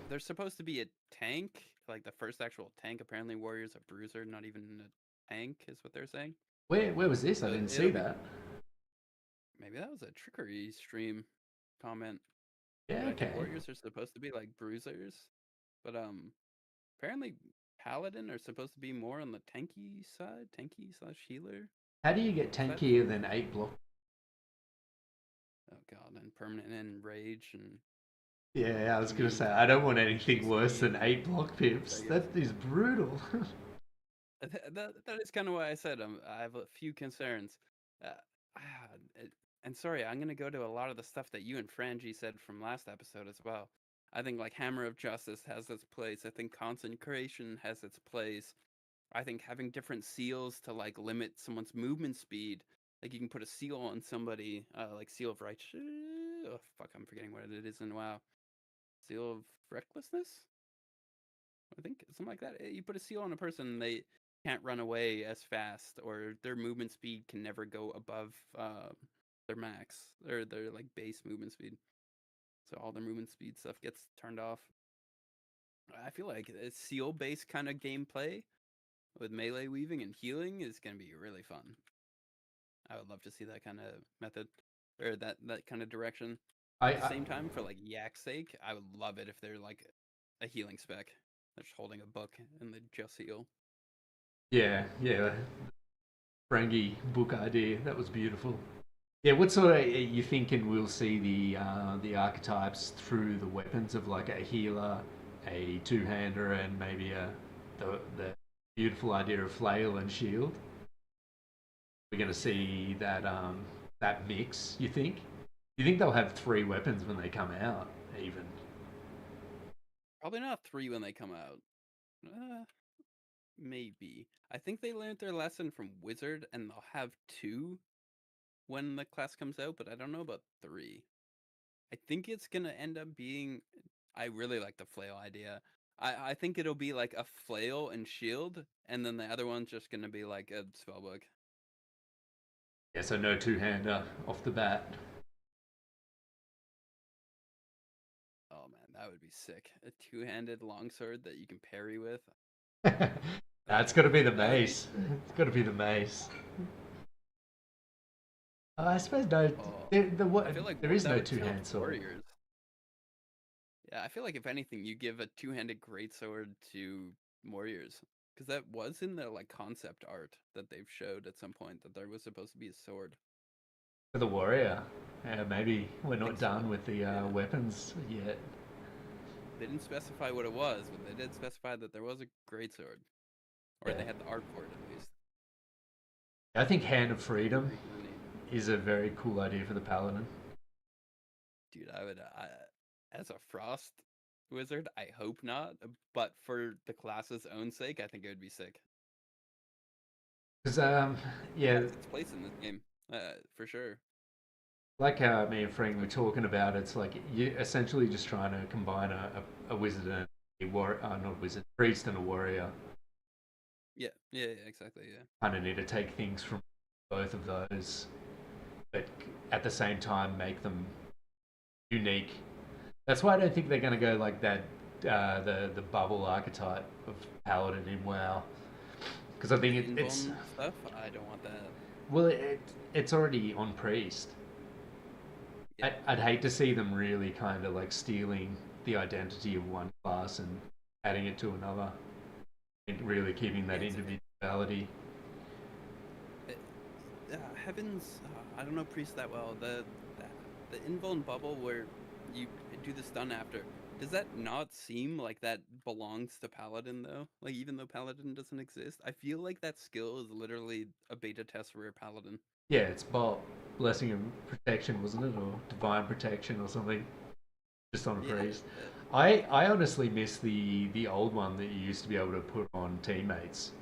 there's supposed to be a tank, like the first actual tank. Apparently, warrior's a bruiser, not even a tank, is what they're saying. Where was this? I So didn't see it'll be that. maybe that was a trickery stream comment, Yeah, but I think okay. warriors are supposed to be like bruisers, but apparently paladin are supposed to be more on the tanky side, tanky slash healer. How do you get Is that tankier than 8 block? Oh god, and permanent enrage and Yeah, I was gonna immune say to I don't want poison anything worse speed than and 8 block pips. daggers. That is brutal. That is kind of why I said I have a few concerns. Uh, ah, and sorry, I'm gonna go to a lot of the stuff that you and Frangie said from last episode as well. I think like Hammer of Justice has its place. I think Consecration has its place. I think having different seals to like limit someone's movement speed, like you can put a seal on somebody, like Seal of Righteous. Oh fuck, I'm forgetting what it is in WoW. Seal of Recklessness. I think something like that. You put a seal on a person, they can't run away as fast, or their movement speed can never go above their max or their like base movement speed. So all their movement speed stuff gets turned off. I feel like a seal based kind of gameplay with melee weaving and healing is gonna be really fun. I would love to see that kind of method or that kind of direction. I, At the I same time, for like Yak's sake, I would love it if they're like a healing spec. They're just holding a book and they just heal. yeah, yeah. Frangie book idea. That was beautiful. Yeah, what sort of are you thinking we'll see the archetypes through the weapons of like a healer, a two-hander, and maybe the beautiful idea of flail and shield? We're going to see that mix. You think? You think they'll have 3 weapons when they come out? Even Probably not 3 when they come out. Maybe. I think they learned their lesson from Wizard and they'll have 2 when the class comes out, but I don't know about 3. I think it's gonna end up being. I really like the flail idea. I think it'll be like a flail and shield, and then the other one's just gonna be like a spellbook. yeah, so no two-hander off the bat. Oh man, that would be sick. A 2-handed longsword that you can parry with. That's got to be the That would be mace. sick. It's got to be the mace. I suppose no. Oh, I feel like There is that no would tilt two-hand sword. warriors. Yeah, I feel like if anything, you give a 2-handed greatsword to warriors, because that was in the like concept art that they've showed at some point that there was supposed to be a sword. For the warrior. Maybe we're I not think so. done with the Yeah, weapons yet. they didn't specify what it was, but they did specify that there was a greatsword, or Yeah. they had the art for it at least. I think Hand of That'd be Freedom very cool, neat. is a very cool idea for the paladin. Dude, as a frost wizard, I hope not, but for the class's own sake, I think it would be sick. Because It yeah, has its place in this game, for sure. like how me and Frank were talking about, it's like you essentially just trying to combine a wizard and a war, not wizard, priest and a warrior. Yeah, yeah, yeah, exactly, yeah. Kind of need to take things from both of those, but at the same time make them unique. That's why I don't think they're going to go like that. The bubble archetype of paladin in WoW, because I think The it's invuln stuff, I don't want that. well, it's already on priest. Yeah, I'd hate to see them really kind of like stealing the identity of one class and adding it to another, and really keeping that yeah, individuality. Heavens, I don't know priest that well. The invuln bubble where you do the stun after. Does that not seem like that belongs to Paladin though? Like even though Paladin doesn't exist, I feel like that skill is literally a beta test for Paladin. Yeah, it's Bob blessing of protection, wasn't it, or divine protection or something, just on a Yeah. priest. I honestly miss the old one that you used to be able to put on teammates.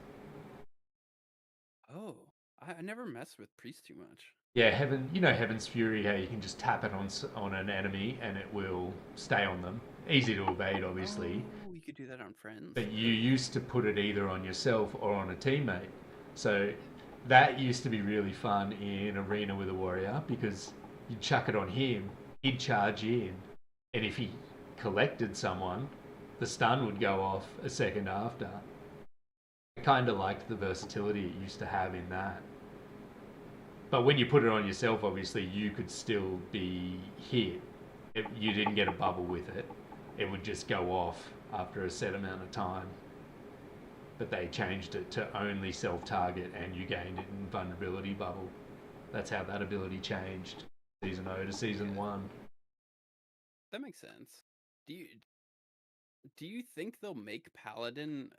Oh, I never messed with priest too much. Yeah, heaven. You know Heaven's Fury, how you can just tap it on an enemy and it will stay on them. Easy to evade, obviously, Oh, you could do that on friends. but you Okay. used to put it either on yourself or on a teammate. So that used to be really fun in Arena with a warrior because you'd chuck it on him, he'd charge in, and if he collected someone, the stun would go off a second after. I kind of liked the versatility it used to have in that. But when you put it on yourself, obviously you could still be hit. You didn't get a bubble with it. It would just go off after a set amount of time. But they changed it to only self-target and you gained an invulnerability bubble. That's how that ability changed. Season 0 to Season Yeah, 1. that makes sense. Do you do you think they'll make Paladin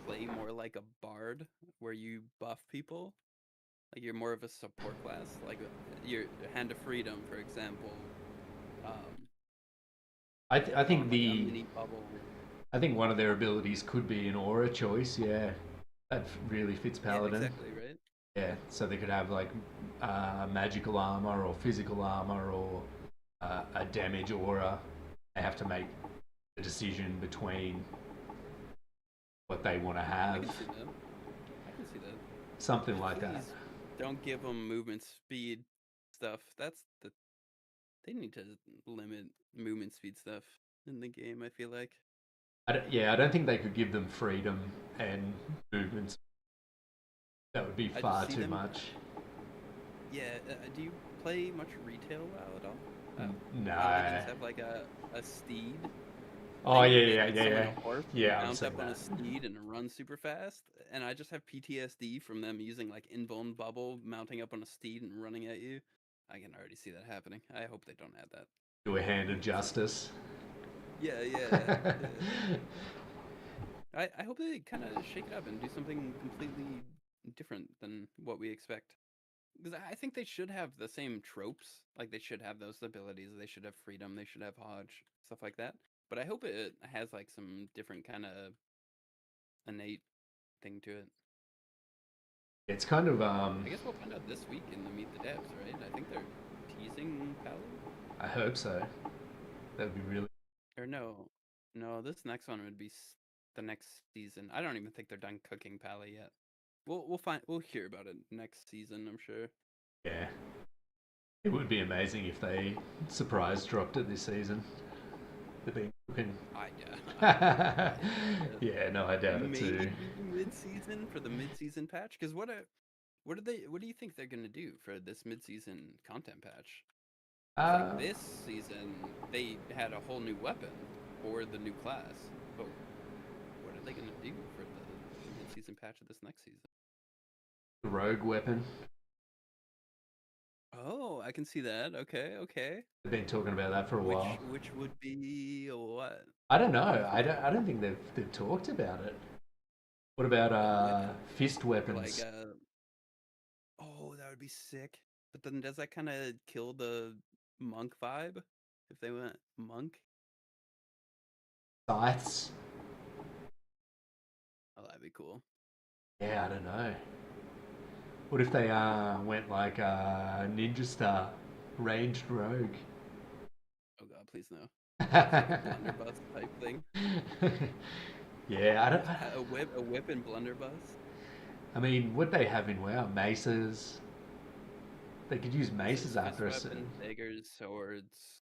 play more like a bard, where you buff people? Like you're more of a support class, like your Hand of Freedom, for example. Um, I on think like a the mini bubble. I think one of their abilities could be an aura choice. Yeah, that really fits Yeah, Paladin. exactly, right? Yeah, so they could have like magical armor or physical armor or a damage aura. They have to make a decision between what they want to I have, can see that. I can see that. something Just like that. please don't give them movement speed stuff. They need to limit movement speed stuff in the game, I feel like. Yeah, I don't think they could give them freedom and movements. That would be I just far see too them. much. Yeah, do you play much retail WoW at all? A lot of the games No. have like a steed Oh thing yeah, where they yeah, like yeah, summon yeah. a horse, Yeah, I've mount seen up on a that. steed, and run super fast. And I just have PTSD from them using like invuln bubble, mounting up on a steed and running at you. I can already see that happening. I hope they don't add that. Do a hand of Because justice. yeah, yeah. I hope they kind of shake it up and do something completely different than what we expect. Because I think they should have the same tropes. Like they should have those abilities. They should have freedom. They should have Hodge, stuff like that. But I hope it has like some different kind of innate thing to it. It's kind of I guess we'll find out this week in the Meet the Devs, right? I think they're teasing Pally. I hope so. That would be really. Or no, no, this next one would be the next season. I don't even think they're done cooking Pally yet. We'll hear about it next season, I'm sure. Yeah. It would be amazing if they surprise dropped it this season. They've been cooking. I doubt it. Yeah, no, I doubt it too. Maybe mid-season for the mid-season patch. Because what do you think they're gonna do for this mid-season content patch? Because like Uh, this season they had a whole new weapon for the new class, but what are they gonna do for the mid-season patch of this next season? the rogue weapon. Oh, I can see that. Okay, okay. They've been talking about that for a while. Which would be what? I don't What do know. you I think? don't think they've talked about it. What about A whip fist or like weapons? oh, that would be sick. But then does that kind of kill the monk vibe if they went monk? Scythes? Oh, that'd be cool. Yeah, I don't know. What if they went like Ninja Star, ranged rogue? Oh god, please no. It's like a blunderbuss type thing. Yeah, I don't. A whip and blunderbuss. I mean, what they have in WoW? Maces. They could use maces Fist after a weapons, certain. daggers, swords.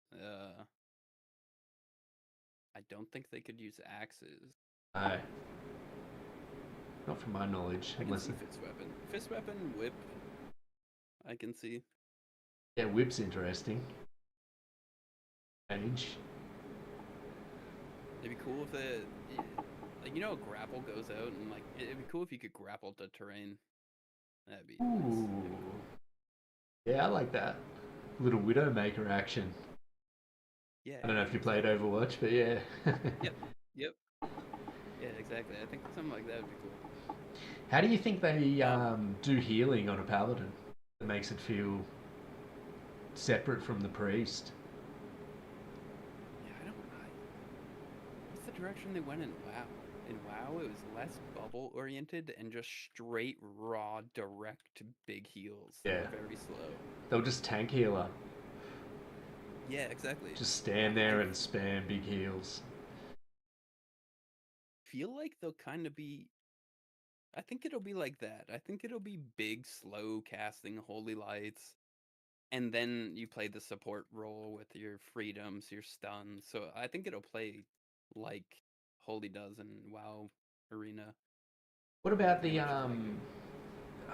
I don't think they could use axes. No, not from my knowledge, I can unless see fist weapon, whip. I can see. yeah, whip's interesting. Range. It'd be cool if like grapple goes out and like it'd be cool if you could grapple to terrain. That'd be nice. Ooh, That'd be cool. yeah, I like that. Little Widowmaker action. Yeah. I don't know if you played exactly. Overwatch, but yeah. Yep. Yep. Yeah, exactly. I think something like that would be cool. How do you think they Um, do healing on a paladin that makes it feel separate from the priest? yeah, I don't. What's the direction they went in WoW? In WoW, it was less bubble oriented and just straight raw, direct big heals that Yeah, were very slow. they'll just tank healer. Yeah, exactly. Just stand I there and spam big heals. feel like they'll kind of be. I think it'll be like that. I think it'll be big, slow casting holy lights, and then you play the support role with your freedoms, your stuns. So I think it'll play like Holy does in WoW Arena, What where you about pretty the much just like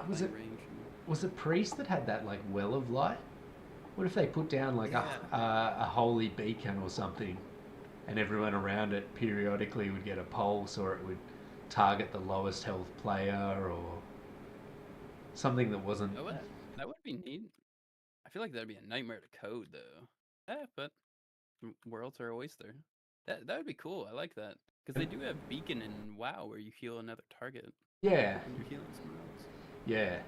was line it range. And... was it priest that had that like well of light? What if they put down like Yeah, a holy beacon or something, and everyone around it periodically would get a pulse, or it would target the lowest health player, or something that wasn't. that would that would be neat. I feel like that'd be a nightmare to code though. But worlds are a oyster. That would be cool. I like that because they do have beacon in WoW where you heal another target Yeah, when you're healing someone else. yeah,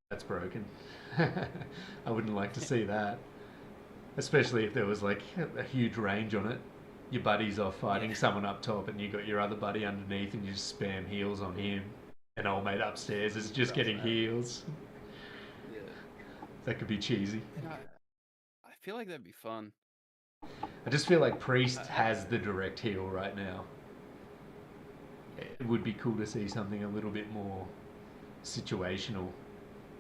that's broken. I wouldn't like to see that, especially if there was like a huge range on it. Your buddy's off Yeah, fighting someone up top, and you got your other buddy underneath, and you just spam heals on him. And old mate upstairs is just cross getting map. heals. Yeah, That could be cheesy. yeah. I feel like that'd be fun. I just feel like Priest I has the direct heal right now. yeah. It would be cool to see something a little bit more situational.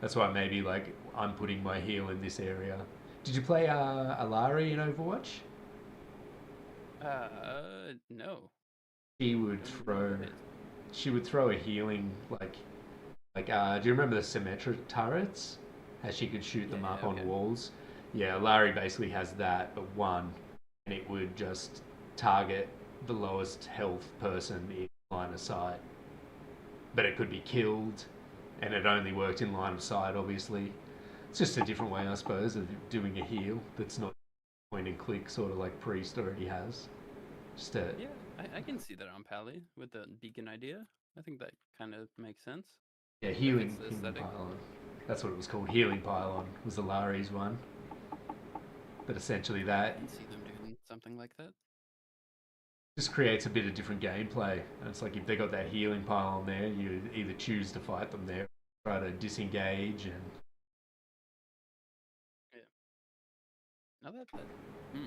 That's why maybe like I'm putting my heal in this area. Did you play Alari in Overwatch? No. She would Don't even know what throw. that is. She would throw a healing like. Do you remember the Symmetra turrets? How she could shoot them Yeah. up on Okay. walls. Yeah, Alari basically has that, but one, and it would just target the lowest health person in line of sight. But it could be killed, and it only worked in line of sight. Obviously, it's just a different way, I suppose, of doing a heal that's not point and click, sort of like Priest already has. Just a Yeah, I can see that on Pally with the beacon idea. I think that kind of makes sense. yeah, That fits healing the healing aesthetic. pylon. That's what it was called. Healing pylon was the Lari's one. But essentially, I that can see them doing something like that. just creates a bit of different gameplay. And it's like if they got that healing pylon there, you either choose to fight them there, try to disengage, and Yeah. Now that. Hmm.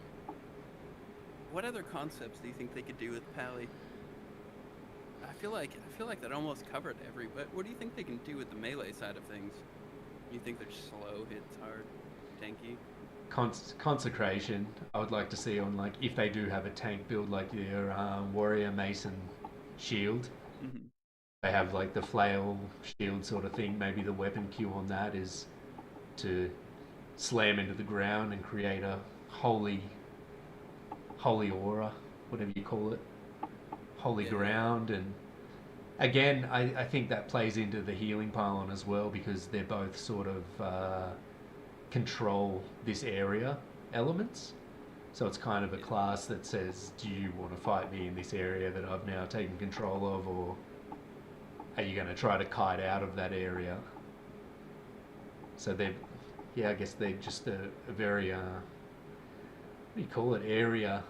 What other concepts do you think they could do with Pally? I feel like that almost covered every. But what do you think they can do with the melee side of things? You think they're slow, hits hard, tanky? consecration. I would like to see on like if they do have a tank build like their warrior mason shield. Hmm. They have like the flail shield sort of thing. Maybe the weapon queue on that is to slam into the ground and create a holy aura, whatever you call it, holy Yeah, yeah. ground. And again, I think that plays into the healing pylon as well because they're both sort of control this area elements. So it's kind of a Yeah. class that says, do you want to fight me in this area that I've now taken control of, or are you going to try to kite out of that area? So they're, yeah, I guess they're just a very, what do you call it, area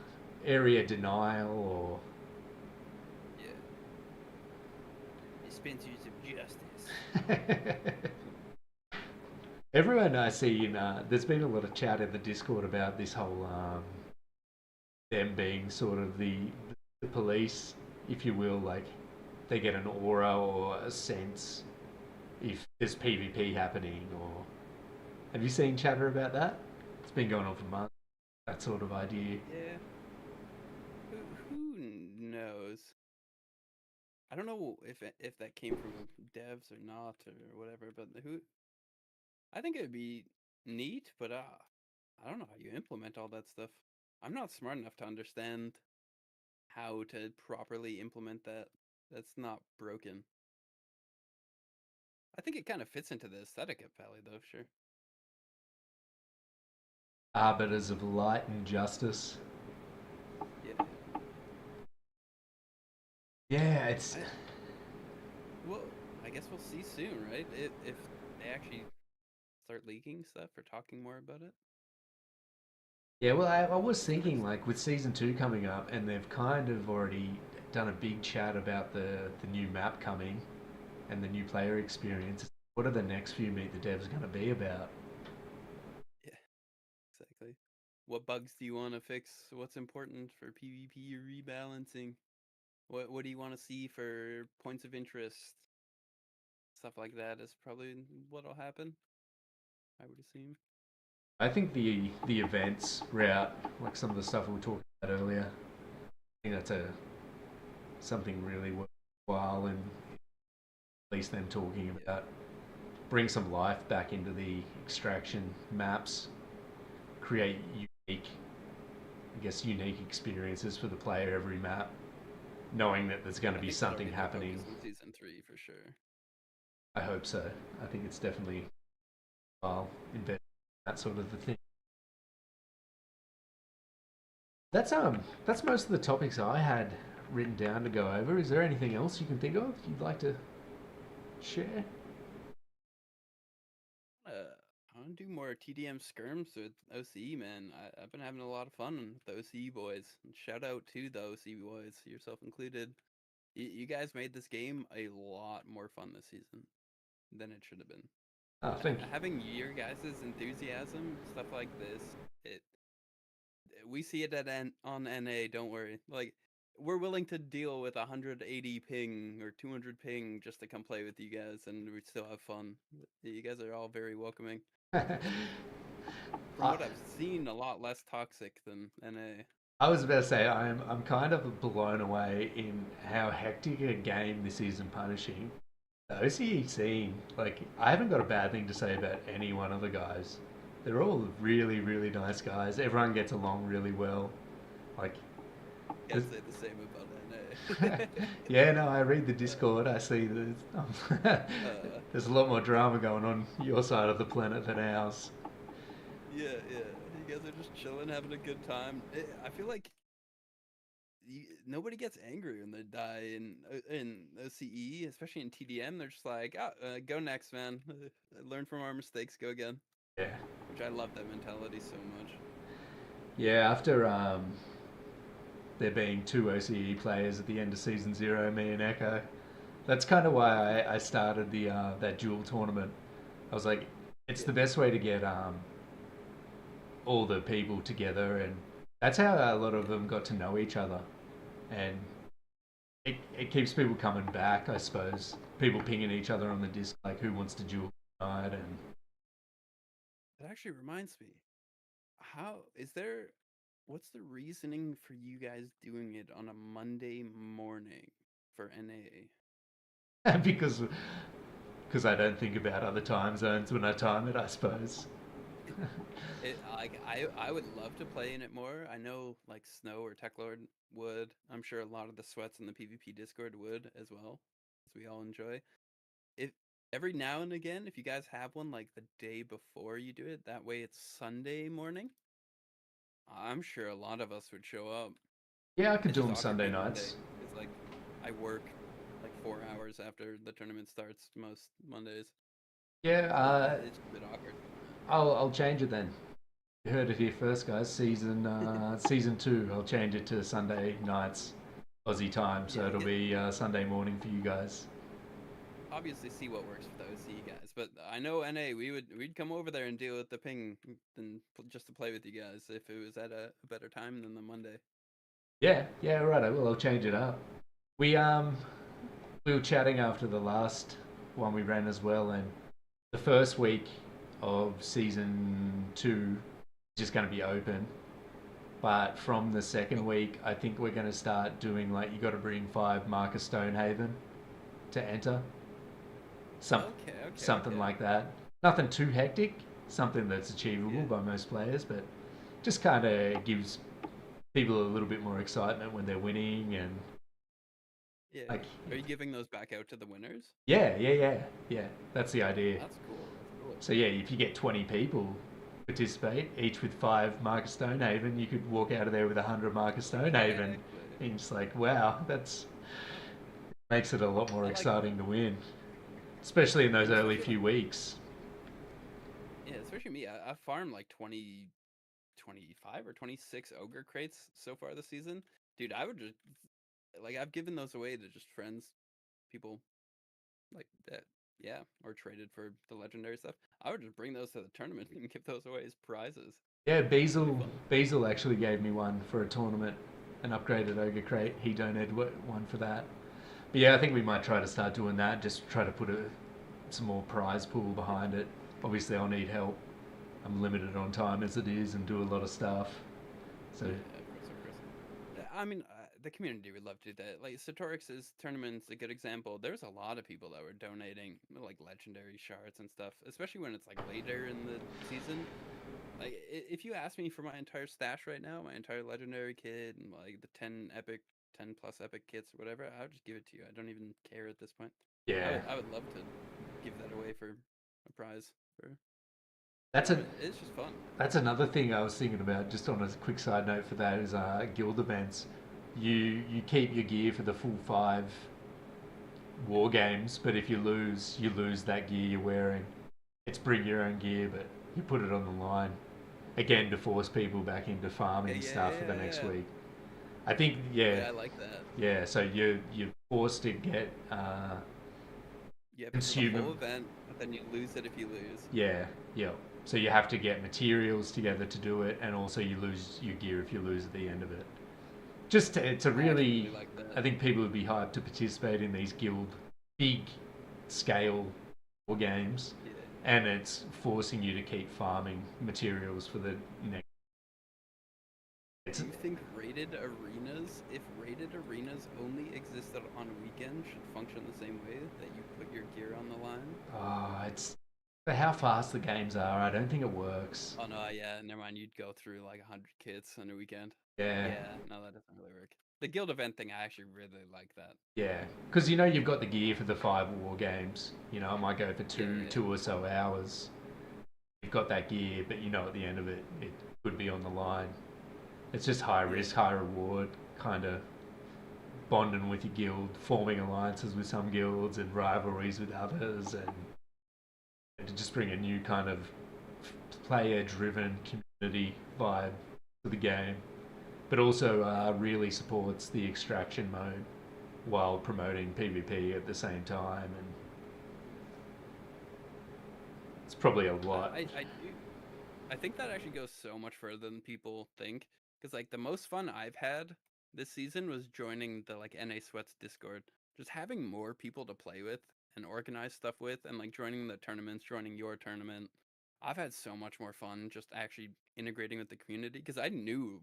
denial, Yeah. Dispensers of justice. or everyone I see in, there's been a lot of chat in the Discord about this whole, them being sort of the police, if you will, like they get an aura or a sense if there's PvP happening, or have you seen chatter about that? It's been going on for months. That sort of idea. Yeah. Who knows? I don't know if that came from devs or not or whatever, but who I think it'd be neat, but I don't know how you implement all that stuff. I'm not smart enough to understand how to properly implement that. That's not broken. I think it kind of fits into the aesthetic of Pally, though. Sure. Arbiters of light and justice. Yeah. Yeah, it's I well, I guess we'll see soon, right? If they actually start leaking stuff or talking more about it. yeah. Well, I was thinking like with season two coming up, and they've kind of already done a big chat about the new map coming and the new player experience. What are the next few Meet the Devs going to be about? Yeah, exactly. What bugs do you want to fix? What's important for PvP rebalancing? What do you want to see for points of interest? Stuff like that is probably what'll happen, I would assume. I think the events route, like some of the stuff we were talking about earlier, I think that's a something really worthwhile, and at least them talking Yeah. about bring some life back into the extraction maps, create unique, I guess, unique experiences for the player every map, knowing that there's going to I be think that'll something be their happening. focus in season 3 for sure. I hope so. I think it's definitely well invested. that sort of the thing. That's most of the topics I had written down to go over. Is there anything else you can think of you'd like to share? I want to do more TDM skirms with OCE, man. I've been having a lot of fun with the OCE boys. And shout out to the OCE boys, yourself included. You guys made this game a lot more fun this season than it should have been. Oh, thank you. Having your guys' enthusiasm, stuff like this, it we see it on NA. Don't worry. Like we're willing to deal with 180 ping or 200 ping just to come play with you guys, and we still have fun. You guys are all very welcoming, and from I, what I've seen, a lot less toxic than NA. I was about to say I'm kind of blown away in how hectic a game this is and punishing. The OCE scene, like I haven't got a bad thing to say about any one of the guys. They're all really, really nice guys. Everyone gets along really well. Like, Can't say the same about NA. yeah, no, I read the Discord. I see there's a lot more drama going on your side of the planet than ours. Yeah, yeah. You guys are just chilling, having a good time. I feel like nobody gets angry when they die in OCE, especially in TDM. They're just like, go next, man. Learn from our mistakes, go again. Yeah, Which I love that mentality so much. yeah. After there being two OCE players at the end of season zero, me and Echo, that's kind of why I started the that dual tournament. I was like, it's Yeah, the best way to get all the people together, and that's how a lot of yeah, them got to know each other, and it keeps people coming back, I suppose. People pinging each other on the disc, like who wants to duel tonight, and that actually reminds me. How is there? What's the reasoning for you guys doing it on a Monday morning for NA? because I don't think about other time zones when I time it, I suppose. Like I would love to play in it more. I know like Snow or Techlord would. I'm sure a lot of the sweats in the PvP Discord would as well, as we all enjoy. If every now and again, if you guys have one like the day before you do it, that way it's Sunday morning. I'm sure a lot of us would show up. Yeah, I could It's do just them awkward Sunday being Monday nights. because like I work like 4 hours after the tournament starts most Mondays. Yeah, It's a bit awkward. I'll change it then. You heard it here first, guys. Season two. I'll change it to Sunday nights, Aussie time, so Yeah, it'll be Sunday morning for you guys. obviously see what works for the OC guys. But I know NA, we'd come over there and deal with the ping than just to play with you guys if it was at a better time than the Monday. Yeah, yeah, right. I will. I'll change it up. We um we were chatting after the last one we ran as well, and the first week of season two is just going to be open. But from the second Oh, week, I think we're going to start doing like you got to bring five Marcus Stonehaven to enter. Some okay, okay, something okay. like that. Nothing too hectic. Something that's achievable Yeah, by most players, but just kind of gives people a little bit more excitement when they're winning and yeah. like Are you giving those back out to the winners? yeah. That's the idea. That's cool. That's cool. So yeah, if you get 20 people participate, each with five Marcus Stonehaven, you could walk out of there with 100 Marcus Stonehaven. Exactly. And it's like, wow, that's makes it a lot more I like that. exciting to win, especially in those And early especially few like weeks. yeah, especially me. I farmed like 20, 25 or 26 ogre crates so far this season. Dude, I would just like I've given those away to just friends, people like that, yeah, or traded for the legendary stuff. I would just bring those to the tournament and give those away as prizes. Yeah, It'd be Beazle fun. Beazle actually gave me one for a tournament, an upgraded ogre crate. He donated one for that. But yeah, I think we might try to start doing that. Just try to put some more prize pool behind it. Obviously, I'll need help. I'm limited on time as it is, and do a lot of stuff. So Yeah, of course, of course. I mean, the community would love to do that. Like Satorix's tournament's a good example. There's a lot of people that were donating like legendary shards and stuff, especially when it's like later in the season. Like if you ask me for my entire stash right now, my entire legendary kit and like the 10 epic, 10 plus epic kits or whatever, I would just give it to you. I don't even care at this point. yeah, I would love to give that away for a prize for That's a It's just fun. that's another thing I was thinking about. Just on a quick side note for that is guild events. You keep your gear for the full 5 war games, but if you lose that gear you're wearing. It's bring your own gear, but you put it on the line again to force people back into Yeah, farming yeah, stuff for the yeah, next yeah. week. I think Oh, yeah, yeah, I like that. yeah. So you're forced to get You have it for the consumer. whole event, but then you lose it if you lose. Yeah, yeah. So you have to get materials together to do it, and also you lose your gear if you lose at the end of it. Just it's a I actually really, really like that. I think people would be hyped to participate in these guild big scale war games, Yeah. and it's forcing you to keep farming materials for the next. Do It's you think rated arenas, if rated arenas only existed on weekends, should function the same way that you put your gear on the line? it's for how fast the games are. I don't think it works. Oh no, yeah, never mind. You'd go through like 100 kits on a weekend. Yeah, Yeah, no, that doesn't really work. The guild event thing, I actually really like that. yeah, because you've got the gear for the 5 war games. It might go for Yeah, two or so hours. You've got that gear, but at the end of it, it could be on the line. It's just high yeah, risk, high reward, kind of bonding with your guild, forming alliances with some guilds and rivalries with others, and to just bring a new kind of player-driven community vibe to the game. But also really supports the extraction mode while promoting PvP at the same time, and it's probably a I, lot. I do. I think that actually goes so much further than people think. Because like the most fun I've had this season was joining the like NA Sweats Discord. Just having more people to play with and organize stuff with, and like joining the tournaments, joining your tournament. I've had so much more fun just actually integrating with the community because I knew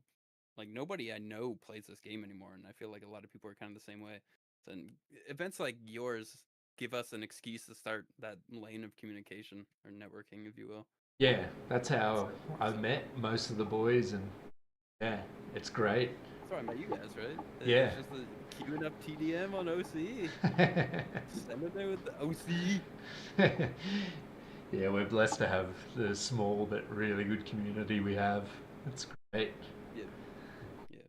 like nobody I know plays this game anymore, and I feel like a lot of people are kind of the same way. So and events like yours give us an excuse to start that lane of communication or networking, if you will. Yeah, that's how It's I've so met fun. most of the boys, and yeah, it's great. That's how I met you guys, right? Yeah. It's just the queuing up TDM on OC. Send it there with the OC. Yeah, we're blessed to have the small but really good community we have. It's great. Yeah, yeah.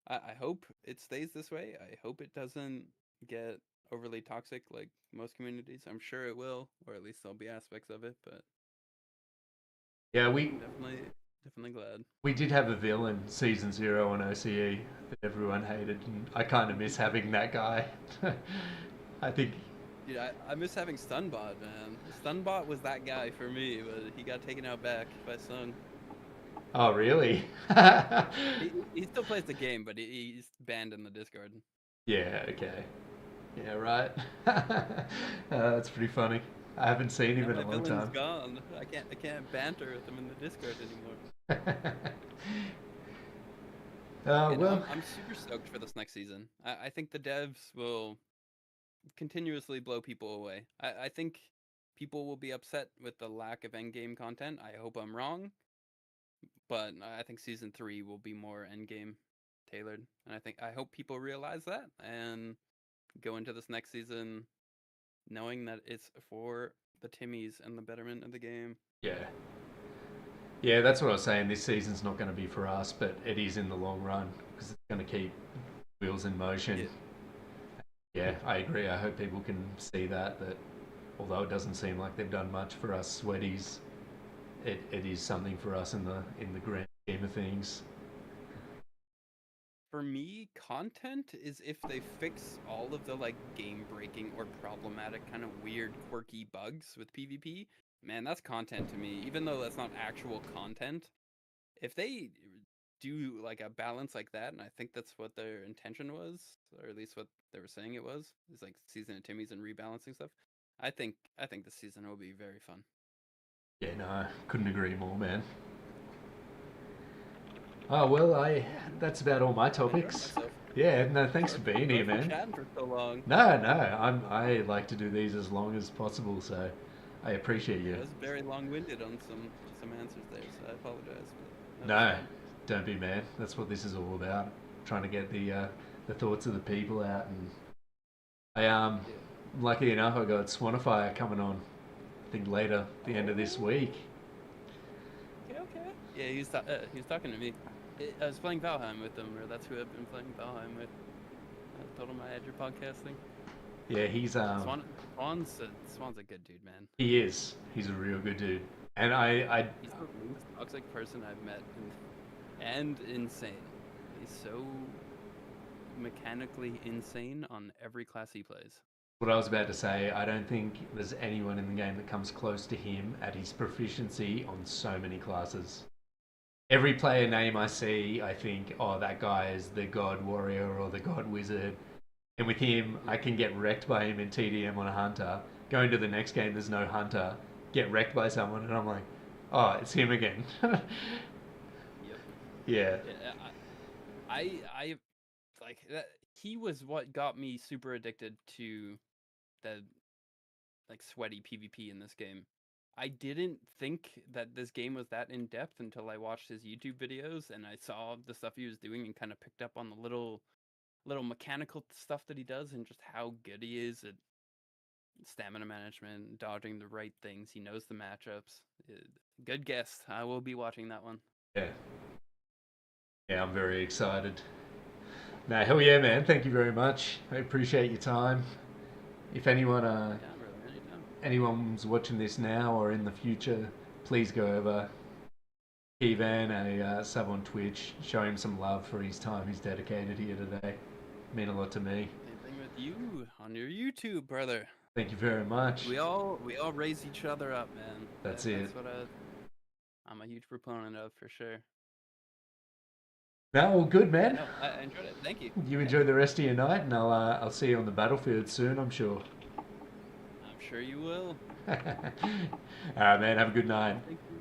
I hope it stays this way. I hope it doesn't get overly toxic like most communities. I'm sure it will, or at least there'll be aspects of it. But Yeah, I'm definitely glad. we did have a villain season 0 on OCE that everyone hated, and I kind of miss having that guy. I think. Dude, I miss having Stunbot, man. Stunbot was that guy for me, but he got taken out back by Sun. Oh, really? He still plays the game, but he's banned in the Discord. Yeah. Okay. Yeah. Right. That's pretty funny. I haven't seen him Now in my a long villain's time. gone. I can't banter with him in the Discord anymore. Yeah, no, Well, I'm super stoked for this next season. I think the devs will continuously blow people away. I think people will be upset with the lack of endgame content. I hope I'm wrong, but I think season 3 will be more endgame tailored, and I hope people realize that and go into this next season knowing that it's for the Timmies and the betterment of the game. yeah. Yeah, that's what I was saying. This season's not going to be for us, but it is in the long run because it's going to keep wheels in motion. Yeah, Yeah, I agree. I hope people can see that although it doesn't seem like they've done much for us sweaties, it is something for us in the grand scheme of things. for me, content is if they fix all of the like game breaking or problematic kind of weird quirky bugs with PvP. Man, that's content to me. Even though that's not actual content, if they do like a balance like that, and I think that's what their intention was, or at least what they were saying it was, is like season of Timmy's and rebalancing stuff. I think this season will be very fun. Yeah, no, couldn't agree more, man. Oh well, I Yeah, that's about all my I'm enjoying topics. myself. Yeah, no, thanks for being Sorry here, for man. chatting for so long. No, no, I like to do these as long as possible, so I appreciate Yeah, you. I was very long-winded on some answers there, so I apologize, but that was No, fun. don't be, man. That's what this is all about. Trying to get the thoughts of the people out, and I Yeah. lucky enough I got Swanify coming on. I think later the end of this Oh, week. Yeah, he was talking to me. I was playing Valheim with him, or that's who I've been playing Valheim with. I told him I had your podcasting. Yeah, he's Swan's a good dude, man. he is. He's a real good dude. And I He's the most toxic person I've met, and insane. He's so mechanically insane on every class he plays. what I was about to say, I don't think there's anyone in the game that comes close to him at his proficiency on so many classes. Every player name I see, I think, oh, that guy is the God Warrior or the God Wizard. And with him, I can get wrecked by him in TDM on a Hunter. Going to the next game, there's no Hunter. Get wrecked by someone, and I'm like, oh, it's him again. Yep. Yeah. Yeah, I like that. He was what got me super addicted to the like sweaty PvP in this game. I didn't think that this game was that in depth until I watched his YouTube videos and I saw the stuff he was doing and kind of picked up on the little mechanical stuff that he does and just how good he is at stamina management, dodging the right things. He knows the matchups. Good guess. I will be watching that one. Yeah. Yeah, I'm very excited. No, hell yeah, man. Thank you very much. I appreciate your time. If Yeah, brother, anytime. anyone's watching this now or in the future, please go over Keyvan a sub on Twitch. Show him some love for his time he's dedicated here today. Mean a lot to me. Same thing with you on your YouTube, brother. Thank you very much. We all raise each other up, man. That's it. That's what I'm a huge proponent of for sure. No, well, good, Yeah, man. no, I enjoyed it. Thank you. You enjoy the rest of your night, and I'll see you on the battlefield soon, I'm sure. I'm sure you will. All right, man. Have a good night. Thank you.